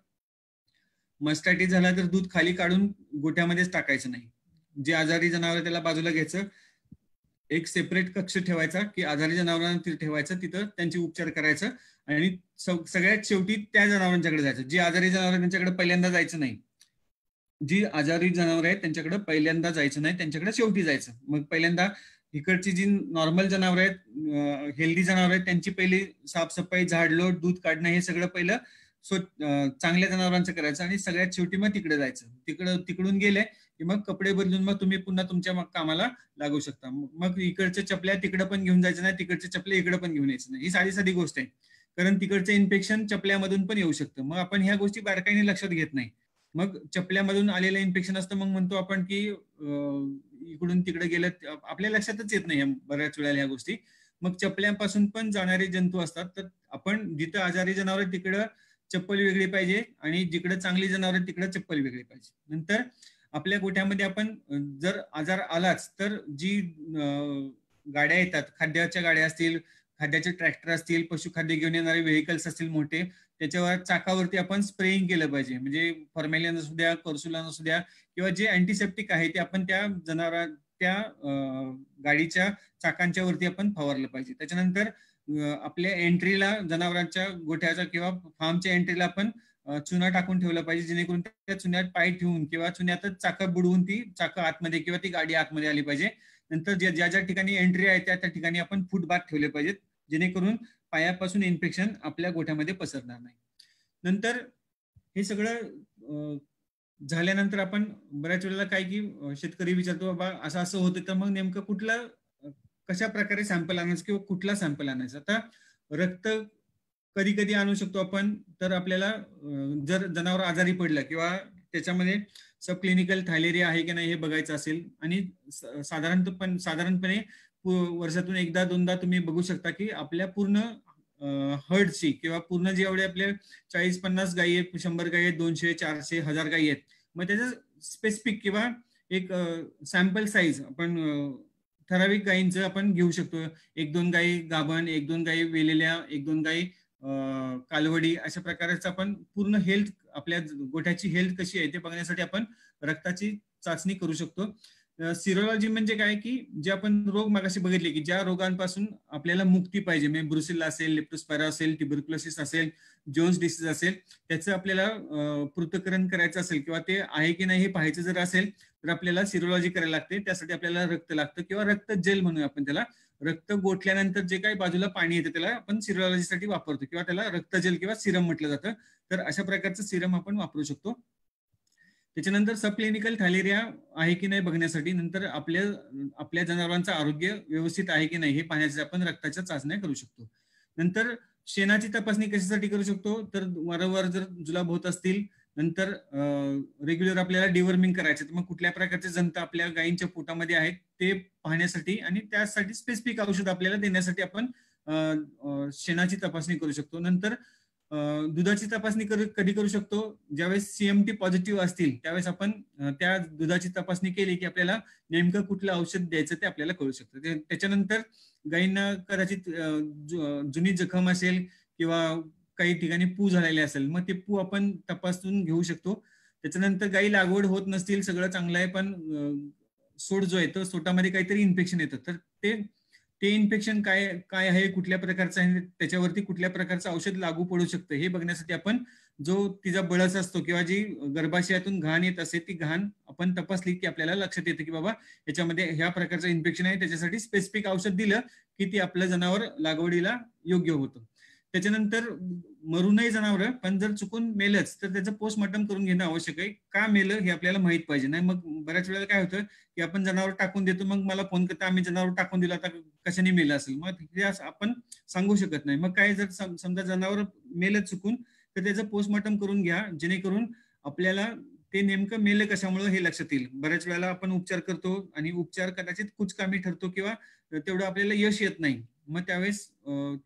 मस्टायटिस झाला तर दूध खाली काढून गोठ्यामध्येच टाकायचं नाही. जे आजारी जनावर त्याला बाजूला घ्यायचं, एक सेपरेट कक्ष ठेवायचा की आजारी जनावरांना ठेवायचं, तिथं त्यांचे उपचार करायचं आणि सगळ्यात शेवटी त्या जनावरांच्याकडे जायचं. जी आजारी जनावर त्यांच्याकडे पहिल्यांदा जायचं नाही, जी आजारी जनावर आहेत त्यांच्याकडे पहिल्यांदा जायचं नाही, त्यांच्याकडे शेवटी जायचं. मग पहिल्यांदा इकडची जी नॉर्मल जनावर आहेत, हेल्दी जनावर आहेत, त्यांची पहिली साफसफाई, झाडलोट, दूध काढणं हे सगळं पहिलं चांगल्या जनावरांचं करायचं आणि सगळ्यात शेवटी मग तिकडे जायचं. तिकडून गेले की मग कपडे बदलून मग तुम्ही पुन्हा तुमच्या कामाला लागू शकता. मग इकडच्या चपल्या तिकडे पण घेऊन जायचं नाही, तिकडच्या चपल्या इकडे पण घेऊन यायचं नाही. ही साधी गुष्ट आहे, कारण तिकडचं इन्फेक्शन चपल्यामधून पण येऊ शकतं. मग आपण ह्या गोष्टी बारकाईने लक्षात घेत नाही. मग चपल्यामधून आलेलं इन्फेक्शन असतं, मग म्हणतो आपण की इकडून तिकडे गेलं, आपल्या लक्षातच येत नाही बऱ्याच वेळेला ह्या गोष्टी. मग चपल्यापासून पण जाणारे जंतू असतात, तर आपण जिथं आजारी जनावर तिकडं चप्पल वेगळी पाहिजे आणि जिकडे चांगली जनावर तिकडे चप्पल वेगळी पाहिजे. नंतर आपल्या गोठ्यामध्ये आपण जर आजार आलाच तर जी गाड्या येतात, खाद्याच्या गाड्या असतील, खाद्याचे ट्रॅक्टर असतील, पशुखाद्य घेऊन येणारे व्हेकल्स असतील मोठे, त्याच्यावर चाकावरती आपण स्प्रेइंग केलं पाहिजे. म्हणजे फॉर्मॅलिन असू द्या, कर्सुलान असू द्या किंवा जे अँटीसेप्टिक आहे ते आपण त्या त्या गाडीच्या चाकांच्या वरती आपण फवारलं पाहिजे. त्याच्यानंतर आपल्या एंट्रीला, जनावरांच्या गोठ्याच्या किंवा फार्मच्या एंट्रीला आपण चुना टाकून ठेवलं पाहिजे, जेणेकरून त्या चुन्यात पाय ठेवून किंवा चुन्यातच चाकं बुडवून ती चाकं आतमध्ये किंवा ती गाडी आतमध्ये आली पाहिजे. नंतर ज्या ज्या ठिकाणी एंट्री आहे त्या ठिकाणी आपण फुटबाथ ठेवले पाहिजेत, जेणेकरून पायापासून इन्फेक्शन आपल्या गोठ्यामध्ये पसरणार नाही. नंतर हे सगळं झाल्यानंतर आपण बऱ्याच वेळेला काय की शेतकरी विचारतो, बाबा असं असं होतं, तर मग नेमकं कशा प्रकारे सॅम्पल आणायचं किंवा कुठला सॅम्पल आणायचा. आता रक्त कधी कधी आणू शकतो आपण, तर आपल्याला जर जनावर आजारी पडलं किंवा त्याच्यामध्ये सब क्लिनिकल थायलेरिया आहे की नाही हे बघायचं असेल, आणि साधारणपणे वर्षातून एकदा दोनदा तुम्ही बघू शकता की आपल्या पूर्ण हर्डची किंवा पूर्ण जेवढे आपले 40-50 गायी आहेत, 100 गायी आहेत, 200, 400, 1000 गायी आहेत, मग त्याचं स्पेसिफिक किंवा एक सॅम्पल साईज आपण ठराविक गायींचं आपण घेऊ शकतो. 1-2 गायी गाभण, 1-2 गायी वेलेल्या, 1-2 गायी कालवडी, अशा प्रकारचं आपण पूर्ण हेल्थ, आपल्या गोठ्याची हेल्थ कशी आहे ते बघण्यासाठी आपण रक्ताची चाचणी करू शकतो. सिरोलॉजी म्हणजे काय की जे आपण रोग मागाशी बघितले की ज्या रोगांपासून आपल्याला मुक्ती पाहिजे, म्हणजे ब्रुसेल्ला असेल, लेप्टोस्पायरा असेल, ट्युबरक्लोसिस असेल, जोन्स डिसीज असेल, त्याचं आपल्याला पृथक्करण करायचं असेल किंवा ते आहे की नाही हे पाहायचं जर असेल तर आपल्याला सिरोलॉजी करायला लागते. त्यासाठी आपल्याला रक्त लागतं किंवा रक्त जेल म्हणूया आपण त्याला. रक्त गोठल्यानंतर जे काही बाजूला पाणी येतं त्याला आपण सिरोलॉजीसाठी वापरतो किंवा त्याला रक्त जेल किंवा सिरम म्हटलं जातं. तर अशा प्रकारचं सिरम आपण वापरू शकतो. त्याच्यानंतर सबक्लिनिकल थॅलेरिया आहे की नाही बघण्यासाठी, नंतर आपल्या जनावरांचं आरोग्य व्यवस्थित आहे की नाही हे पाहण्यासाठी आपण रक्ताच्या चाचण्या करू शकतो. नंतर शेणाची तपासणी कशासाठी करू शकतो, तर वारंवार जर जुलाब होत असतील, नंतर रेग्युलर आपल्याला डिवर्मिंग करायचं, तर मग कुठल्या प्रकारचे जंत आपल्या गायींच्या पोटामध्ये आहेत ते पाहण्यासाठी आणि त्यासाठी स्पेसिफिक औषध आपल्याला देण्यासाठी आपण शेणाची तपासणी करू शकतो. नंतर दुधाची तपासणी कधी करू शकतो, ज्यावेळेस सीएमटी पॉझिटिव्ह असतील त्यावेळेस आपण त्या दुधाची तपासणी केली की आपल्याला नेमकं कुठलं औषध द्यायचं ते आपल्याला कळू शकतं. त्याच्यानंतर गायींना कदाचित जुनी जखम असेल किंवा काही ठिकाणी पू झालेले असेल, मग ते पू आपण तपासून घेऊ शकतो. त्याच्यानंतर गायी लागवड होत नसतील, सगळं चांगलं आहे, पण सोड जो आहे तो सोटामध्ये काहीतरी इन्फेक्शन येतं, तर ते इन्फेक्शन काय आहे, कुठल्या प्रकारचं आहे, त्याच्यावरती कुठल्या प्रकारचं औषध लागू पडू शकतं हे बघण्यासाठी आपण जो तिचा बळस असतो किंवा जी गर्भाशयातून घाण येत असते ती घाण आपण तपासली की आपल्याला लक्षात येतं की बाबा याच्यामध्ये ह्या प्रकारचं इन्फेक्शन आहे, त्याच्यासाठी स्पेसिफिक औषध दिलं की ती आपल्या जनावर लागवडीला योग्य होतं. त्याच्यानंतर मरू नये जनावर, पण जर चुकून मेलच तर त्याचं पोस्टमॉर्टम करून घेणं आवश्यक आहे. का मेलं हे आपल्याला माहित पाहिजे. नाही मग बऱ्याच वेळेला काय होतं की आपण जनावर टाकून देतो, मग मला फोन करता आम्ही जनावर टाकून दिलं, आता कशाने मेलं असेल, मग हे आपण सांगू शकत नाही. मग काय जर समजा जनावर मेलं चुकून तर त्याचं पोस्टमॉर्टम करून घ्या, जेणेकरून आपल्याला ते नेमकं मेलं कशामुळे हे लक्षात येईल. बऱ्याच वेळेला आपण उपचार करतो आणि उपचार कदाचित कुचकामी ठरतो किंवा तेवढं आपल्याला यश येत नाही, मग त्यावेळेस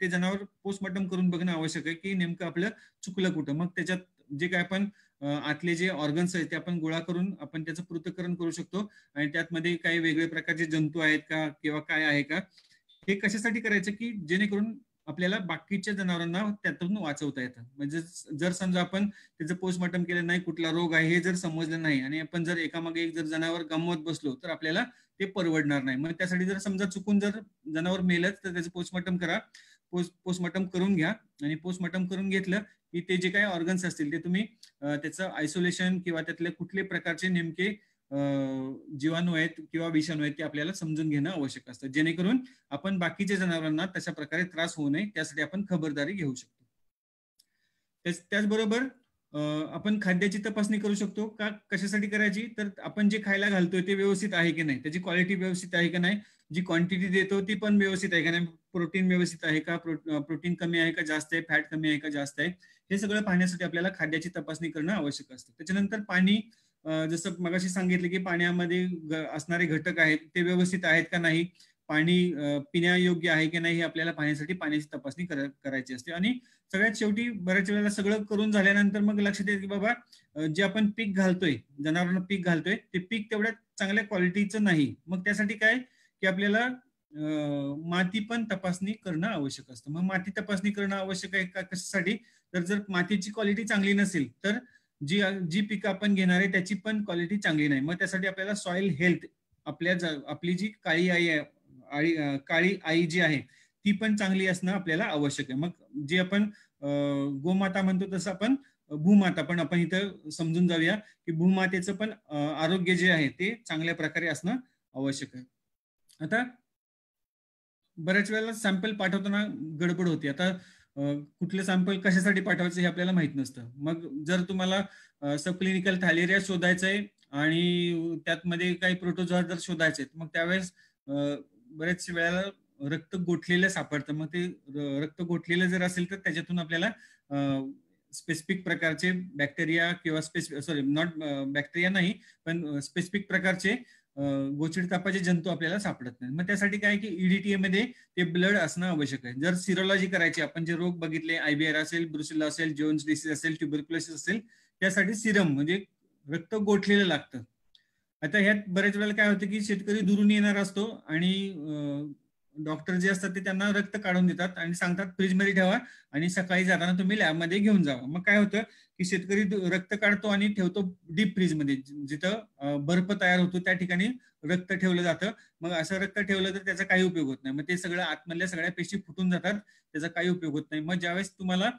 ते जनावर पोस्टमॉर्टम करून बघणं आवश्यक आहे की नेमकं आपलं चुकलं कुठं. मग त्याच्यात जे काय आपण आतले जे ऑर्गन्स आहेत ते आपण गोळा करून आपण त्याचं पृथक्करण करू शकतो आणि त्यातमध्ये काही वेगवेगळ्या प्रकारचे जंतू आहेत का किंवा काय आहे का, हे कशासाठी करायचं की जेणेकरून आपल्याला बाकीच्या जनावरांना त्यातून वाचवता येतं. म्हणजे जर समजा आपण त्याचं पोस्टमॉर्टम केलं नाही, कुठला रोग आहे हे जर समजलं नाही आणि आपण जर एकामागे एक जर जनावर गमवत बसलो तर आपल्याला ते परवडणार नाही. मग त्यासाठी जर समजा चुकून जर जनावर मेलच तर त्याचं पोस्टमॉर्टम करा, पोस्टमॉर्टम करून घ्या आणि पोस्टमॉर्टम करून घेतलं की ते जे काही ऑर्गन्स असतील ते तुम्ही त्याचं आयसोलेशन किंवा त्यातले कुठले प्रकारचे नेमके जीवाणू आहेत किंवा विषाणू आहेत ते आपल्याला समजून घेणं आवश्यक असतं, जेणेकरून आपण बाकीच्या जनावरांना तशा प्रकारे त्रास होऊ नये त्यासाठी आपण खबरदारी घेऊ शकतो. त्याचबरोबर आपण खाद्याची तपासणी करू शकतो. का कशासाठी करायची, तर आपण जे खायला घालतोय ते व्यवस्थित आहे की नाही, त्याची क्वालिटी व्यवस्थित आहे का नाही, जी क्वांटिटी देतो ती पण व्यवस्थित आहे का नाही, प्रोटीन व्यवस्थित आहे का, प्रोटीन कमी आहे का जास्त आहे, फॅट कमी आहे का जास्त आहे, हे सगळं पाहण्यासाठी आपल्याला खाद्याची तपासणी करणं आवश्यक असतं. त्याच्यानंतर पाणी, जसं मगाशी सांगितलं की पाण्यामध्ये असणारे घटक आहेत ते व्यवस्थित आहेत का नाही, पाणी पिण्यायोग्य आहे की नाही हे आपल्याला पाहण्यासाठी पाण्याची तपासणी करायची असते. आणि सगळ्यात शेवटी बऱ्याच वेळेला सगळं करून झाल्यानंतर मग लक्षात येतं की बाबा जे आपण पीक घालतोय, जनावरांना पीक घालतोय ते पीक तेवढ्या चांगल्या क्वालिटीचं नाही. मग त्यासाठी काय की आपल्याला माती पण तपासणी करणं आवश्यक असतं. मग माती तपासणी करणं आवश्यक आहे का, कशासाठी, तर जर मातीची क्वालिटी चांगली नसेल तर जी पिकं आपण घेणार आहे त्याची पण क्वालिटी चांगली नाही. मग त्यासाठी आपल्याला सॉइल हेल्थ, आपली जी काळी आई जी आहे ती पण चांगली असणं आपल्याला आवश्यक आहे. मग जे आपण गोमाता म्हणतो तसं आपण भूमाता पण आपण इथं समजून जाऊया की भूमातेचं पण आरोग्य जे आहे ते चांगल्या प्रकारे असणं आवश्यक आहे. आता बऱ्याच वेळेला सॅम्पल पाठवताना गडबड होते. आता कुठलं सॅम्पल कशासाठी पाठवायचं हे आपल्याला माहित नसतं. मग जर तुम्हाला सबक्लिनिकल थॅलेरिया शोधायचं आहे आणि त्यातमध्ये काही प्रोटोझोआ जर शोधायचे मग त्यावेळेस बऱ्याच वेळेला रक्त गोठलेलं सापडतं. मग ते रक्त गोठलेलं जर असेल तर त्याच्यातून आपल्याला स्पेसिफिक प्रकारचे बॅक्टेरिया किंवा नॉट बॅक्टेरिया नाही पण स्पेसिफिक प्रकारचे गोचिड तापाचे जंतू आपल्याला सापडत नाही. मग त्यासाठी काय की ईडीटीए मध्ये ते ब्लड असणं आवश्यक आहे. जर सिरोलॉजी करायची, आपण जे रोग बघितले आयबीआर असेल, ब्रुसेल्ला असेल, जोन्स डिसीज असेल, ट्युबरक्लोसिस असेल, त्यासाठी सिरम म्हणजे रक्त गोठलेलं लागतं. आता ह्यात बऱ्याच वेळेला काय होतं की शेतकरी दुरून येणार असतो आणि डॉक्टर जे असतात ते त्यांना रक्त काढून देतात आणि सांगतात फ्रीजमध्ये ठेवा आणि सकाळी जाताना तुम्ही लॅबमध्ये घेऊन जावा. मग काय होतं की शेतकरी रक्त काढतो आणि ठेवतो डीप फ्रीजमध्ये, जिथं बर्फ तयार होतो त्या ठिकाणी रक्त ठेवलं जातं. मग असं रक्त ठेवलं तर त्याचा काही उपयोग होत नाही. मग ते सगळं आतमधल्या सगळ्या पेशी फुटून जातात, त्याचा काही उपयोग होत नाही. मग ज्यावेळेस तुम्हाला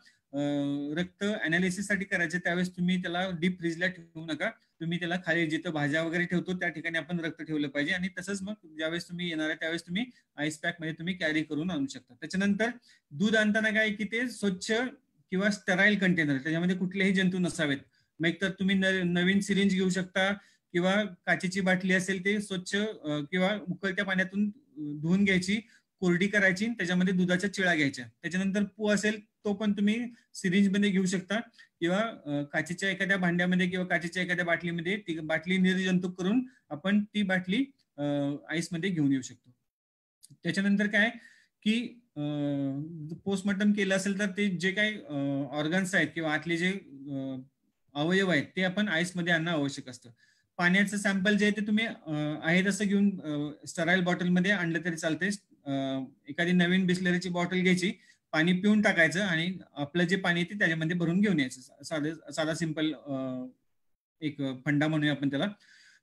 रक्त अनालिसिस साठी करायचे त्यावेळेस तुम्ही त्याला डीप फ्रीजला ठेवू नका. तुम्ही त्याला खाली जिथं भाज्या वगैरे ठेवतो त्या ठिकाणी आपण रक्त ठेवलं पाहिजे. आणि तसंच मग ज्यावेळेस तुम्ही येणार आहे त्यावेळेस तुम्ही आईस पॅक मध्ये तुम्ही कॅरी करून आणू शकता. त्याच्यानंतर दूध आणताना काय की ते स्वच्छ किंवा स्टराईल कंटेनर, त्याच्यामध्ये कुठलेही जंतू नसावेत. मग तर तुम्ही नवीन सिरिंज घेऊ शकता किंवा काचेची बाटली असेल ते स्वच्छ किंवा उकळत्या पाण्यातून धुवून घ्यायची, कोरडी करायची, त्याच्यामध्ये दुधाच्या चिळा घ्यायच्या. त्याच्यानंतर पू असेल तो पण तुम्ही सिरिंज मध्ये घेऊ शकता किंवा काचेच्या एखाद्या भांड्यामध्ये किंवा काचेच्या एखाद्या बाटलीमध्ये ती बाटली निर्जंतुक करून आपण ती बाटली आईस मध्ये घेऊन येऊ शकतो. त्याच्यानंतर काय की पोस्टमॉर्टम केलं असेल तर ते जे काही ऑर्गन्स आहेत किंवा आतले जे अवयव आहेत ते आपण आईस मध्ये आणणं आवश्यक असतं. पाण्याचं सॅम्पल जे आहे ते तुम्ही आहे तसं घेऊन स्टराईल बॉटलमध्ये आणलं तरी चालते. एखादी नवीन बिस्लरीची बॉटल घ्यायची, पाणी पिऊन टाकायचं आणि आपलं जे पाणी येते त्याच्यामध्ये भरून घेऊन यायचं. साधा सिंपल एक फंडा म्हणूया आपण त्याला.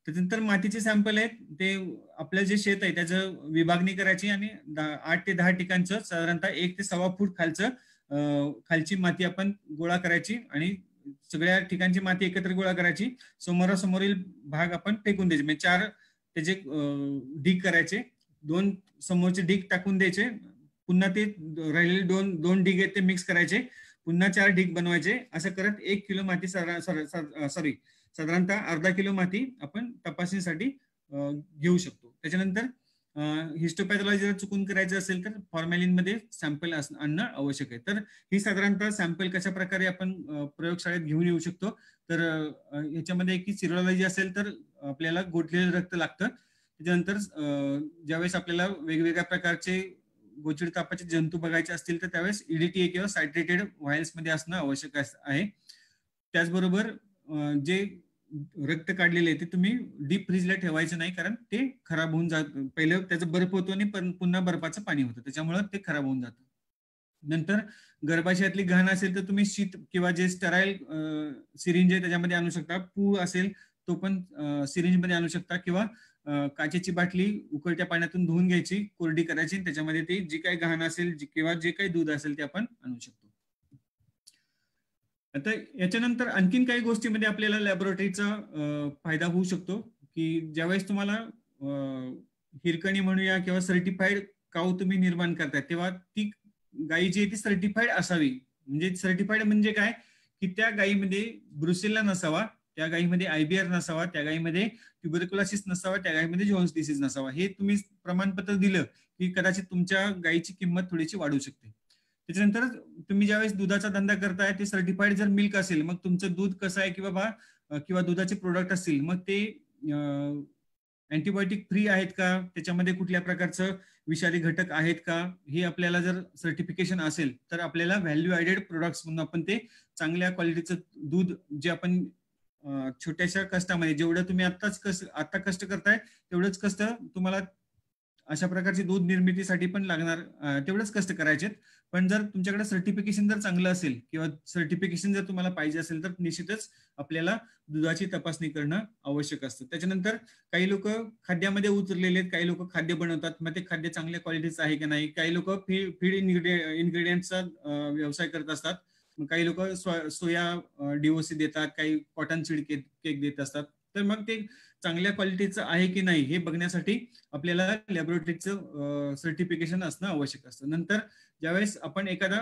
त्याच्यानंतर मातीचे सॅम्पल आहेत ते आपलं जे शेत आहे त्याचं विभागणी करायची आणि 8 ते 10 ठिकाणचं साधारणतः 1 ते 1.25 फूट खालची माती आपण गोळा करायची आणि सगळ्या ठिकाणची माती एकत्र गोळा करायची. समोरासमोरील भाग आपण फेकून द्यायचे. म्हणजे 4 त्याचे ढीग करायचे, 2 समोरचे ढीग टाकून द्यायचे, पुन्हा ते राहिलेले दोन ढीग आहेत ते मिक्स करायचे, पुन्हा 4 ढीग बनवायचे. असं करत 1 किलो माती साधारणतः अर्धा किलो माती आपण तपासणीसाठी घेऊ शकतो. त्याच्यानंतर हिस्टोपॅथॉलॉजी जर चुकून करायचं असेल तर फॉर्मॅलिन मध्ये सॅम्पल आणणं आवश्यक आहे. तर ही साधारणतः सॅम्पल कशा प्रकारे आपण प्रयोगशाळेत घेऊन येऊ शकतो. तर ह्याच्यामध्ये की सिरोलॉजी असेल तर आपल्याला गोठलेलं रक्त लागतं. त्याच्यानंतर ज्यावेळेस आपल्याला वेगवेगळ्या प्रकारचे गोचिड तापाचे जंतू बघायचे असतील तर त्यावेळेस EDTA किंवा सायट्रेटेड व्हायल्स मध्ये असणं आवश्यक आहे. त्याचबरोबर जे रक्त काढलेले आहे ते तुम्ही डीप फ्रीजला ठेवायचं नाही, कारण ते खराब होऊन जात. पहिलं त्याचं बर्फ होतो आणि पुन्हा बर्फाचं पाणी होतं, त्याच्यामुळे ते खराब होऊन जातं. नंतर गर्भाशयातली घाण असेल तर तुम्ही शीत किंवा जे स्टराईल सिरिंज आहे त्याच्यामध्ये आणू शकता. पू असेल तो पण सिरिंज मध्ये आणू शकता किंवा काचेची बाटली उकळत्या पाण्यातून धुवून घ्यायची, कोरडी करायची, त्याच्यामध्ये ते जी काही घाण असेल किंवा जे काही दूध असेल ते आपण आणू शकतो. आता याच्यानंतर आणखीन काही गोष्टीमध्ये आपल्याला लॅबोरेटरीचा फायदा होऊ शकतो की ज्यावेळेस तुम्हाला हिरकणी म्हणूया किंवा सर्टिफाईड काऊ तुम्ही निर्माण करताय तेव्हा ती गाई जी आहे ती सर्टिफाईड असावी. म्हणजे सर्टिफाईड म्हणजे काय की त्या गाईमध्ये ब्रुसेल्ला नसावा, त्या गाईमध्ये IBR नसावा, त्या गाईमध्ये ट्युबरक्युलोसिस नसावा, त्या गाईमध्ये जोन्स डिसीज नसावा. हे तुम्ही प्रमाणपत्र दिलं की कदाचित तुमच्या गाईची किंमत थोडीशी वाढू शकते. त्याच्यानंतर तुम्ही ज्यावेळेस दुधाचा धंदा करताय ते सर्टिफाईड जर मिल्क असेल, मग तुमचं दूध कसं आहे किंवा दुधाचे प्रोडक्ट असतील मग ते अँटीबायोटिक फ्री आहेत का, त्याच्यामध्ये कुठल्या प्रकारचं विषारी घटक आहेत का, हे आपल्याला जर सर्टिफिकेशन असेल तर आपल्याला व्हॅल्यू ॲडेड प्रोडक्ट्स म्हणून आपण ते चांगल्या क्वालिटीचं दूध जे आपण छोट्याशा कष्टामध्ये जेवढं तुम्ही आता कष्ट करताय तेवढंच कष्ट तुम्हाला अशा प्रकारची दूध निर्मितीसाठी पण लागणार, तेवढंच कष्ट करायचे. पण जर तुमच्याकडे सर्टिफिकेशन जर चांगलं असेल किंवा सर्टिफिकेशन जर तुम्हाला पाहिजे असेल तर निश्चितच आपल्याला दुधाची तपासणी करणं आवश्यक असतं. त्याच्यानंतर काही लोक खाद्यामध्ये उतरलेले आहेत, काही लोक खाद्य बनवतात, मग ते खाद्य चांगल्या क्वालिटीचं आहे की नाही. काही लोक फीड इन्ग्रेडियंटचा व्यवसाय करत असतात, मग काही लोक सोया DOC देतात, काही कॉटन सीड केक देत असतात. तर मग ते चांगल्या क्वालिटीचं आहे की नाही हे बघण्यासाठी आपल्याला लॅबोरेटरीचं सर्टिफिकेशन असणं आवश्यक असतं. नंतर ज्यावेळेस आपण एखादा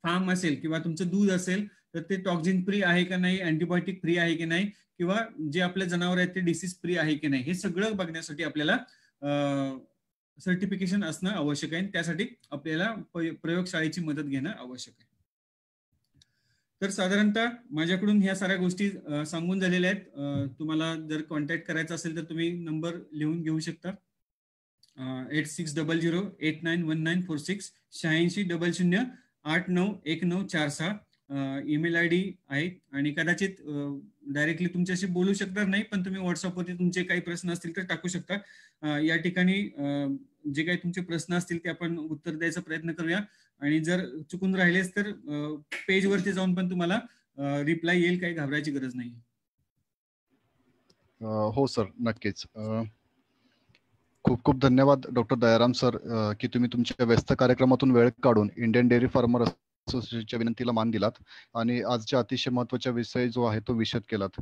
फार्म असेल किंवा तुमचं दूध असेल तर ते टॉक्झिन फ्री आहे का नाही, अँटीबायोटिक फ्री आहे की नाही, किंवा जे आपले जनावर आहेत ते डिसीज फ्री आहे की नाही, हे सगळं बघण्यासाठी आपल्याला सर्टिफिकेशन असणं आवश्यक आहे. त्यासाठी आपल्याला प्रयोगशाळेची मदत घेणं आवश्यक आहे. तर साधारणतः माझ्याकडून ह्या साऱ्या गोष्टी सांगून झालेल्या आहेत. तुम्हाला जर कॉन्टॅक्ट करायचा असेल तर तुम्ही नंबर लिहून घेऊ शकता. 8600891946 8600891946. ईमेल ID आहे आणि कदाचित डायरेक्टली तुमच्याशी बोलू शकणार नाही, पण तुम्ही व्हॉट्सअपवरती तुमचे काही प्रश्न असतील तर टाकू शकता. या ठिकाणी जे काही तुमचे प्रश्न असतील ते आपण उत्तर द्यायचा प्रयत्न करूया. आणि जर चुकून राहिलेच तर पेजवरती जाऊन पण तुम्हाला रिप्लाय येईल, काही घाबरायची गरज नाही. हो सर, नक्कीच. खूप खूप धन्यवाद डॉक्टर दयाराम सर की तुम्ही तुमच्या व्यस्त कार्यक्रमातून वेळ काढून इंडियन डेअरी फार्मर असोसिएशनच्या विनंतीला मान दिलात आणि आजच्या अतिशय महत्त्वाचा विषय जो आहे तो विशद केलात.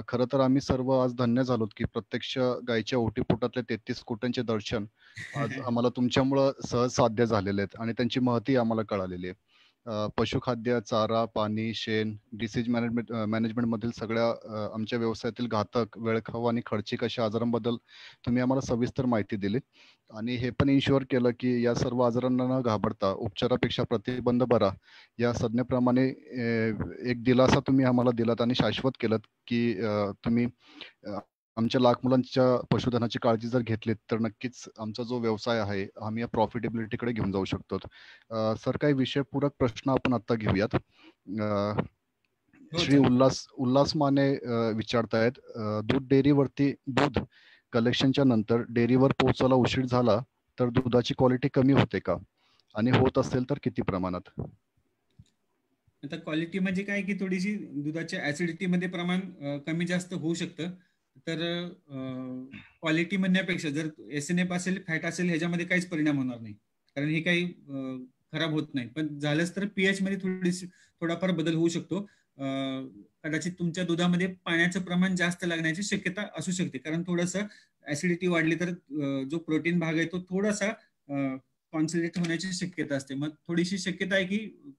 खरं तर आम्ही सर्व आज धन्य झालोत की प्रत्यक्ष गायीच्या ओटीपोटातले 33 कोटांचे दर्शन आज आम्हाला तुमच्यामुळं सहज साध्य झालेले आहेत आणि त्यांची महती आम्हाला कळालेली आहे. पशुखाद्य, चारा, पाणी, शेण, डिसीज मॅनेजमेंट मधील सगळ्या आमच्या व्यवसायातील घातक, वेळखाऊ आणि खर्चिक अशा आजारांबद्दल तुम्ही आम्हाला सविस्तर माहिती दिली आणि हे पण इन्शुअर केलं की या सर्व आजारांना न घाबरता उपचारापेक्षा प्रतिबंध बरा या संज्ञेप्रमाणे एक दिलासा तुम्ही आम्हाला दिलात आणि शाश्वत केलं की तुम्ही आमच्या लाख मुलांच्या पशुधनाची काळजी जर घेतलीत तर नक्कीच आमचा जो व्यवसाय आहे आम्ही या प्रॉफिटेबिलिटीकडे घेऊन जाऊ शकतो. सर, काही विषयपूरक प्रश्न आपण आता घेऊयात. श्री उल्हास माने विचारतायत, दूध डेअरीवरती दूध कलेक्शनच्या नंतर डेअरीवर पोहोचायला उशीर झाला तर दुधाची क्वालिटी कमी होते का आणि होत असेल तर किती प्रमाणात? आता क्वालिटी म्हणजे काय की थोडीशी दुधाच्या ऍसिडिटी मध्ये प्रमाण कमी जास्त होऊ शकतं. तर क्वालिटी म्हणण्यापेक्षा जर SNF असेल, फॅट असेल, ह्याच्यामध्ये काहीच परिणाम होणार नाही, कारण हे काही खराब होत नाही. पण झालंच तर pH मध्ये थोडाफार बदल होऊ शकतो. कदाचित तुमच्या दुधामध्ये पाण्याचं प्रमाण जास्त लागण्याची शक्यता असू शकते, कारण थोडंसं ऍसिडिटी वाढली तर जो प्रोटीन भाग आहे तो थोडासा कॉन्सन्ट्रेट होण्याची शक्यता असते. मग थोडीशी शक्यता आहे की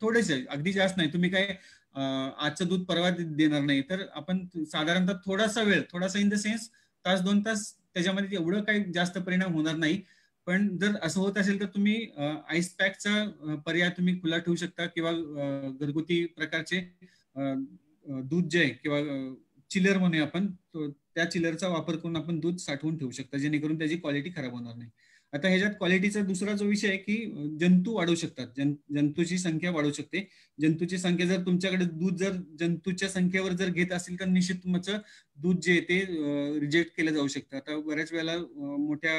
थोडेसे, अगदी जास्त नाही, तुम्ही काय आजचं दूध परवा देणार नाही, तर आपण साधारणतः थोडासा इन द सेन्स तास 2 तास त्याच्यामध्ये एवढं काही जास्त परिणाम होणार नाही. पण जर असं होत असेल तर तुम्ही आईस पॅकचा पर्याय तुम्ही खुला ठेवू शकता किंवा घरगुती प्रकारचे दूध जे आहे किंवा चिलर म्हणूया आपण, त्या चिलरचा वापर करून आपण दूध साठवून ठेवू शकता, जेणेकरून त्याची क्वालिटी खराब होणार नाही. आता ह्याच्यात क्वालिटीचा दुसरा जो विषय आहे की जंतू वाढू शकतात, जंतूची संख्या वाढू शकते. जंतूची संख्या जर तुमच्याकडे दूध जर जंतूच्या संख्येवर जर घेत असेल तर निश्चित तुमचं दूध जे आहे ते रिजेक्ट केलं जाऊ शकतं. आता बऱ्याच वेळेला मोठ्या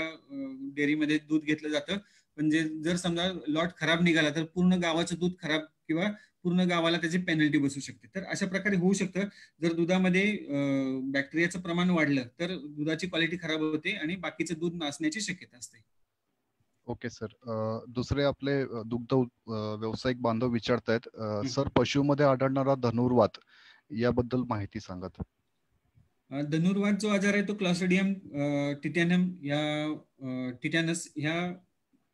डेअरीमध्ये दूध घेतलं जातं, म्हणजे जर समजा लॉट खराब निघाला तर पूर्ण गावाचं दूध खराब किंवा पूर्ण गावाला त्याची पेनल्टी बसू शकते. तर अशा प्रकारे होऊ शकतं. जर दुधामध्ये बॅक्टेरियाचं प्रमाण वाढलं तर दुधाची क्वालिटी खराब होते आणि बाकीचं दूध नासण्याची शक्यता असते. Okay sir. दुसरे आपले दुग्ध व्यावसायिक बांधव विचारतायत, सर पशुमध्ये आढळणारा धनुर्वात याबद्दल माहिती सांगत. धनुर्वात जो आजार आहे तो क्लॉस्ट्रिडियम टिटॅनस ह्या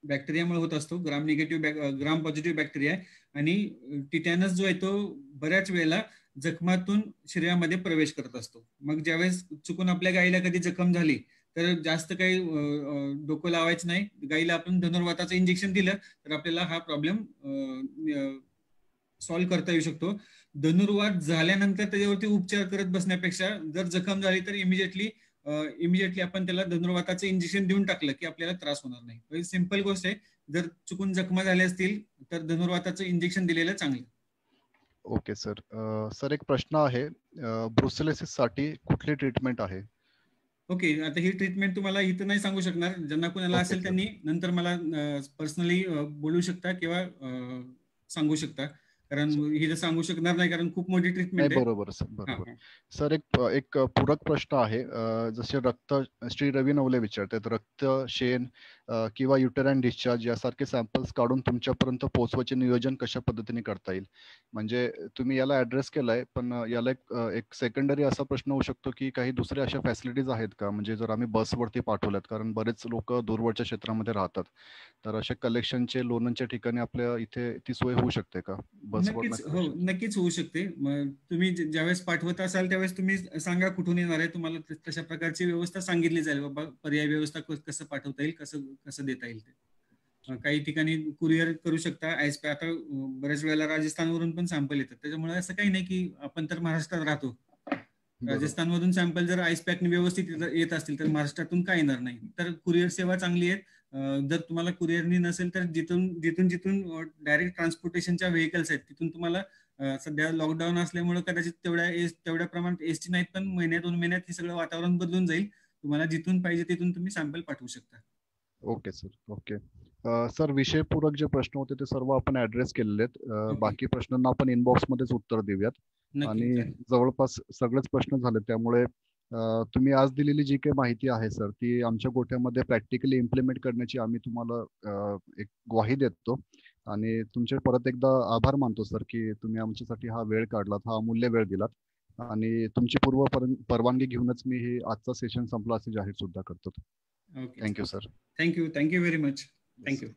बॅक्टेरियामुळे होत असतो. ग्राम पॉझिटिव्ह बॅक्टेरिया आहे आणि टिटॅनस जो आहे तो बऱ्याच वेळेला जखमातून शरीरामध्ये प्रवेश करत असतो. मग ज्यावेळेस चुकून आपल्या गायीला कधी जखम झाली तर जास्त काही डोकं लावायचं नाही. गायीला आपण धनुर्वाताचं इंजेक्शन दिलं तर आपल्याला हा प्रॉब्लेम सॉल्व्ह करता येऊ शकतो. धनुर्वात झाल्यानंतर त्याच्यावरती उपचार करत बसण्यापेक्षा जर जखम झाली तर इमिजिएटली आपण त्याला धनुर्वाताचं इंजेक्शन देऊन टाकलं की आपल्याला त्रास होणार नाही. सिंपल गोष्ट आहे. जर चुकून जखमा झाल्या असतील तर धनुर्वाताचं इंजेक्शन दिलेलं चांगलं. Okay sir. सर एक प्रश्न आहे, ब्रुसेलोसिस साठी कुठली ट्रीटमेंट आहे? ओके, आता ही ट्रीटमेंट तुम्हाला इथं नाही सांगू शकणार. ज्यांना कोणाला असेल त्यांनी नंतर मला पर्सनली बोलू शकता किंवा सांगू शकता, कारण ही तर सांगू शकणार नाही, कारण खूप मोठी ट्रीटमेंट आहे. बरोबर सर, बरोबर. सर एक पूरक प्रश्न आहे, जसे रक्त, श्री रवी नवले विचारतात, रक्त, शेण किंवा युटेराइन डिस्चार्ज यासारखे सॅम्पल्स काढून तुमच्यापर्यंत पोहोचवायचे नियोजन कशा पद्धतीने करता येईल? म्हणजे तुम्ही याला ऍड्रेस केलाय, पण याला एक सेकंडरी असा प्रश्न होऊ शकतो की काही दुसऱ्या अशा फॅसिलिटीज आहेत का, म्हणजे जर आम्ही बसवरती पाठवल्यात, कारण बरेच लोक दूरवरच्या क्षेत्रामध्ये राहतात, तर अशा कलेक्शनचे लोणंदच्या ठिकाणी आपल्या इथे ती सोय होऊ शकते का? नक्कीच होऊ शकते. तुम्ही ज्यावेळेस पाठवत असाल त्यावेळेस तुम्ही सांगा कुठून येणार आहे, तुम्हाला तशा प्रकारची व्यवस्था सांगितली जाईल. बाबा पर्याय व्यवस्था कसं पाठवता येईल, कसं देता येईल ते. काही ठिकाणी कुरिअर करू शकता. आता बऱ्याच वेळेला राजस्थानवरून पण सॅम्पल येतात, त्याच्यामुळे असं काही नाही की आपण तर महाराष्ट्रात राहतो, राजस्थानमधून सॅम्पल जर आईस पॅकने व्यवस्थित येत असतील तर महाराष्ट्रातून काय येणार नाही. तर कुरिअर सेवा चांगली आहे. जर तुम्हाला कुरिअरनी नसेल तर जिथून डायरेक्ट ट्रान्सपोर्टेशनच्या व्हेकल्स आहेत तिथून तुम्हाला, सध्या लॉकडाऊन असल्यामुळे कदाचित तेवढ्या प्रमाणात एसटी नाहीत, पण 1-2 महिन्यात हे सगळं वातावरण बदलून जाईल. तुम्हाला जिथून पाहिजे तिथून तुम्ही सॅम्पल पाठवू शकता. Okay sir. ओके सर, विषयपूरक जे प्रश्न होते ते सर्व आपण ऍड्रेस केलेले आहेत. बाकी प्रश्नांना आपण इनबॉक्स मध्येच उत्तर देऊयात. आणि जवळपास सगळेच प्रश्न झाले, त्यामुळे तुम्ही आज दिलेली जी काही माहिती आहे सर, ती आमच्या गोठ्यामध्ये प्रॅक्टिकली इम्प्लिमेंट करण्याची आम्ही तुम्हाला एक ग्वाही देतो. आणि तुमचे परत एकदा आभार मानतो सर, की तुम्ही आमच्यासाठी हा वेळ काढलात, हा अमूल्य वेळ दिलात. आणि तुमची परवानगी घेऊनच मी हे आजचा सेशन संपला असे जाहीर सुद्धा करतो. Okay, thank you sir. Thank you very much. Thank you.